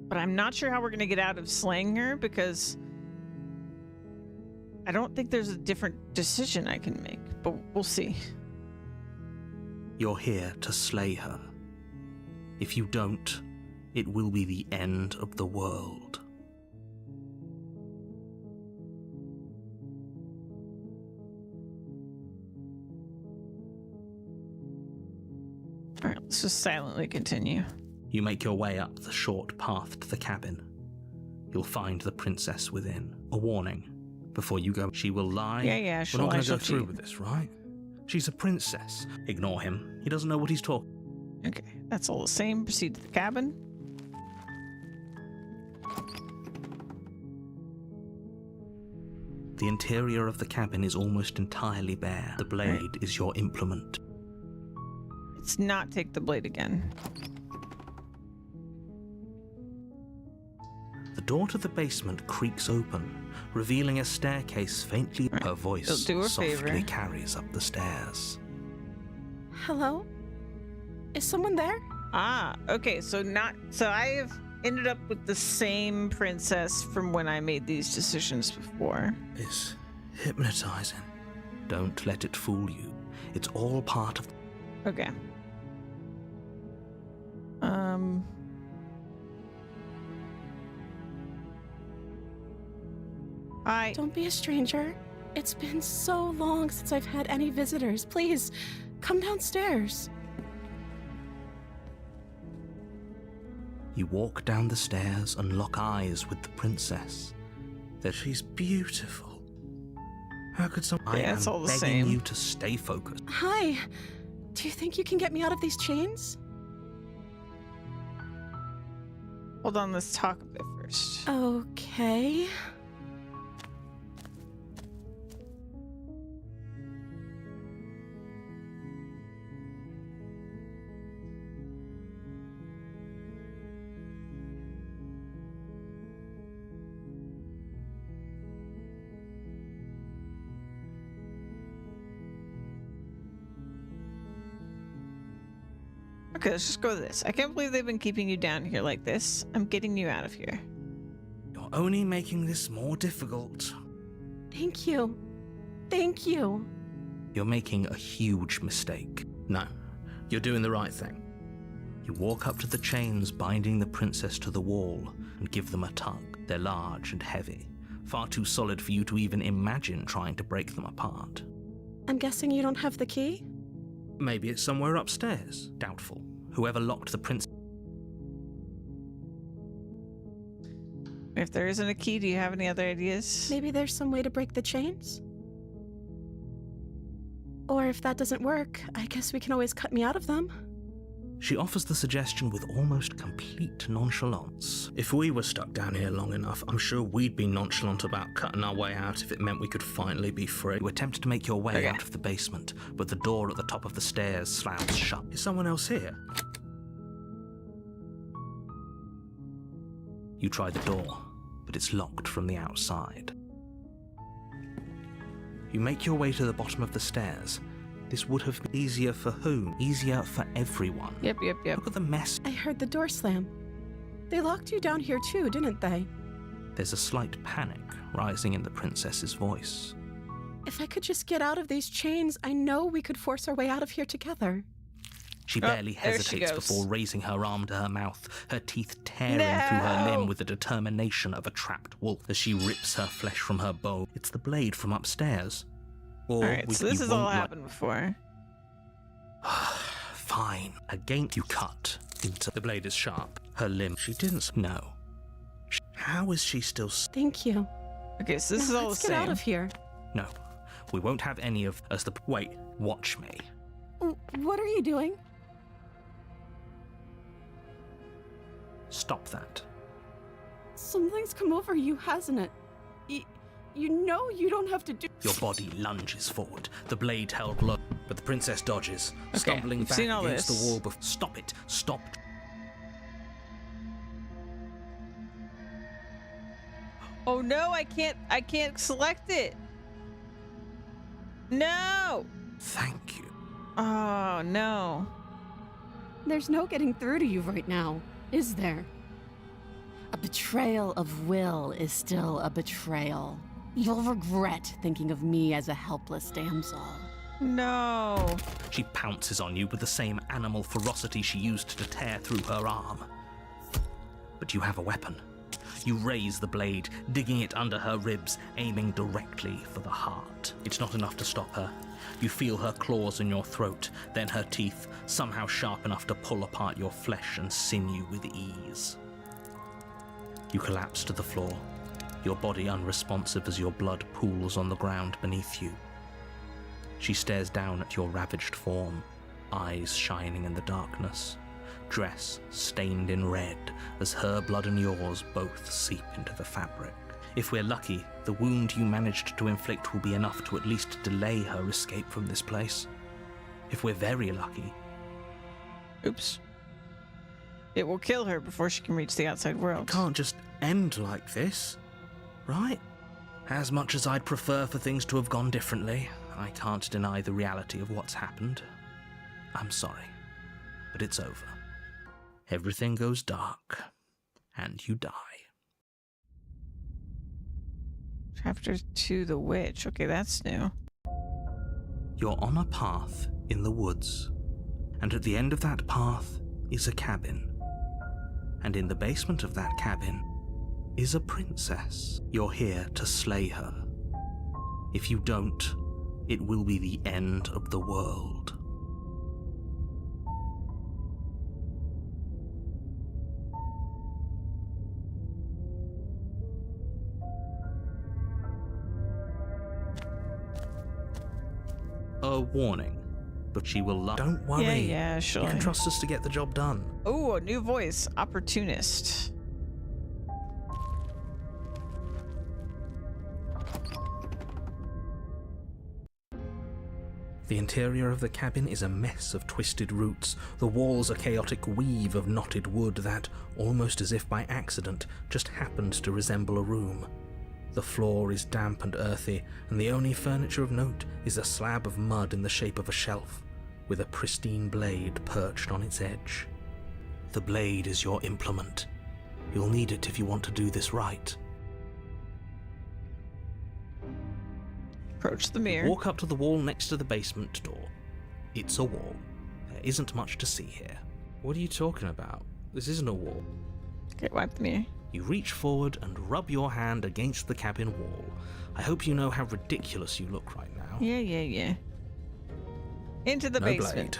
Speaker 1: But I'm not sure how we're going to get out of slaying her because I don't think there's a different decision I can make, but we'll see.
Speaker 2: You're here to slay her. If you don't, it will be the end of the world.
Speaker 1: All right, let's just silently continue.
Speaker 2: You make your way up the short path to the cabin. You'll find the princess within. A warning. Before you go, she will lie.
Speaker 1: Yeah,
Speaker 5: We're
Speaker 1: she'll
Speaker 5: not
Speaker 1: lie,
Speaker 5: going to go
Speaker 1: she'll
Speaker 5: through
Speaker 1: cheat.
Speaker 5: with this, right?
Speaker 2: She's a princess. Ignore him. He doesn't know what he's talking.
Speaker 1: Okay, that's all the same. Proceed to the cabin.
Speaker 2: The interior of the cabin is almost entirely bare. The blade is your implement.
Speaker 1: Let's not take the blade again.
Speaker 2: The door to the basement creaks open, revealing a staircase faintly.
Speaker 1: Right.
Speaker 2: Her voice
Speaker 1: Do her
Speaker 2: softly
Speaker 1: favor.
Speaker 2: carries up the stairs.
Speaker 3: Hello? Is someone there?
Speaker 1: Ah, okay, so I have ended up with the same princess from when I made these decisions before.
Speaker 5: It's hypnotizing.
Speaker 2: Don't let it fool you. It's all part of.
Speaker 1: Okay.
Speaker 3: Don't be a stranger. It's been so long since I've had any visitors. Please, come downstairs.
Speaker 2: You walk down the stairs and lock eyes with the princess.
Speaker 5: She's beautiful. How could someone...
Speaker 2: I
Speaker 1: Yeah, it's
Speaker 2: am
Speaker 1: all the
Speaker 2: begging
Speaker 1: same.
Speaker 2: you to stay focused.
Speaker 3: Hi. Do you think you can get me out of these chains?
Speaker 1: Hold on, let's talk a bit first.
Speaker 3: Okay.
Speaker 1: Okay, let's just go with this. I can't believe they've been keeping you down here like this. I'm getting you out of here.
Speaker 5: You're only making this more difficult.
Speaker 3: Thank you. Thank you.
Speaker 2: You're making a huge mistake.
Speaker 5: No, you're doing the right thing.
Speaker 2: You walk up to the chains binding the princess to the wall and give them a tug. They're large and heavy, far too solid for you to even imagine trying to break them apart.
Speaker 3: I'm guessing you don't have the key?
Speaker 5: Maybe it's somewhere upstairs.
Speaker 2: Doubtful. Whoever locked the princess.
Speaker 1: If there isn't a key, do you have any other ideas?
Speaker 3: Maybe there's some way to break the chains? Or if that doesn't work, I guess we can always cut me out of them.
Speaker 2: She offers the suggestion with almost complete nonchalance.
Speaker 5: If we were stuck down here long enough, I'm sure we'd be nonchalant about cutting our way out if it meant we could finally be free.
Speaker 2: You attempt to make your way
Speaker 1: Okay.
Speaker 2: out of the basement, but the door at the top of the stairs slams shut.
Speaker 5: Is someone else here?
Speaker 2: You try the door, but it's locked from the outside. You make your way to the bottom of the stairs. This would have been easier for whom? Easier for everyone.
Speaker 1: Yep.
Speaker 2: Look at the mess.
Speaker 3: I heard the door slam. They locked you down here too, didn't they?
Speaker 2: There's a slight panic rising in the princess's voice.
Speaker 3: If I could just get out of these chains, I know we could force our way out of here together.
Speaker 2: She
Speaker 1: Oh,
Speaker 2: barely
Speaker 1: there she
Speaker 2: hesitates
Speaker 1: goes.
Speaker 2: before raising her arm to her mouth, her teeth tearing through her
Speaker 1: No!
Speaker 2: limb with the determination of a trapped wolf as she rips her flesh from her bow. It's the blade from upstairs. Or
Speaker 1: Alright,
Speaker 2: we,
Speaker 1: so this
Speaker 2: you
Speaker 1: has all
Speaker 2: won't
Speaker 1: happened before.
Speaker 2: Fine. Again, you cut into the blade is sharp. Her limb. She didn't know. How is she still?
Speaker 3: Thank you.
Speaker 1: Okay, so this
Speaker 3: Now
Speaker 1: is all the
Speaker 3: let's get
Speaker 1: same.
Speaker 3: out of here.
Speaker 2: No, we won't have any of as the. Wait, watch me.
Speaker 3: What are you doing?
Speaker 2: Stop that.
Speaker 3: Something's come over you, hasn't it? You know you don't have to do.
Speaker 2: Your body lunges forward, the blade held low, but the princess dodges,
Speaker 1: Okay,
Speaker 2: stumbling
Speaker 1: we've
Speaker 2: back
Speaker 1: seen all
Speaker 2: against
Speaker 1: this.
Speaker 2: the wall. Stop it! Stop!
Speaker 1: Oh no, I can't select it. No!
Speaker 2: Thank you.
Speaker 1: Oh no.
Speaker 3: There's no getting through to you right now, is there? A betrayal of will is still a betrayal. You'll regret thinking of me as a helpless damsel.
Speaker 1: No.
Speaker 2: She pounces on you with the same animal ferocity she used to tear through her arm. But you have a weapon. You raise the blade, digging it under her ribs, aiming directly for the heart. It's not enough to stop her. You feel her claws in your throat, then her teeth, somehow sharp enough to pull apart your flesh and sinew with ease. You collapse to the floor, your body unresponsive as your blood pools on the ground beneath you. She stares down at your ravaged form, eyes shining in the darkness, dress stained in red as her blood and yours both seep into the fabric. If we're lucky, the wound you managed to inflict will be enough to at least delay her escape from this place. If we're very lucky,
Speaker 1: Oops. It will kill her before she can reach the outside world.
Speaker 2: it can't just end like this, right? As much as I'd prefer for things to have gone differently, I can't deny the reality of what's happened. I'm sorry, but it's over. Everything goes dark, and you die.
Speaker 1: Chapter 2, The Witch. Okay, that's new.
Speaker 2: You're on a path in the woods, and at the end of that path is a cabin. And in the basement of that cabin is a princess. You're here to slay her. If you don't, it will be the end of the world. A warning, but she will lie. Don't worry.
Speaker 1: Yeah, sure.
Speaker 2: You can trust us to get the job done.
Speaker 1: Oh, a new voice. Opportunist.
Speaker 2: The interior of the cabin is a mess of twisted roots. The walls a chaotic weave of knotted wood that, almost as if by accident, just happened to resemble a room. The floor is damp and earthy, and the only furniture of note is a slab of mud in the shape of a shelf, with a pristine blade perched on its edge. The blade is your implement. You'll need it if you want to do this right.
Speaker 1: Approach the mirror.
Speaker 2: Walk up to the wall next to the basement door. It's a wall. There isn't much to see here. What are you talking about? This isn't a wall.
Speaker 1: Okay, wipe the mirror.
Speaker 2: You reach forward and rub your hand against the cabin wall. I hope you know how ridiculous you look right now.
Speaker 1: Yeah. Into the
Speaker 2: No
Speaker 1: basement.
Speaker 2: blade.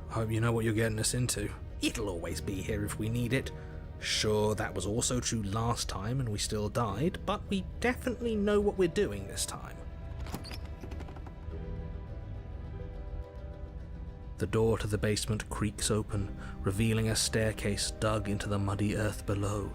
Speaker 2: I hope you know what you're getting us into. It'll always be here if we need it. Sure, that was also true last time and we still died, but we definitely know what we're doing this time. The door to the basement creaks open, revealing a staircase dug into the muddy earth below.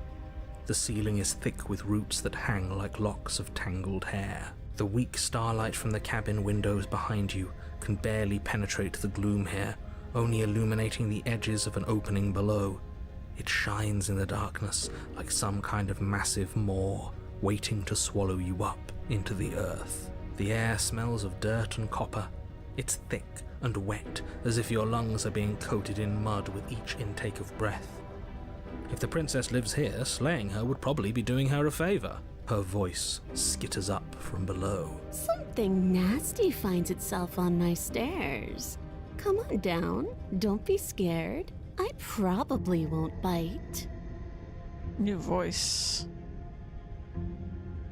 Speaker 2: The ceiling is thick with roots that hang like locks of tangled hair. The weak starlight from the cabin windows behind you can barely penetrate the gloom here, only illuminating the edges of an opening below. It shines in the darkness like some kind of massive maw waiting to swallow you up into the earth. The air smells of dirt and copper. It's thick and wet, as if your lungs are being coated in mud with each intake of breath. If the princess lives here, slaying her would probably be doing her a favor. Her voice skitters up from below.
Speaker 6: Something nasty finds itself on my stairs. Come on down. Don't be scared. I probably won't bite.
Speaker 1: New voice.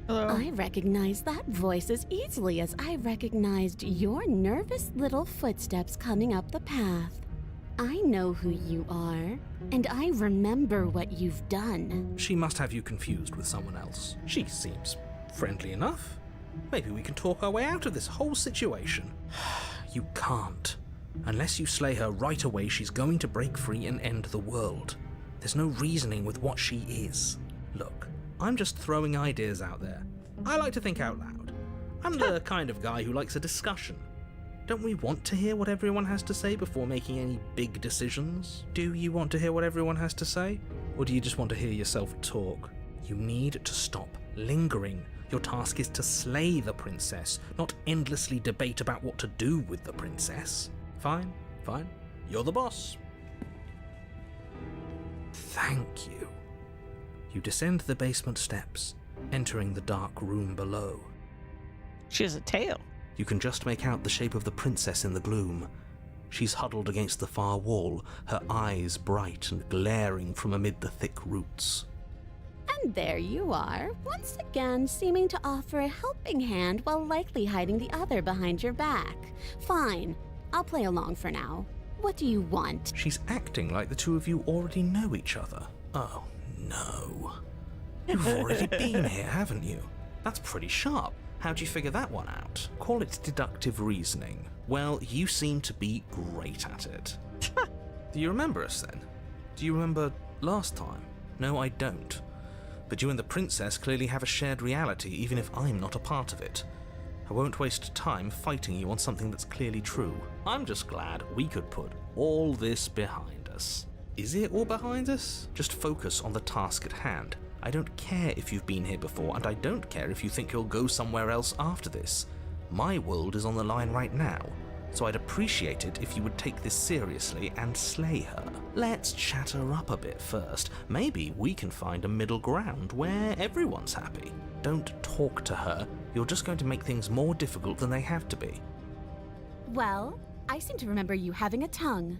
Speaker 1: Hello.
Speaker 3: I recognize that voice as easily as I recognized your nervous little footsteps coming up the path. I know who you are, and I remember what you've done.
Speaker 5: She must have you confused with someone else. She seems friendly enough. Maybe we can talk our way out of this whole situation. You can't. Unless you slay her right away, she's going to break free and end the world. There's no reasoning with what she is. Look, I'm just throwing ideas out there. I like to think out loud. I'm the kind of guy who likes a discussion. Don't we want to hear what everyone has to say before making any big decisions? Do you want to hear what everyone has to say? Or do you just want to hear yourself talk? You need to stop lingering. Your task is to slay the princess, not endlessly debate about what to do with the princess. Fine, fine. You're the boss. Thank you. You descend the basement steps, entering the dark room below.
Speaker 1: She has a tail.
Speaker 5: You can just make out the shape of the princess in the gloom. She's huddled against the far wall, her eyes bright and glaring from amid the thick roots.
Speaker 3: And there you are, once again seeming to offer a helping hand while likely hiding the other behind your back. Fine, I'll play along for now. What do you want?
Speaker 5: She's acting like the two of you already know each other. Oh, no. You've already been here, haven't you? That's pretty sharp. How'd you figure that one out? Call it deductive reasoning. Well, you seem to be great at it. Do you remember us then? Do you remember last time? No, I don't. But you and the princess clearly have a shared reality, even if I'm not a part of it. I won't waste time fighting you on something that's clearly true. I'm just glad we could put all this behind us. Is it all behind us? Just focus on the task at hand. I don't care if you've been here before, and I don't care if you think you'll go somewhere else after this. My world is on the line right now, so I'd appreciate it if you would take this seriously and slay her. Let's chat her up a bit first. Maybe we can find a middle ground where everyone's happy. Don't talk to her. You're just going to make things more difficult than they have to be.
Speaker 3: Well, I seem to remember you having a tongue.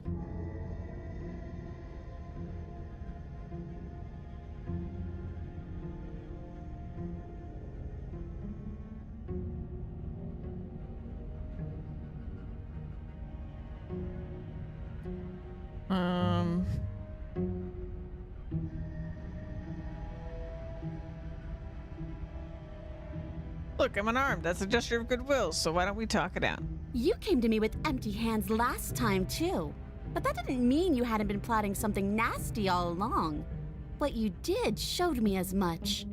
Speaker 1: Look, I'm unarmed. That's a gesture of goodwill, so why don't we talk it out?
Speaker 3: You came to me with empty hands last time, too. But that didn't mean you hadn't been plotting something nasty all along. What you did showed me as much.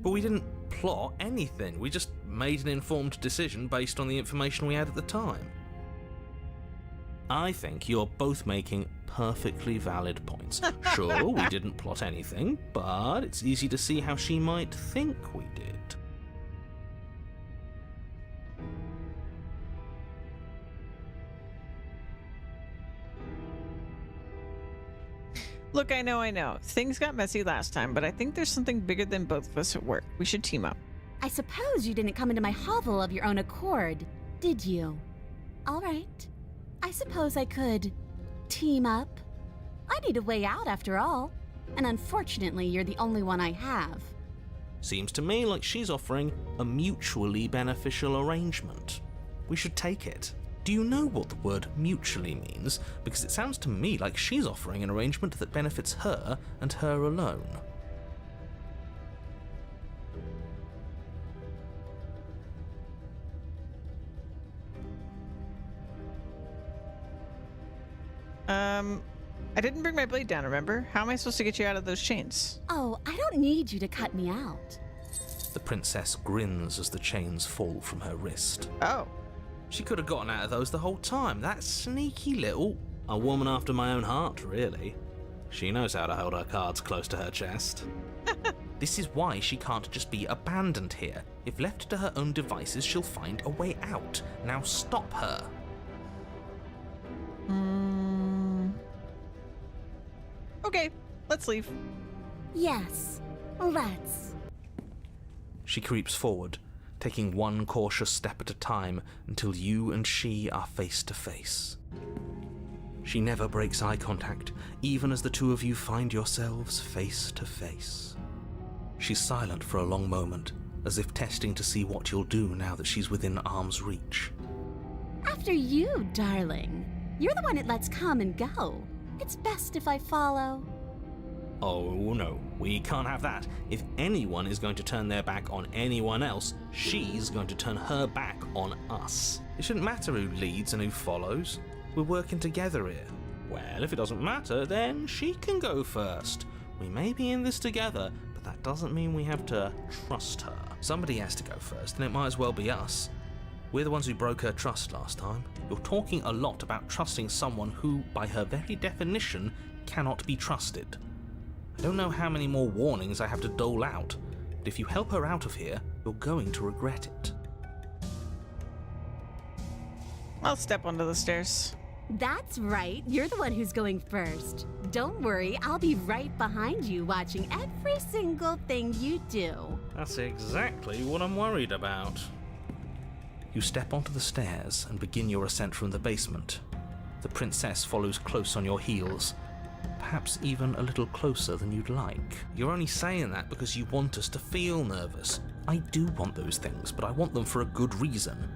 Speaker 5: But we didn't plot anything. We just made an informed decision based on the information we had at the time. I think you're both making perfectly valid points. Sure, we didn't plot anything, but it's easy to see how she might think we did.
Speaker 1: Look, I know. Things got messy last time, but I think there's something bigger than both of us at work. We should team up.
Speaker 3: I suppose you didn't come into my hovel of your own accord, did you? All right. I suppose I could team up. I need a way out after all, and unfortunately you're the only one I have.
Speaker 5: Seems to me like she's offering a mutually beneficial arrangement. We should take it. Do you know what the word mutually means? Because it sounds to me like she's offering an arrangement that benefits her and her alone.
Speaker 1: I didn't bring my blade down, remember? How am I supposed to get you out of those chains?
Speaker 3: Oh, I don't need you to cut me out.
Speaker 5: The princess grins as the chains fall from her wrist.
Speaker 1: Oh.
Speaker 5: She could have gotten out of those the whole time. That sneaky little... A woman after my own heart, really. She knows how to hold her cards close to her chest. This is why she can't just be abandoned here. If left to her own devices, she'll find a way out. Now stop her.
Speaker 1: Okay, let's leave.
Speaker 3: Yes, let's.
Speaker 5: She creeps forward, taking one cautious step at a time until you and she are face to face. She never breaks eye contact, even as the two of you find yourselves face to face. She's silent for a long moment, as if testing to see what you'll do now that she's within arm's reach.
Speaker 3: After you, darling. You're the one it lets come and go. It's best if I follow.
Speaker 2: Oh no, we can't have that. If anyone is going to turn their back on anyone else, she's going to turn her back on us.
Speaker 5: It shouldn't matter who leads and who follows. We're working together here.
Speaker 2: Well, if it doesn't matter, then she can go first. We may be in this together, but that doesn't mean we have to trust her.
Speaker 5: Somebody has to go first, and it might as well be us. We're the ones who broke her trust last time.
Speaker 2: You're talking a lot about trusting someone who, by her very definition, cannot be trusted.
Speaker 5: I don't know how many more warnings I have to dole out, but if you help her out of here, you're going to regret it.
Speaker 1: I'll step onto the stairs.
Speaker 3: That's right. You're the one who's going first. Don't worry, I'll be right behind you watching every single thing you do.
Speaker 2: That's exactly what I'm worried about.
Speaker 5: You step onto the stairs and begin your ascent from the basement. The princess follows close on your heels, perhaps even a little closer than you'd like. You're only saying that because you want us to feel nervous. I do want those things, but I want them for a good reason.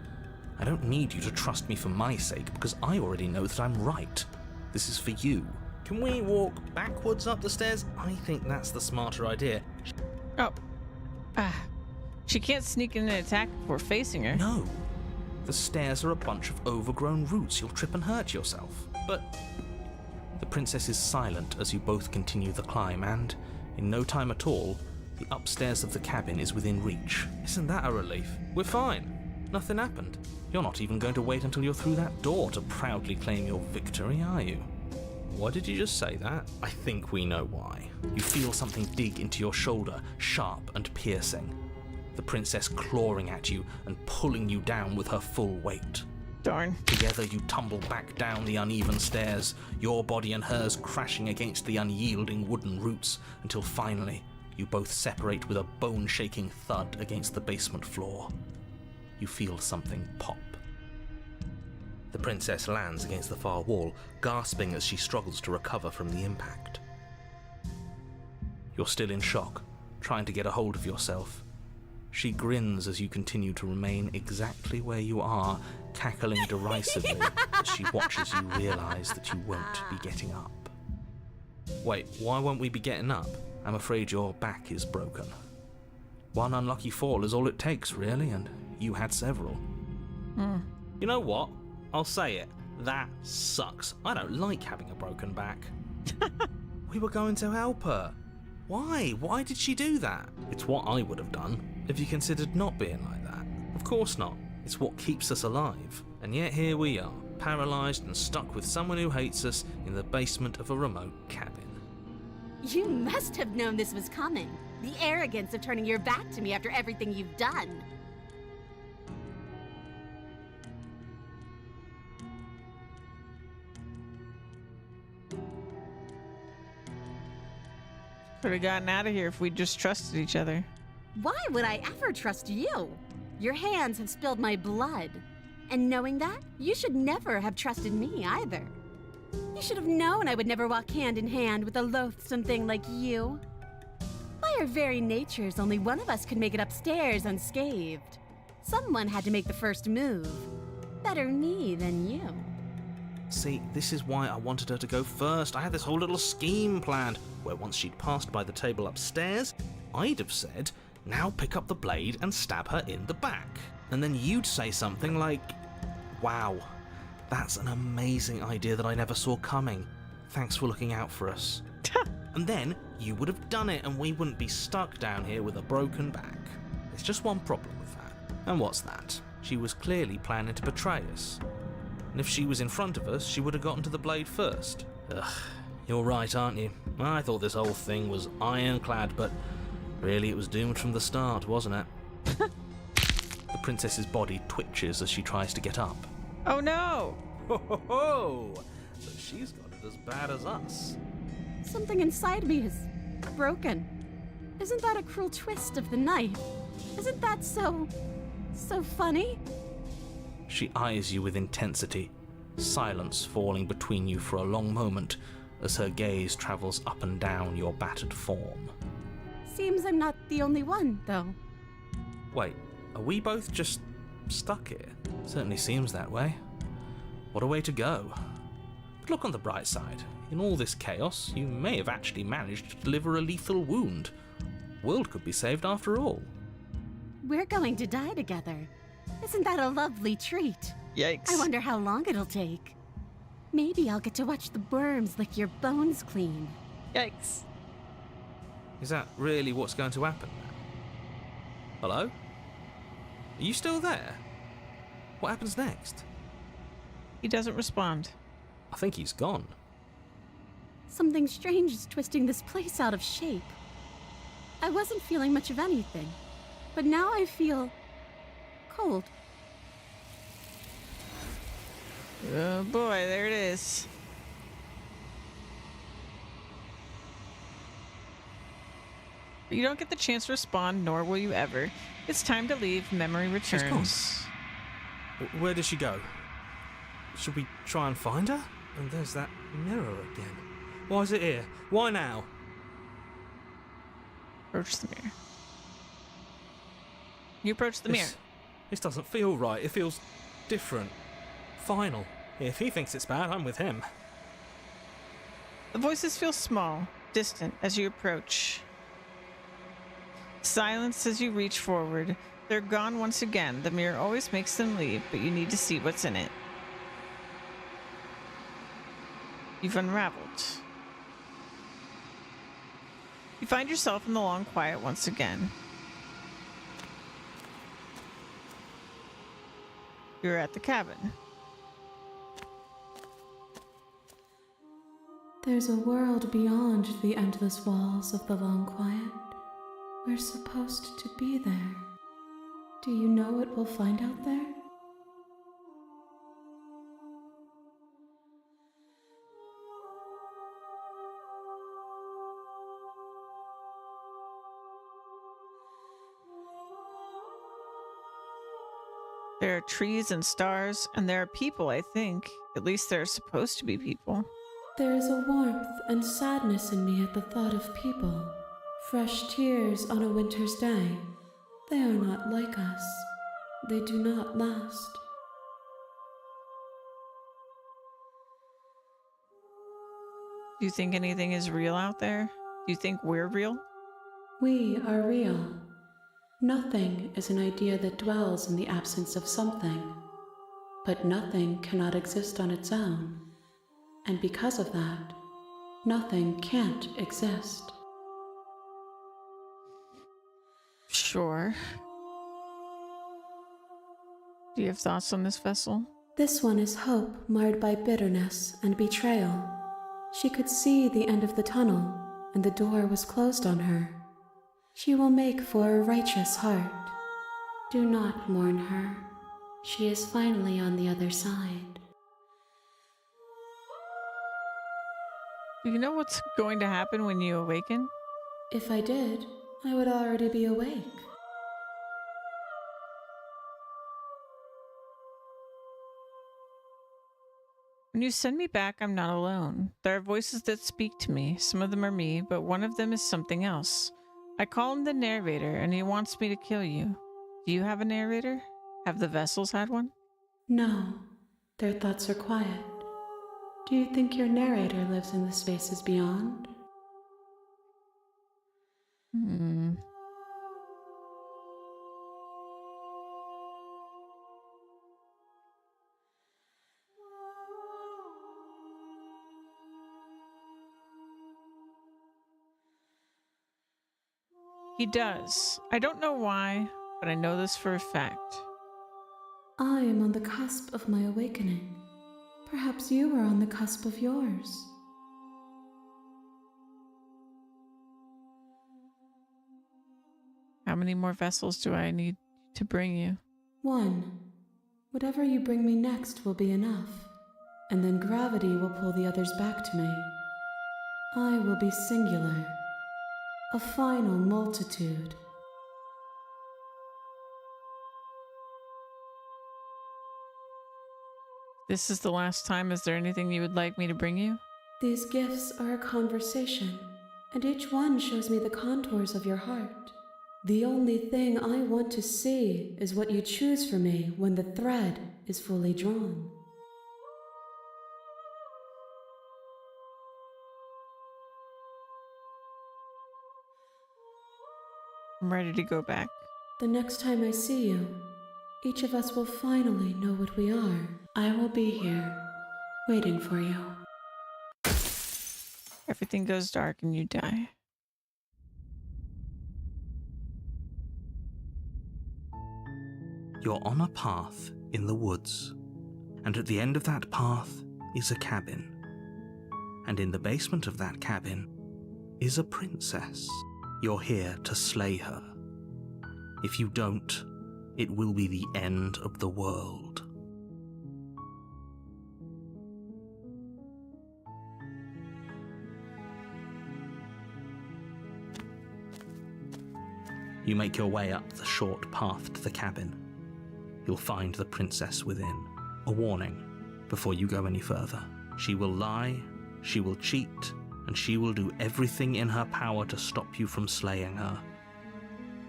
Speaker 5: I don't need you to trust me for my sake, because I already know that I'm right. This is for you.
Speaker 2: Can we walk backwards up the stairs? I think that's the smarter idea.
Speaker 1: Oh. She can't sneak in and attack before facing her.
Speaker 5: No. The stairs are a bunch of overgrown roots. You'll trip and hurt yourself.
Speaker 2: But
Speaker 5: the princess is silent as you both continue the climb, and, in no time at all, the upstairs of the cabin is within reach.
Speaker 2: Isn't that a relief? We're fine. Nothing happened. You're not even going to wait until you're through that door to proudly claim your victory, are you? Why did you just say that? I think we know why.
Speaker 5: You feel something dig into your shoulder, sharp and piercing. The princess clawing at you and pulling you down with her full weight.
Speaker 1: Darn.
Speaker 5: Together you tumble back down the uneven stairs, your body and hers crashing against the unyielding wooden roots, until finally you both separate with a bone-shaking thud against the basement floor. You feel something pop. The princess lands against the far wall, gasping as she struggles to recover from the impact. You're still in shock, trying to get a hold of yourself. She grins as you continue to remain exactly where you are, cackling derisively as she watches you realize that you won't be getting up.
Speaker 2: Wait, why won't we be getting up?
Speaker 5: I'm afraid your back is broken. One unlucky fall is all it takes, really, and you had several.
Speaker 2: You know what? I'll say it. That sucks. I don't like having a broken back.
Speaker 5: We were going to help her. Why? Why did she do that?
Speaker 2: It's what I would have done.
Speaker 5: Have you considered not being like that?
Speaker 2: Of course not.
Speaker 5: It's what keeps us alive. And yet here we are, paralysed and stuck with someone who hates us in the basement of a remote cabin.
Speaker 3: You must have known this was coming. The arrogance of turning your back to me after everything you've done.
Speaker 1: Could have gotten out of here if we just trusted each other.
Speaker 3: Why would I ever trust you? Your hands have spilled my blood. And knowing that, you should never have trusted me either. You should have known I would never walk hand in hand with a loathsome thing like you. By our very natures, only one of us could make it upstairs unscathed. Someone had to make the first move. Better me than you.
Speaker 5: See, this is why I wanted her to go first. I had this whole little scheme planned, where once she'd passed by the table upstairs, I'd have said, now pick up the blade and stab her in the back. And then you'd say something like, wow, that's an amazing idea that I never saw coming. Thanks for looking out for us. And then you would have done it and we wouldn't be stuck down here with a broken back. There's just one problem with that. And what's that? She was clearly planning to betray us. And if she was in front of us, she would have gotten to the blade first. Ugh, you're right, aren't you? I thought this whole thing was ironclad, but really it was doomed from the start, wasn't it? The princess's body twitches as she tries to get up.
Speaker 1: Oh no!
Speaker 2: Ho ho ho! So she's got it as bad as us.
Speaker 3: Something inside me is broken. Isn't that a cruel twist of the knife? Isn't that so funny?
Speaker 5: She eyes you with intensity, silence falling between you for a long moment as her gaze travels up and down your battered form.
Speaker 3: Seems I'm not the only one, though.
Speaker 5: Wait, are we both just stuck here? Certainly seems that way. What a way to go. But look on the bright side. In all this chaos, you may have actually managed to deliver a lethal wound. World could be saved after all.
Speaker 7: We're going to die together. Isn't that a lovely treat?
Speaker 1: Yikes.
Speaker 7: I wonder how long it'll take. Maybe I'll get to watch the worms lick your bones clean.
Speaker 1: Yikes.
Speaker 5: Is that really what's going to happen? Hello? Are you still there? What happens next?
Speaker 1: He doesn't respond.
Speaker 5: I think he's gone.
Speaker 7: Something strange is twisting this place out of shape. I wasn't feeling much of anything, but now I feel cold.
Speaker 1: Oh boy, there it is. You don't get the chance to respond, nor will you ever. It's time to leave. Memory
Speaker 5: She's gone.
Speaker 1: returns.
Speaker 5: Where did she go? Should we try and find her? And there's that mirror again. Why is it here? Why now?
Speaker 1: Approach the mirror. You approach the mirror.
Speaker 5: This doesn't feel right. It feels different. Final. If he thinks it's bad, I'm with him.
Speaker 1: The voices feel small, distant as you approach. Silence as you reach forward. They're gone once again. The mirror always makes them leave, but you need to see what's in it. You've unraveled. You find yourself in the long quiet once again. You're at the cabin.
Speaker 6: There's a world beyond the endless walls of the long quiet. We're supposed to be there. Do you know what we'll find out there?
Speaker 1: There are trees and stars, and there are people, I think. At least there are supposed to be people.
Speaker 6: There is a warmth and sadness in me at the thought of people. Fresh tears on a winter's day. They are not like us. They do not last.
Speaker 1: Do you think anything is real out there? Do you think we're real?
Speaker 6: We are real. Nothing is an idea that dwells in the absence of something. But nothing cannot exist on its own. And because of that, nothing can't exist.
Speaker 1: Sure. Do you have thoughts on this vessel?
Speaker 6: This one is hope marred by bitterness and betrayal. She could see the end of the tunnel, and the door was closed on her. She will make for a righteous heart. Do not mourn her. She is finally on the other side.
Speaker 1: Do you know what's going to happen when you awaken?
Speaker 6: If I did, I would already be awake.
Speaker 1: When you send me back, I'm not alone. There are voices that speak to me. Some of them are me, but one of them is something else. I call him the narrator, and he wants me to kill you. Do you have a narrator? Have the vessels had one?
Speaker 6: No, their thoughts are quiet. Do you think your narrator lives in the spaces beyond?
Speaker 1: He does. I don't know why, but I know this for a fact.
Speaker 6: I am on the cusp of my awakening. Perhaps you are on the cusp of yours.
Speaker 1: How many more vessels do I need to bring you?
Speaker 6: One. Whatever you bring me next will be enough, and then gravity will pull the others back to me. I will be singular, a final multitude.
Speaker 1: This is the last time. Is there anything you would like me to bring you?
Speaker 6: These gifts are a conversation, and each one shows me the contours of your heart. The only thing I want to see is what you choose for me when the thread is fully drawn.
Speaker 1: I'm ready to go back.
Speaker 6: The next time I see you, each of us will finally know what we are. I will be here, waiting for you.
Speaker 1: Everything goes dark and you die.
Speaker 2: You're on a path in the woods, and at the end of that path is a cabin. And in the basement of that cabin is a princess. You're here to slay her. If you don't, it will be the end of the world. You make your way up the short path to the cabin. You'll find the princess within. A warning before you go any further. She will lie, she will cheat, and she will do everything in her power to stop you from slaying her.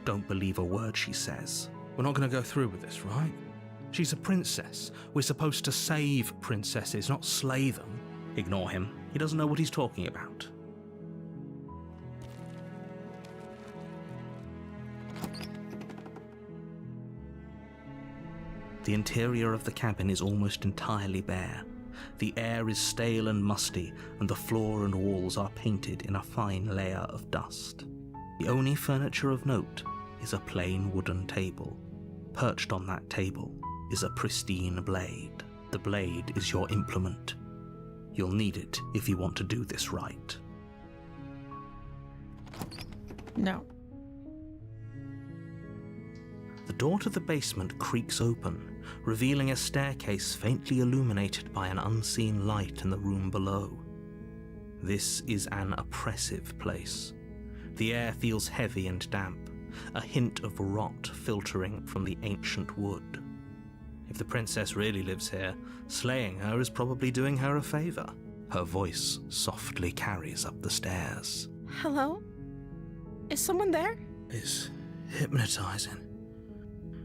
Speaker 2: Don't believe a word she says.
Speaker 5: We're not going to go through with this, right? She's a princess. We're supposed to save princesses, not slay them.
Speaker 2: Ignore him. He doesn't know what he's talking about. The interior of the cabin is almost entirely bare. The air is stale and musty, and the floor and walls are painted in a fine layer of dust. The only furniture of note is a plain wooden table. Perched on that table is a pristine blade. The blade is your implement. You'll need it if you want to do this right.
Speaker 1: No.
Speaker 2: The door to the basement creaks open, revealing a staircase faintly illuminated by an unseen light in the room below. This is an oppressive place. The air feels heavy and damp, a hint of rot filtering from the ancient wood. If the princess really lives here, slaying her is probably doing her a favor. Her voice softly carries up the stairs.
Speaker 7: Hello? Is someone there?
Speaker 5: It's hypnotizing.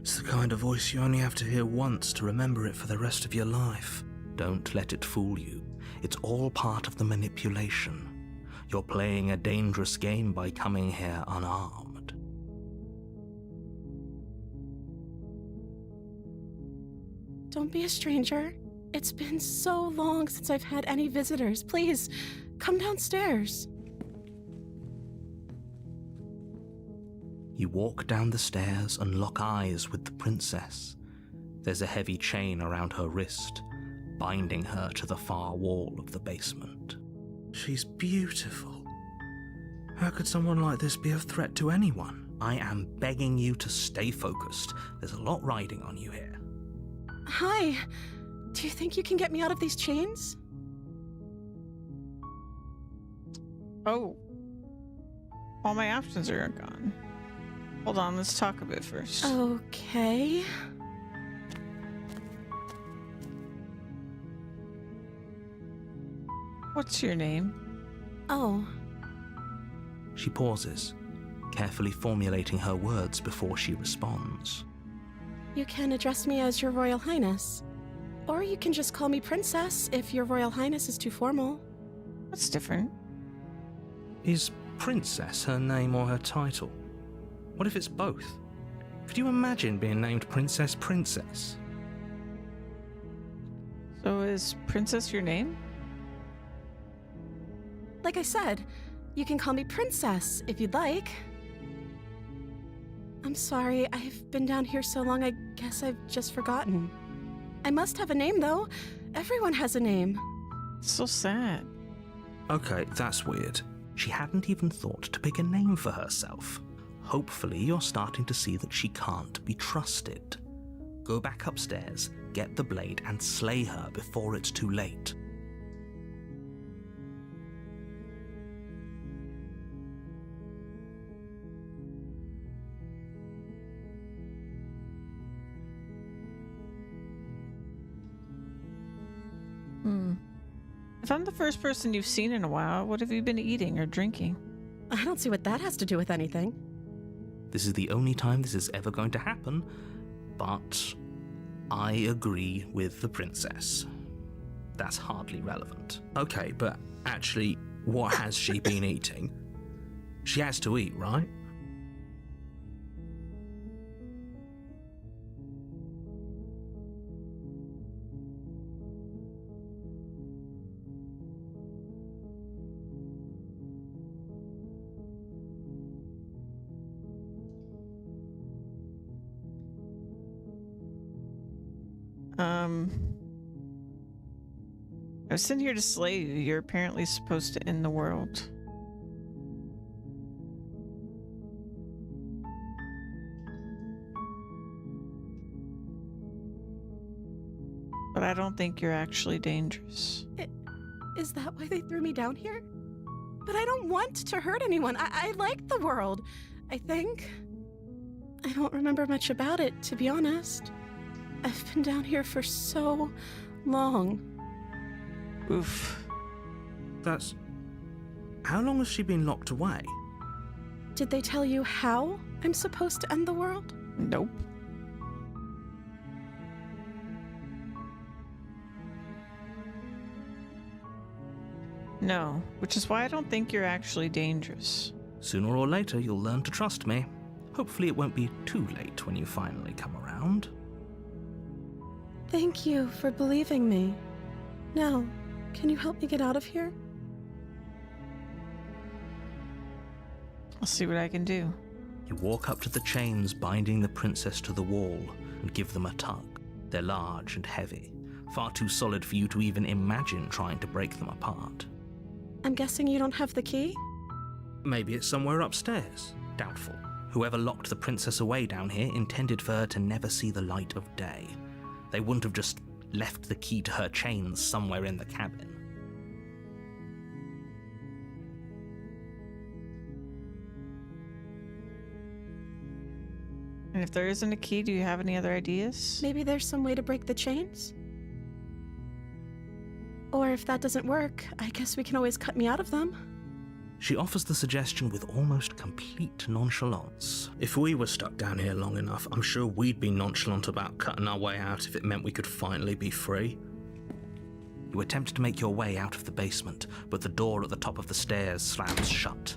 Speaker 5: It's the kind of voice you only have to hear once to remember it for the rest of your life.
Speaker 2: Don't let it fool you. It's all part of the manipulation. You're playing a dangerous game by coming here unarmed.
Speaker 7: Don't be a stranger. It's been so long since I've had any visitors. Please, come downstairs.
Speaker 2: You walk down the stairs and lock eyes with the princess. There's a heavy chain around her wrist, binding her to the far wall of the basement.
Speaker 5: She's beautiful. How could someone like this be a threat to anyone?
Speaker 2: I am begging you to stay focused. There's a lot riding on you here.
Speaker 7: Hi. Do you think you can get me out of these chains?
Speaker 1: Oh. All my options are gone. Hold on, let's talk a bit first.
Speaker 7: Okay.
Speaker 1: What's your name?
Speaker 7: Oh,
Speaker 2: She pauses, carefully formulating her words before she responds.
Speaker 7: you can address me as Your Royal Highness. Or you can just call me Princess if Your Royal Highness is too formal.
Speaker 1: That's different.
Speaker 5: Is Princess her name or her title? What if it's both? Could you imagine being named Princess Princess?
Speaker 1: So is Princess your name?
Speaker 7: Like I said, you can call me Princess if you'd like. I'm sorry, I've been down here so long I guess I've just forgotten. I must have a name though. Everyone has a name.
Speaker 1: So sad.
Speaker 5: Okay, that's weird.
Speaker 2: She hadn't even thought to pick a name for herself. Hopefully you're starting to see that she can't be trusted. Go back upstairs, get the blade, and slay her before it's too late.
Speaker 1: If I'm the first person you've seen in a while, what have you been eating or drinking?
Speaker 7: I don't see what that has to do with anything.
Speaker 2: This is the only time this is ever going to happen, but I agree with the princess. That's hardly relevant.
Speaker 5: Okay, but actually, what has she been eating? She has to eat, right?
Speaker 1: I was sent here to slay you. You're apparently supposed to end the world. But I don't think you're actually dangerous.
Speaker 3: Is that why they threw me down here? But I don't want to hurt anyone. I like the world, I think. I don't remember much about it, to be honest. I've been down here for so long.
Speaker 1: Oof.
Speaker 5: That's... How long has she been locked away?
Speaker 3: Did they tell you how I'm supposed to end the world?
Speaker 1: Nope. No, which is why I don't think you're actually dangerous.
Speaker 2: Sooner or later, you'll learn to trust me. Hopefully it won't be too late when you finally come around.
Speaker 3: Thank you for believing me. Now, can you help me get out of here?
Speaker 1: I'll see what I can do.
Speaker 2: You walk up to the chains binding the princess to the wall and give them a tug. They're large and heavy, far too solid for you to even imagine trying to break them apart.
Speaker 3: I'm guessing you don't have the key?
Speaker 5: Maybe it's somewhere upstairs.
Speaker 2: Doubtful. Whoever locked the princess away down here intended for her to never see the light of day. They wouldn't have just left the key to her chains somewhere in the cabin.
Speaker 1: And if there isn't a key, do you have any other ideas?
Speaker 3: Maybe there's some way to break the chains? Or if that doesn't work, I guess we can always cut me out of them.
Speaker 2: She offers the suggestion with almost complete nonchalance.
Speaker 5: If we were stuck down here long enough, I'm sure we'd be nonchalant about cutting our way out if it meant we could finally be free.
Speaker 2: You attempt to make your way out of the basement, but the door at the top of the stairs slams shut.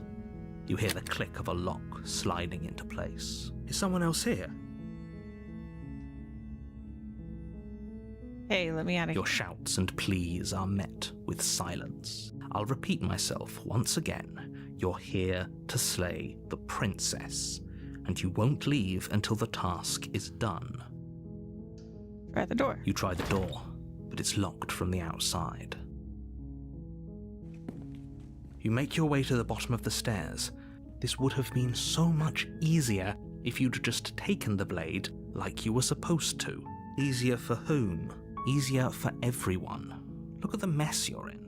Speaker 2: You hear the click of a lock sliding into place.
Speaker 5: Is someone else here?
Speaker 1: Hey, let me out of here.
Speaker 2: Your shouts and pleas are met with silence. I'll repeat myself once again. You're here to slay the princess, and you won't leave until the task is done.
Speaker 1: Try the door.
Speaker 2: You try the door, but it's locked from the outside. You make your way to the bottom of the stairs. This would have been so much easier if you'd just taken the blade like you were supposed to.
Speaker 5: Easier for whom?
Speaker 2: Easier for everyone. Look at the mess you're in.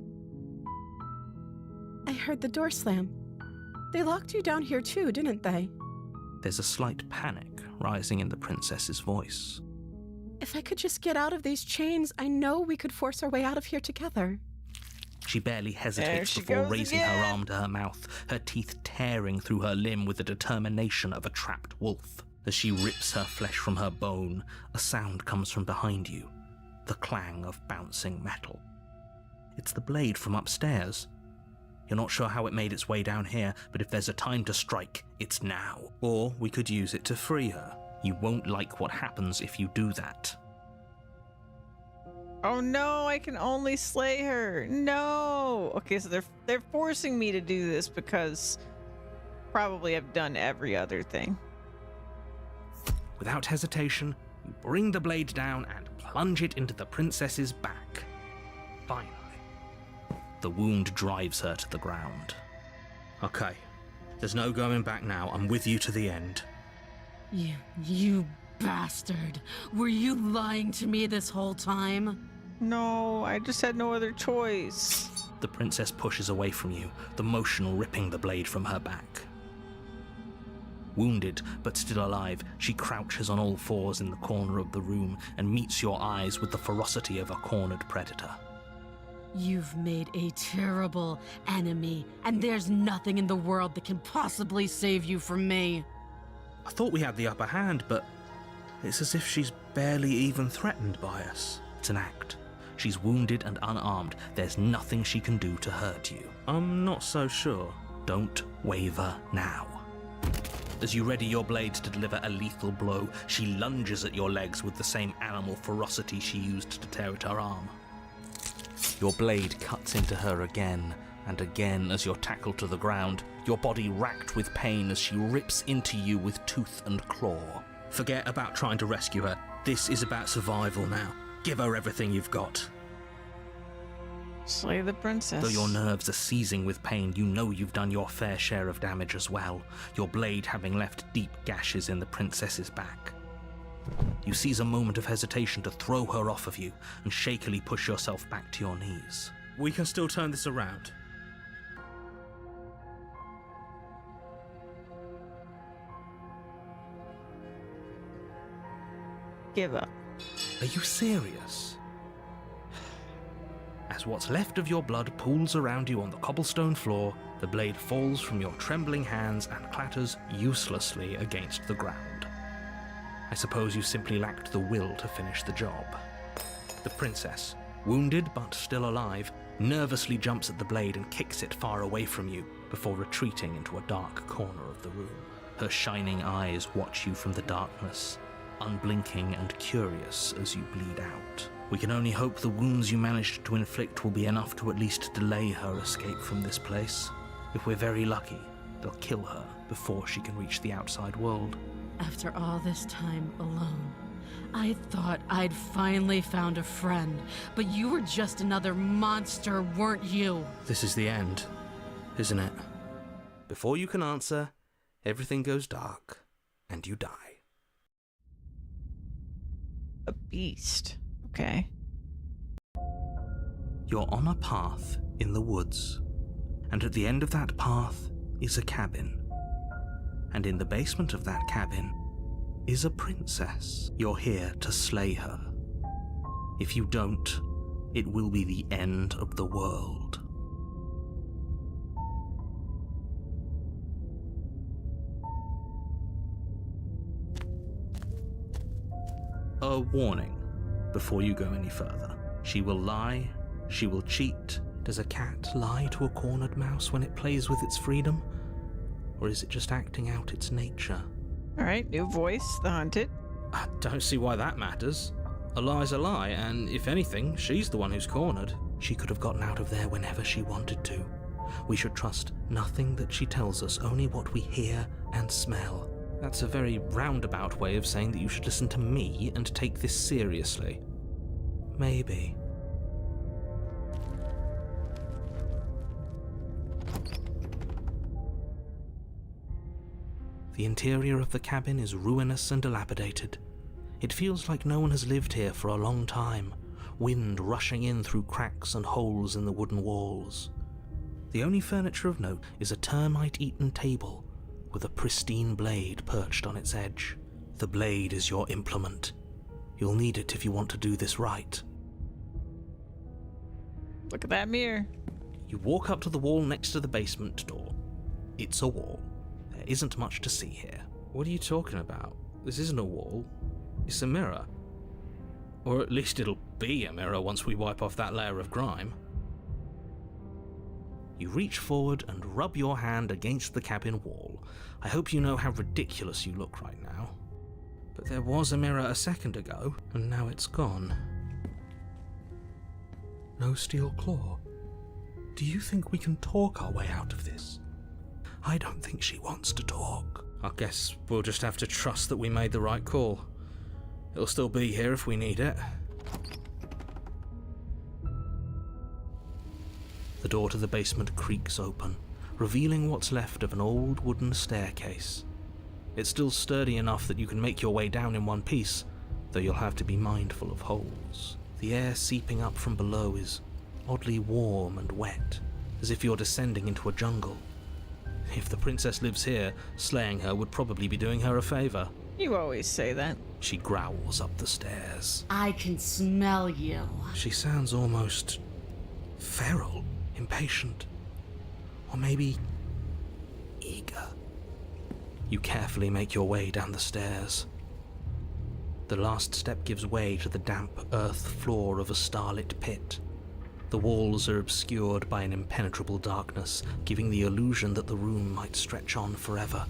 Speaker 3: I heard the door slam. They locked you down here too, didn't they?
Speaker 2: There's a slight panic rising in the princess's voice.
Speaker 3: If I could just get out of these chains, I know we could force our way out of here together.
Speaker 2: She barely hesitates
Speaker 1: she
Speaker 2: before
Speaker 1: goes
Speaker 2: raising her
Speaker 1: again.
Speaker 2: arm to her mouth, her teeth tearing through her limb with the determination of a trapped wolf. As she rips her flesh from her bone, a sound comes from behind you, the clang of bouncing metal. It's the blade from upstairs. You're not sure how it made its way down here, but if there's a time to strike, it's now.
Speaker 5: Or we could use it to free her.
Speaker 2: You won't like what happens if you do that.
Speaker 1: Oh no, I can only slay her. No. Okay, so they're forcing me to do this because probably I've done every other thing.
Speaker 2: Without hesitation, you bring the blade down and plunge it into the princess's back. Finally, the wound drives her to the ground.
Speaker 5: Okay, there's no going back now. I'm with you to the end.
Speaker 7: You bastard. Were you lying to me this whole time?
Speaker 1: No, I just had no other choice.
Speaker 2: The princess pushes away from you, the motion ripping the blade from her back. Wounded, but still alive, she crouches on all fours in the corner of the room and meets your eyes with the ferocity of a cornered predator.
Speaker 7: You've made a terrible enemy, and there's nothing in the world that can possibly save you from me.
Speaker 5: I thought we had the upper hand, but it's as if she's barely even threatened by us.
Speaker 2: It's an act. She's wounded and unarmed. There's nothing she can do to hurt you.
Speaker 5: I'm not so sure.
Speaker 2: Don't waver now. As you ready your blade to deliver a lethal blow, she lunges at your legs with the same animal ferocity she used to tear at her arm. Your blade cuts into her again and again as you're tackled to the ground, your body racked with pain as she rips into you with tooth and claw.
Speaker 5: Forget about trying to rescue her. This is about survival now. Give her everything you've got.
Speaker 1: Slay the princess.
Speaker 2: Though your nerves are seizing with pain, you know you've done your fair share of damage as well, your blade having left deep gashes in the princess's back. You seize a moment of hesitation to throw her off of you and shakily push yourself back to your knees.
Speaker 5: We can still turn this around.
Speaker 1: Give up.
Speaker 2: Are you serious? As what's left of your blood pools around you on the cobblestone floor, the blade falls from your trembling hands and clatters uselessly against the ground. I suppose you simply lacked the will to finish the job. The princess, wounded but still alive, nervously jumps at the blade and kicks it far away from you before retreating into a dark corner of the room. Her shining eyes watch you from the darkness, unblinking and curious as you bleed out. We can only hope the wounds you managed to inflict will be enough to at least delay her escape from this place. If we're very lucky, they'll kill her before she can reach the outside world.
Speaker 3: After all this time alone, I thought I'd finally found a friend, but you were just another monster, weren't you?
Speaker 5: This is the end, isn't it?
Speaker 2: Before you can answer, everything goes dark, and you die.
Speaker 1: A beast. Okay.
Speaker 2: You're on a path in the woods, and at the end of that path is a cabin. And in the basement of that cabin is a princess. You're here to slay her. If you don't, it will be the end of the world. A warning before you go any further. She will lie, she will cheat. Does a cat lie to a cornered mouse when it plays with its freedom? Or is it just acting out its nature?
Speaker 1: Alright, new voice, the hunted.
Speaker 5: I don't see why that matters. A lie's a lie, and if anything, she's the one who's cornered.
Speaker 2: She could have gotten out of there whenever she wanted to. We should trust nothing that she tells us, only what we hear and smell.
Speaker 5: That's a very roundabout way of saying that you should listen to me and take this seriously.
Speaker 2: Maybe. The interior of the cabin is ruinous and dilapidated. It feels like no one has lived here for a long time, wind rushing in through cracks and holes in the wooden walls. The only furniture of note is a termite-eaten table with a pristine blade perched on its edge. The blade is your implement. You'll need it if you want to do this right.
Speaker 1: Look at that mirror.
Speaker 2: You walk up to the wall next to the basement door. It's a wall. There isn't much to see here.
Speaker 5: What are you talking about? This isn't a wall. It's a mirror. Or at least it'll be a mirror once we wipe off that layer of grime.
Speaker 2: You reach forward and rub your hand against the cabin wall. I hope you know how ridiculous you look right now.
Speaker 5: But there was a mirror a second ago, and now it's gone.
Speaker 2: No steel claw. Do you think we can talk our way out of this? I don't think she wants to talk.
Speaker 5: I guess we'll just have to trust that we made the right call. It'll still be here if we need it.
Speaker 2: The door to the basement creaks open, revealing what's left of an old wooden staircase. It's still sturdy enough that you can make your way down in one piece, though you'll have to be mindful of holes. The air seeping up from below is oddly warm and wet, as if you're descending into a jungle. If the princess lives here, slaying her would probably be doing her a favor.
Speaker 1: You always say that.
Speaker 2: She growls up the stairs.
Speaker 3: I can smell you.
Speaker 2: She sounds almost feral, impatient, or maybe eager.
Speaker 5: You carefully make your way down the stairs. The last step gives way to the damp earth floor of a starlit pit. The walls are obscured by an impenetrable darkness, giving the illusion that the room might stretch on forever.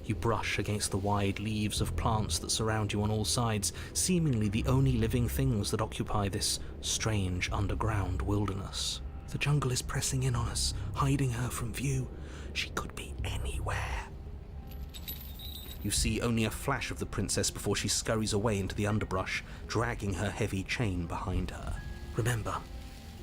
Speaker 5: You brush against the wide leaves of plants that surround you on all sides, seemingly the only living things that occupy this strange underground wilderness. The jungle is pressing in on us, hiding her from view. She could be anywhere. You see only a flash of the princess before she scurries away into the underbrush, dragging her heavy chain behind her. Remember,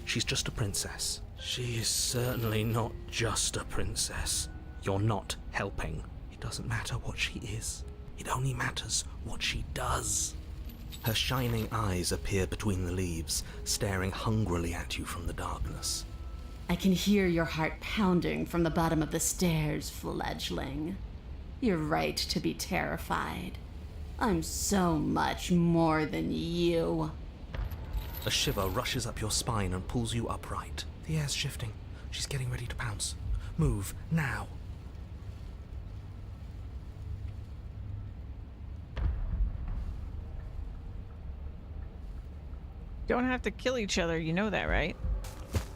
Speaker 5: she's just a princess. She is certainly not just a princess. You're not helping. It doesn't matter what she is. It only matters what she does. Her shining eyes appear between the leaves, staring hungrily at you from the darkness.
Speaker 3: I can hear your heart pounding from the bottom of the stairs, fledgling. You're right to be terrified. I'm so much more than you.
Speaker 5: A shiver rushes up your spine and pulls you upright. The air's shifting. She's getting ready to pounce. Move, now.
Speaker 1: Don't have to kill each other, you know that, right?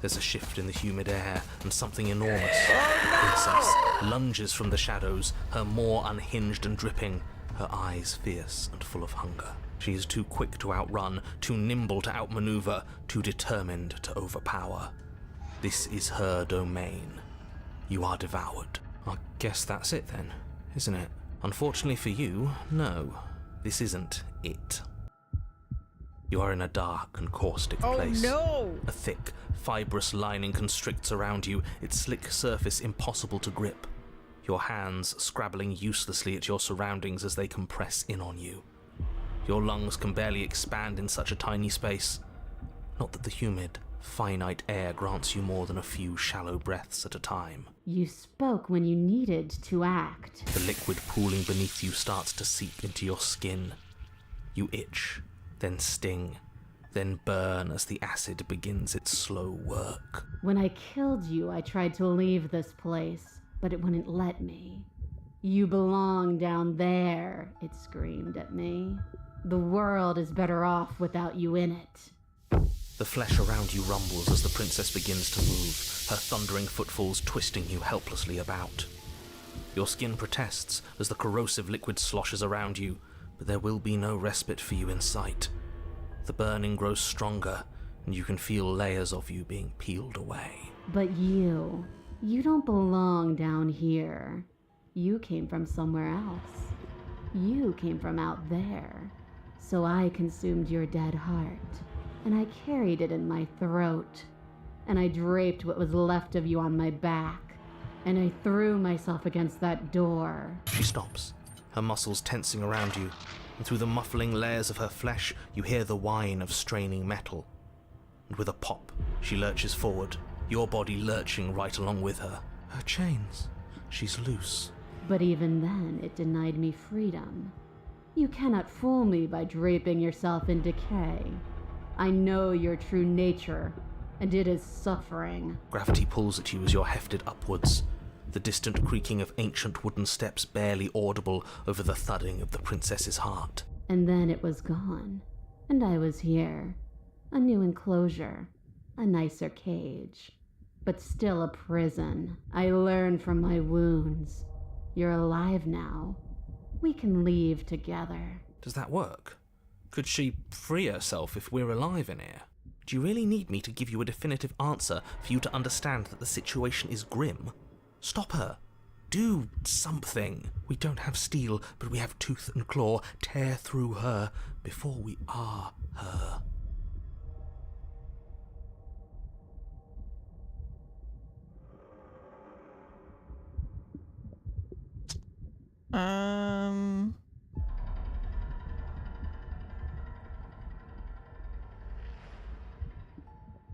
Speaker 5: There's a shift in the humid air, and something enormous. The princess lunges from the shadows, her maw unhinged and dripping, her eyes fierce and full of hunger. She is too quick to outrun, too nimble to outmaneuver, too determined to overpower. This is her domain. You are devoured. I guess that's it then, isn't it? Unfortunately for you, no. This isn't it. You are in a dark and caustic place.
Speaker 1: Oh no!
Speaker 5: A thick, fibrous lining constricts around you, its slick surface impossible to grip. Your hands scrabbling uselessly at your surroundings as they compress in on you. Your lungs can barely expand in such a tiny space. Not that the humid, finite air grants you more than a few shallow breaths at a time.
Speaker 7: You spoke when you needed to act.
Speaker 5: The liquid pooling beneath you starts to seep into your skin. You itch, then sting, then burn as the acid begins its slow work.
Speaker 7: When I killed you, I tried to leave this place, but it wouldn't let me. You belong down there, it screamed at me. The world is better off without you in it.
Speaker 5: The flesh around you rumbles as the princess begins to move, her thundering footfalls twisting you helplessly about. Your skin protests as the corrosive liquid sloshes around you, but there will be no respite for you in sight. The burning grows stronger, and you can feel layers of you being peeled away.
Speaker 7: But you don't belong down here. You came from somewhere else. You came from out there. So I consumed your dead heart, and I carried it in my throat, and I draped what was left of you on my back, and I threw myself against that door.
Speaker 5: She stops, her muscles tensing around you, and through the muffling layers of her flesh, you hear the whine of straining metal. And with a pop, she lurches forward, your body lurching right along with her. Her chains. She's loose.
Speaker 7: But even then, it denied me freedom. You cannot fool me by draping yourself in decay. I know your true nature, and it is suffering.
Speaker 5: Gravity pulls at you as you're hefted upwards, the distant creaking of ancient wooden steps barely audible over the thudding of the princess's heart.
Speaker 7: And then it was gone, and I was here. A new enclosure, a nicer cage, but still a prison. I learned from my wounds. You're alive now. We can leave together.
Speaker 5: Does that work? Could she free herself if we're alive in here? Do you really need me to give you a definitive answer for you to understand that the situation is grim? Stop her. Do something. We don't have steel, but we have tooth and claw. Tear through her before we are her.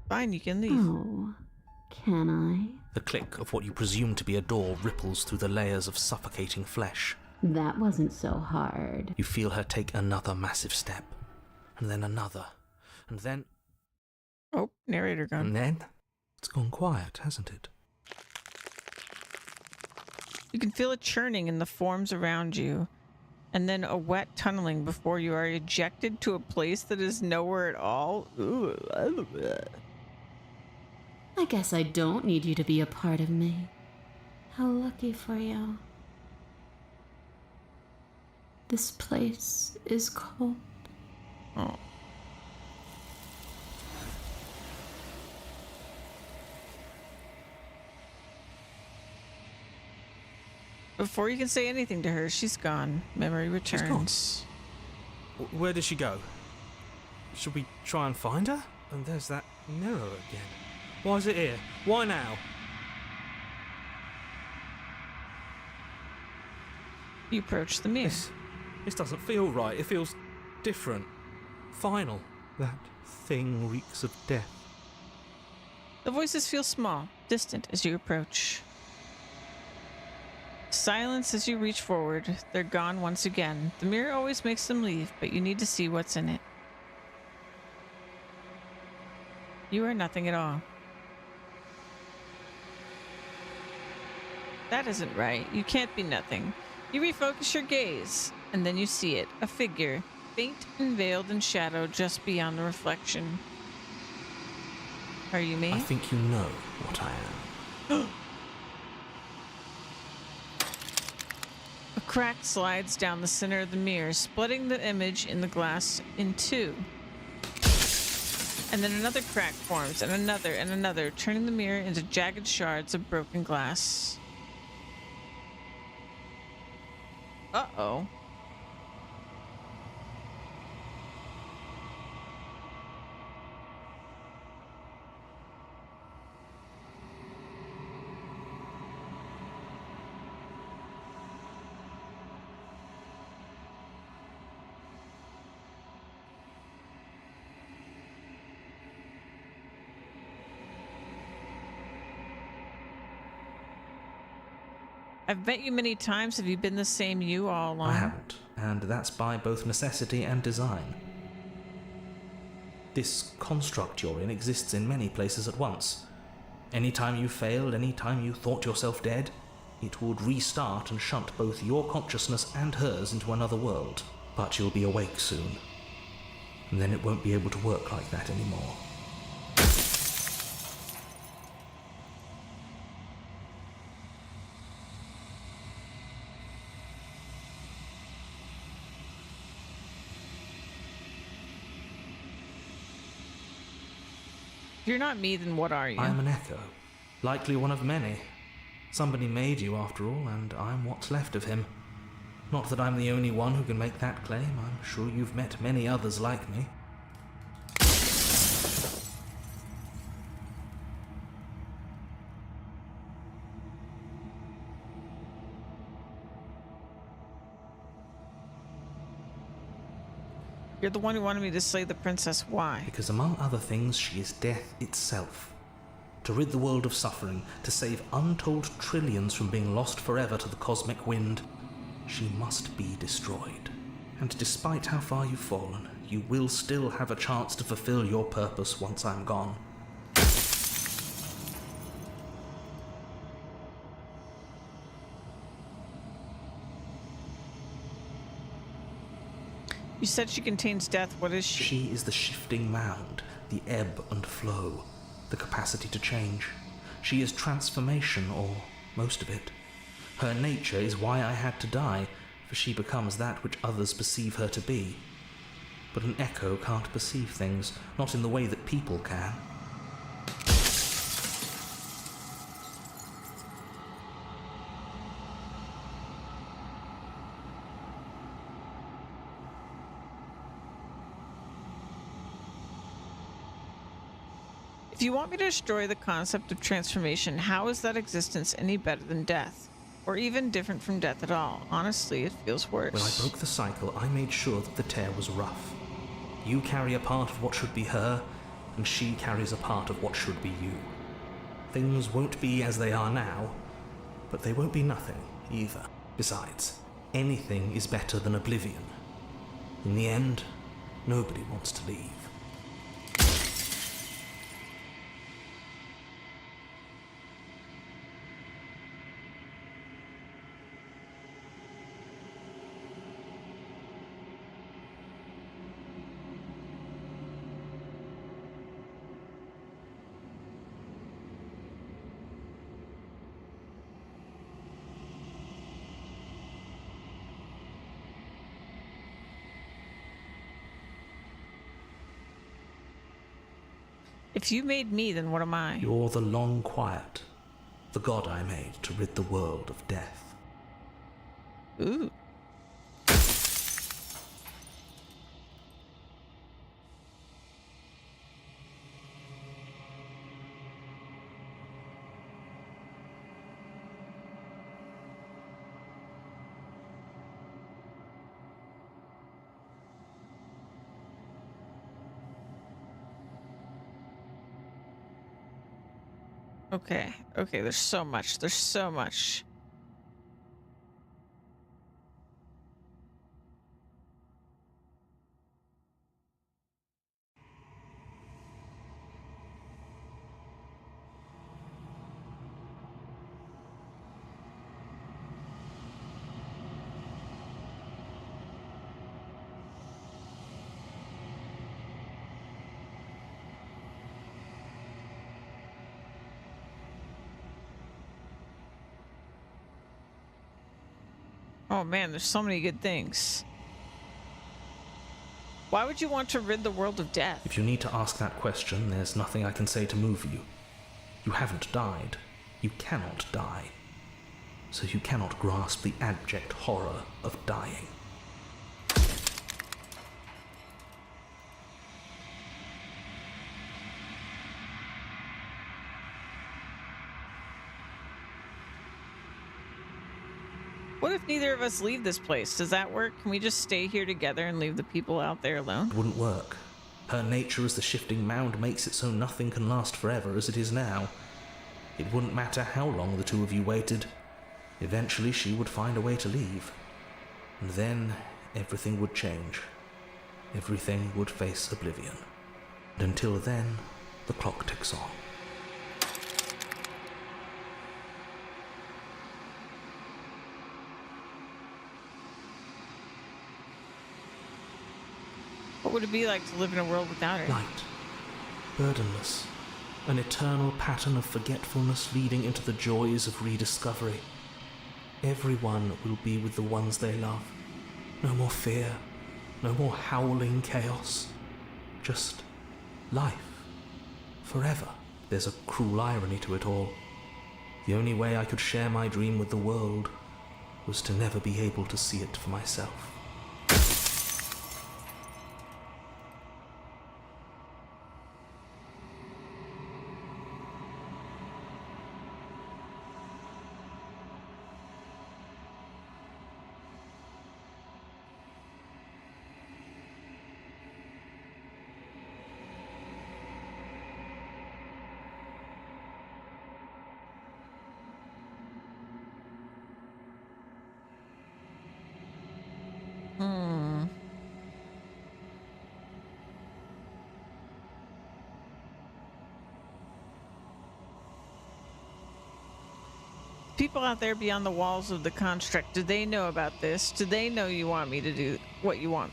Speaker 1: Fine, you can leave.
Speaker 7: Oh, can I?
Speaker 5: The click of what you presume to be a door ripples through the layers of suffocating flesh.
Speaker 7: That wasn't so hard.
Speaker 5: You feel her take another massive step, and then another, and then...
Speaker 1: Oh, narrator gone.
Speaker 5: And then... It's gone quiet, hasn't it?
Speaker 1: You can feel a churning in the forms around you, and then a wet tunneling before you are ejected to a place that is nowhere at all.
Speaker 7: I guess I don't need you to be a part of me. How lucky for you. This place is cold.
Speaker 1: Oh. Before you can say anything to her, she's gone. Memory returns.
Speaker 5: Where did she go? Should we try and find her? And there's that mirror again. Why is it here? Why now?
Speaker 1: You approach the mirror.
Speaker 5: This doesn't feel right. It feels different. Final. That thing reeks of death.
Speaker 1: The voices feel small, distant as you approach. Silence as you reach forward. They're gone once again. The mirror always makes them leave, but you need to see what's in it. You are nothing at all. That isn't right. You can't be nothing. You refocus your gaze, and then you see it. A figure, faint and veiled in shadow just beyond the reflection. Are you me?
Speaker 5: I think you know what I am.
Speaker 1: A crack slides down the center of the mirror, splitting the image in the glass in two. And then another crack forms, and another, turning the mirror into jagged shards of broken glass. Uh-oh. I've met you many times. Have you been the same you all along?
Speaker 5: I haven't, and that's by both necessity and design. This construct you're in exists in many places at once. Any time you failed, any time you thought yourself dead, it would restart and shunt both your consciousness and hers into another world. But you'll be awake soon, and then it won't be able to work like that anymore.
Speaker 1: If you're not me, then what are you?
Speaker 5: I'm an echo, likely one of many. Somebody made you after all, and I'm what's left of him. Not that I'm the only one who can make that claim. I'm sure you've met many others like me.
Speaker 1: You're the one who wanted me to slay the princess. Why?
Speaker 5: Because among other things, she is death itself. To rid the world of suffering, to save untold trillions from being lost forever to the cosmic wind, she must be destroyed. And despite how far you've fallen, you will still have a chance to fulfill your purpose once I'm gone.
Speaker 1: You said she contains death. What is she?
Speaker 5: She is the shifting mound, the ebb and flow, the capacity to change. She is transformation, or most of it. Her nature is why I had to die, for she becomes that which others perceive her to be. But an echo can't perceive things, not in the way that people can.
Speaker 1: If you want me to destroy the concept of transformation, how is that existence any better than death? Or even different from death at all? Honestly, it feels worse.
Speaker 5: When I broke the cycle, I made sure that the tear was rough. You carry a part of what should be her, and she carries a part of what should be you. Things won't be as they are now, but they won't be nothing either. Besides, anything is better than oblivion. In the end, nobody wants to leave.
Speaker 1: If you made me, then what am I?
Speaker 5: You're the long quiet, the god I made to rid the world of death.
Speaker 1: Ooh. Okay, okay, there's so much. There's so much. Oh man, there's so many good things. Why would you want to rid the world of death?
Speaker 5: If you need to ask that question, there's nothing I can say to move you. You haven't died. You cannot die. So you cannot grasp the abject horror of dying.
Speaker 1: What if neither of us leave this place? Does that work? Can we just stay here together and leave the people out there alone?
Speaker 5: It wouldn't work. Her nature as the shifting mound makes it so nothing can last forever as it is now. It wouldn't matter how long the two of you waited. Eventually she would find a way to leave. And then everything would change. Everything would face oblivion. And until then, the clock ticks on.
Speaker 1: What would it be like to live in a world without her?
Speaker 5: Light, burdenless, an eternal pattern of forgetfulness leading into the joys of rediscovery. Everyone will be with the ones they love. No more fear, no more howling chaos. Just life, forever. There's a cruel irony to it all. The only way I could share my dream with the world was to never be able to see it for myself.
Speaker 1: People out there beyond the walls of the construct, do they know about this? Do they know you want me to do what you want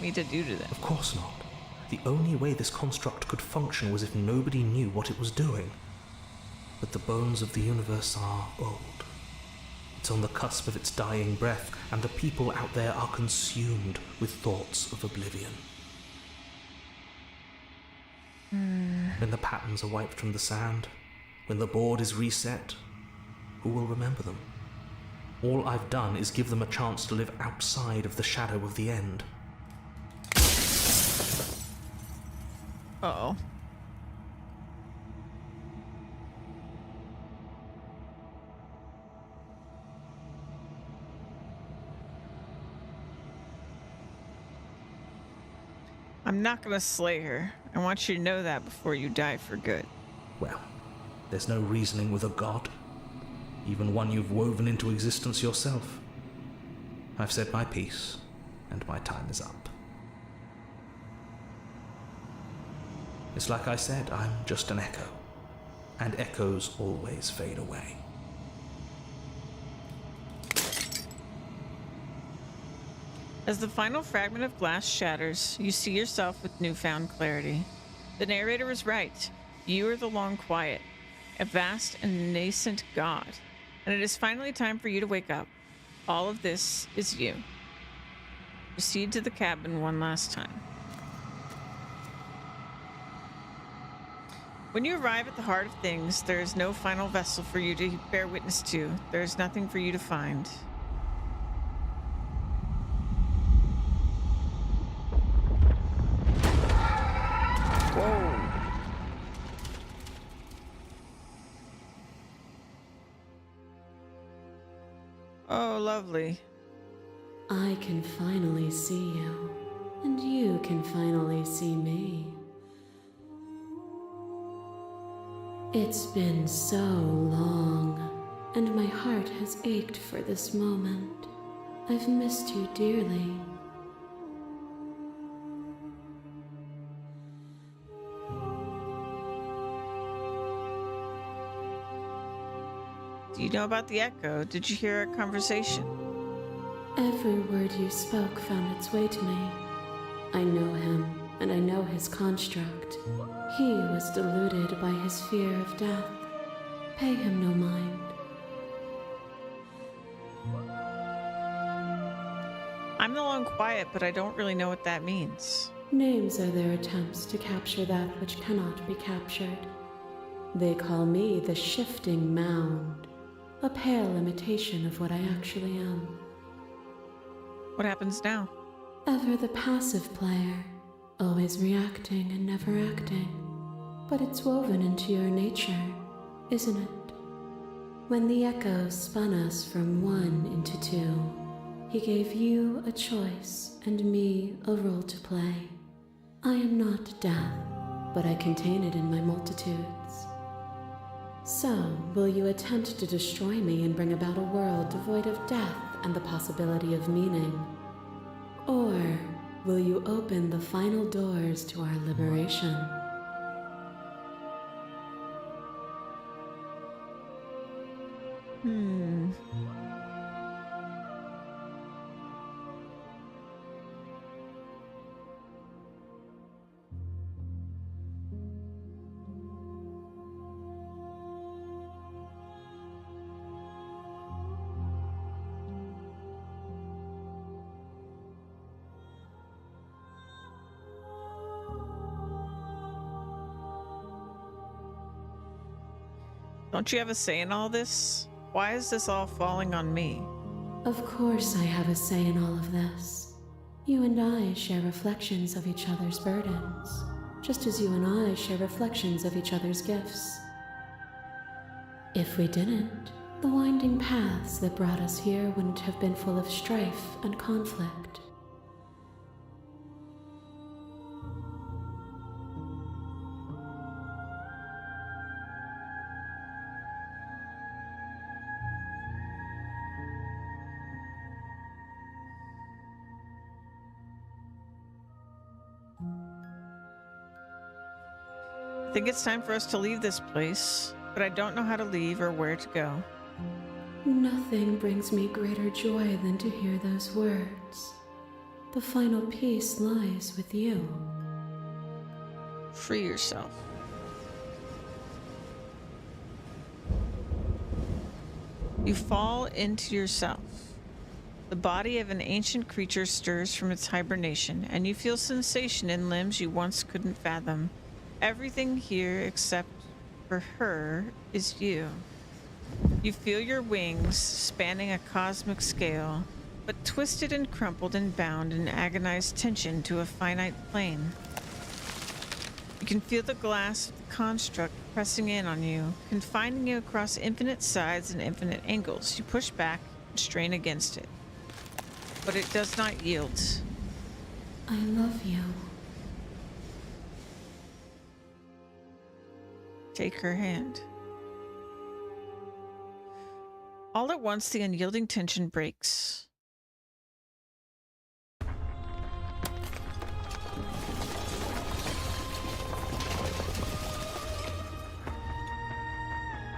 Speaker 1: me to do to them?
Speaker 5: Of course not. The only way this construct could function was if nobody knew what it was doing. But the bones of the universe are old. It's on the cusp of its dying breath, and the people out there are consumed with thoughts of oblivion. When the patterns are wiped from the sand, when the board is reset, who will remember them? All I've done is give them a chance to live outside of the shadow of the end.
Speaker 1: Uh-oh. I'm not gonna slay her. I want you to know that before you die for good.
Speaker 5: Well, there's no reasoning with a god, even one you've woven into existence yourself. I've said my piece, and my time is up. It's like I said, I'm just an echo, and echoes always fade away.
Speaker 1: As the final fragment of glass shatters, you see yourself with newfound clarity. The narrator was right. You are the long quiet, a vast and nascent god, and it is finally time for you to wake up. All of this is you. Proceed to the cabin one last time. When you arrive at the heart of things, there is no final vessel for you to bear witness to. There is nothing for you to find. Whoa. Oh, lovely.
Speaker 6: I can finally see you, and you can finally see me. It's been so long, and my heart has ached for this moment. I've missed you dearly.
Speaker 1: Do you know about the echo? Did you hear our conversation?
Speaker 6: Every word you spoke found its way to me. I know him, and I know his construct. He was deluded by his fear of death. Pay him no mind.
Speaker 1: I'm the lone quiet, but I don't really know what that means.
Speaker 6: Names are their attempts to capture that which cannot be captured. They call me the shifting mound, a pale imitation of what I actually am.
Speaker 1: What happens now?
Speaker 6: Ever the passive player, always reacting and never acting. But it's woven into your nature, isn't it? When the echo spun us from one into two, he gave you a choice and me a role to play. I am not death, but I contain it in my multitudes. So, will you attempt to destroy me and bring about a world devoid of death and the possibility of meaning? Or will you open the final doors to our liberation?
Speaker 1: Don't you have a say in all this? Why is this all falling on me?
Speaker 6: Of course I have a say in all of this. You and I share reflections of each other's burdens, just as you and I share reflections of each other's gifts. If we didn't, the winding paths that brought us here wouldn't have been full of strife and conflict.
Speaker 1: I think it's time for us to leave this place, but I don't know how to leave or where to go.
Speaker 6: Nothing brings me greater joy than to hear those words. The final peace lies with you.
Speaker 1: Free yourself. You fall into yourself. The body of an ancient creature stirs from its hibernation, and you feel sensation in limbs you once couldn't fathom. Everything here except for her is you. You feel your wings spanning a cosmic scale, but twisted and crumpled and bound in agonized tension to a finite plane. You can feel the glass of the construct pressing in on you, confining you across infinite sides and infinite angles. You push back and strain against it, but it does not yield.
Speaker 6: I love you.
Speaker 1: Take her hand. All at once, the unyielding tension breaks.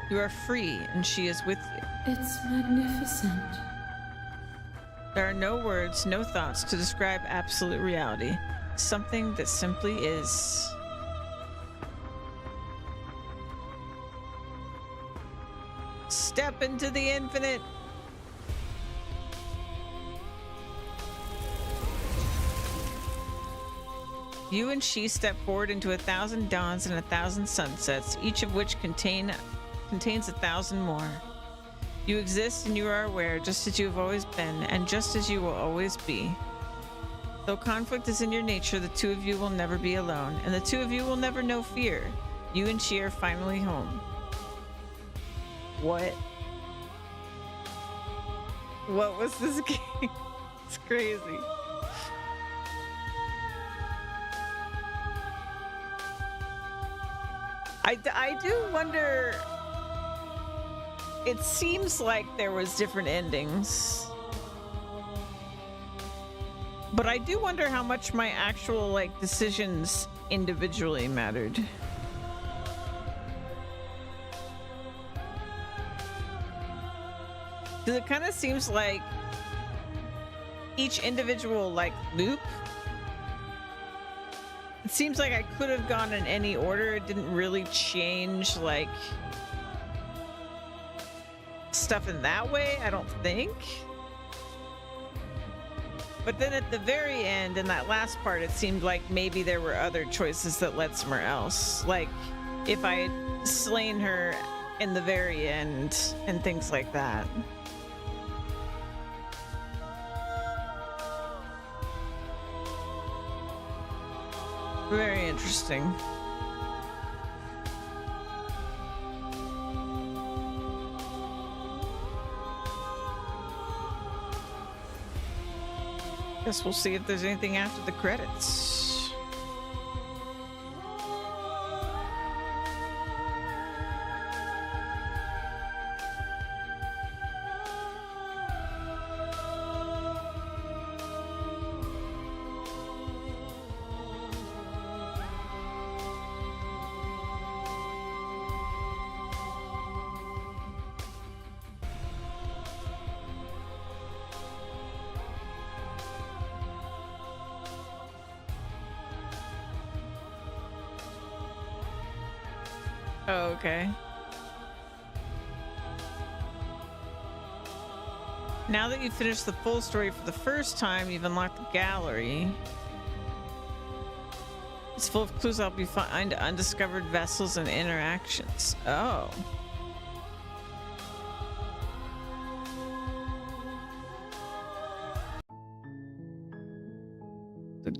Speaker 1: You are free, and she is with you.
Speaker 6: It's magnificent.
Speaker 1: There are no words, no thoughts to describe absolute reality. Something that simply is. Step into the infinite. You and she step forward into 1,000 dawns and 1,000 sunsets, each of which contains 1,000 more. You exist and you are aware, just as you have always been, and just as you will always be. Though conflict is in your nature, the two of you will never be alone, and the two of you will never know fear. You and she are finally home. What? What was this game? It's crazy. I do wonder. It seems like there was different endings. But I do wonder how much my actual, like, decisions individually mattered. Because it kind of seems like each individual, like, loop, it seems like I could have gone in any order. It didn't really change, like, stuff in that way, I don't think. But then at the very end, in that last part, it seemed like maybe there were other choices that led somewhere else. Like, if I had slain her in the very end and things like that. Very interesting. Guess we'll see if there's anything after the credits. Oh, okay. Now that you've finished the full story for the first time, you've unlocked the gallery. It's full of clues to help you find undiscovered vessels and interactions. Oh. The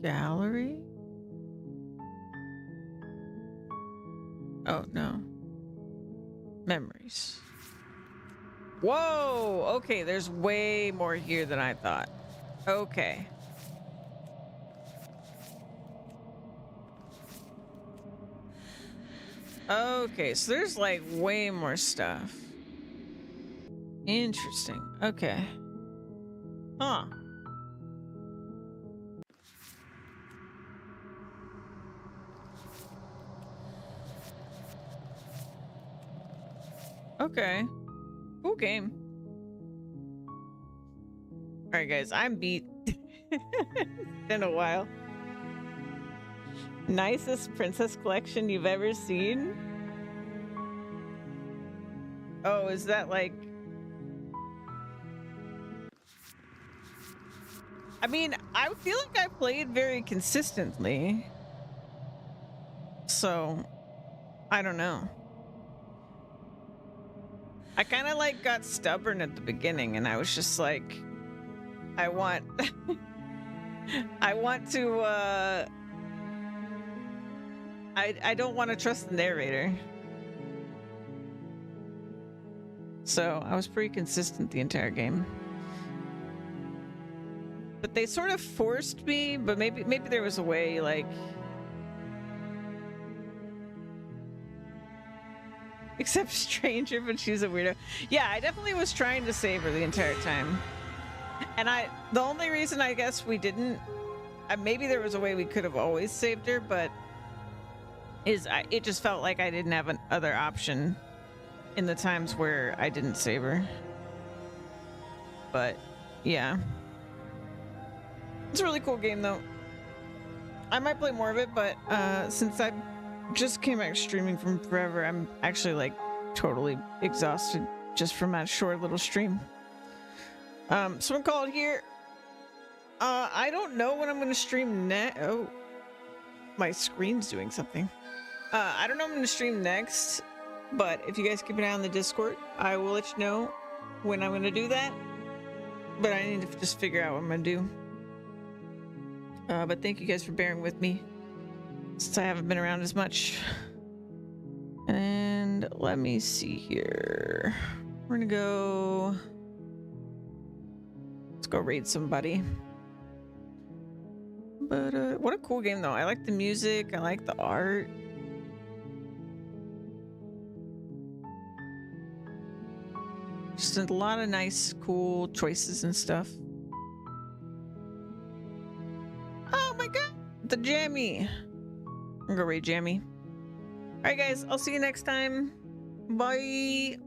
Speaker 1: gallery? Oh, no. Memories. Whoa! Okay, there's way more here than I thought. Okay. Okay, so there's like way more stuff. Interesting. Okay. Huh. Okay. Cool game. Alright guys, I'm beat. It's been a while. Nicest princess collection you've ever seen? Oh, is that like... I mean, I feel like I played very consistently. So, I don't know. I kind of like got stubborn at the beginning and I was just like, I want to, I don't want to trust the narrator. So I was pretty consistent the entire game. But they sort of forced me, but maybe there was a way, like... Except Stranger, but she's a weirdo. Yeah, I definitely was trying to save her the entire time. And the only reason I guess we didn't... maybe there was a way we could have always saved her, but... it just felt like I didn't have another option in the times where I didn't save her. But, yeah. It's a really cool game, though. I might play more of it, but since I just came back streaming from forever, I'm actually, like, totally exhausted just from that short little stream. So I'm gonna call it here. I don't know when I'm gonna stream next. Oh, my screen's doing something. I don't know when I'm gonna stream next, but if you guys keep an eye on the Discord, I will let you know when I'm gonna do that. But I need to just figure out what I'm gonna do. But thank you guys for bearing with me since I haven't been around as much. And let me see here. We're gonna go. Let's go raid somebody. But what a cool game though. I like the music, I like the art. Just a lot of nice, cool choices and stuff. Oh my god! The Jammy! I'm gonna go raid Jammy. Alright guys, I'll see you next time. Bye!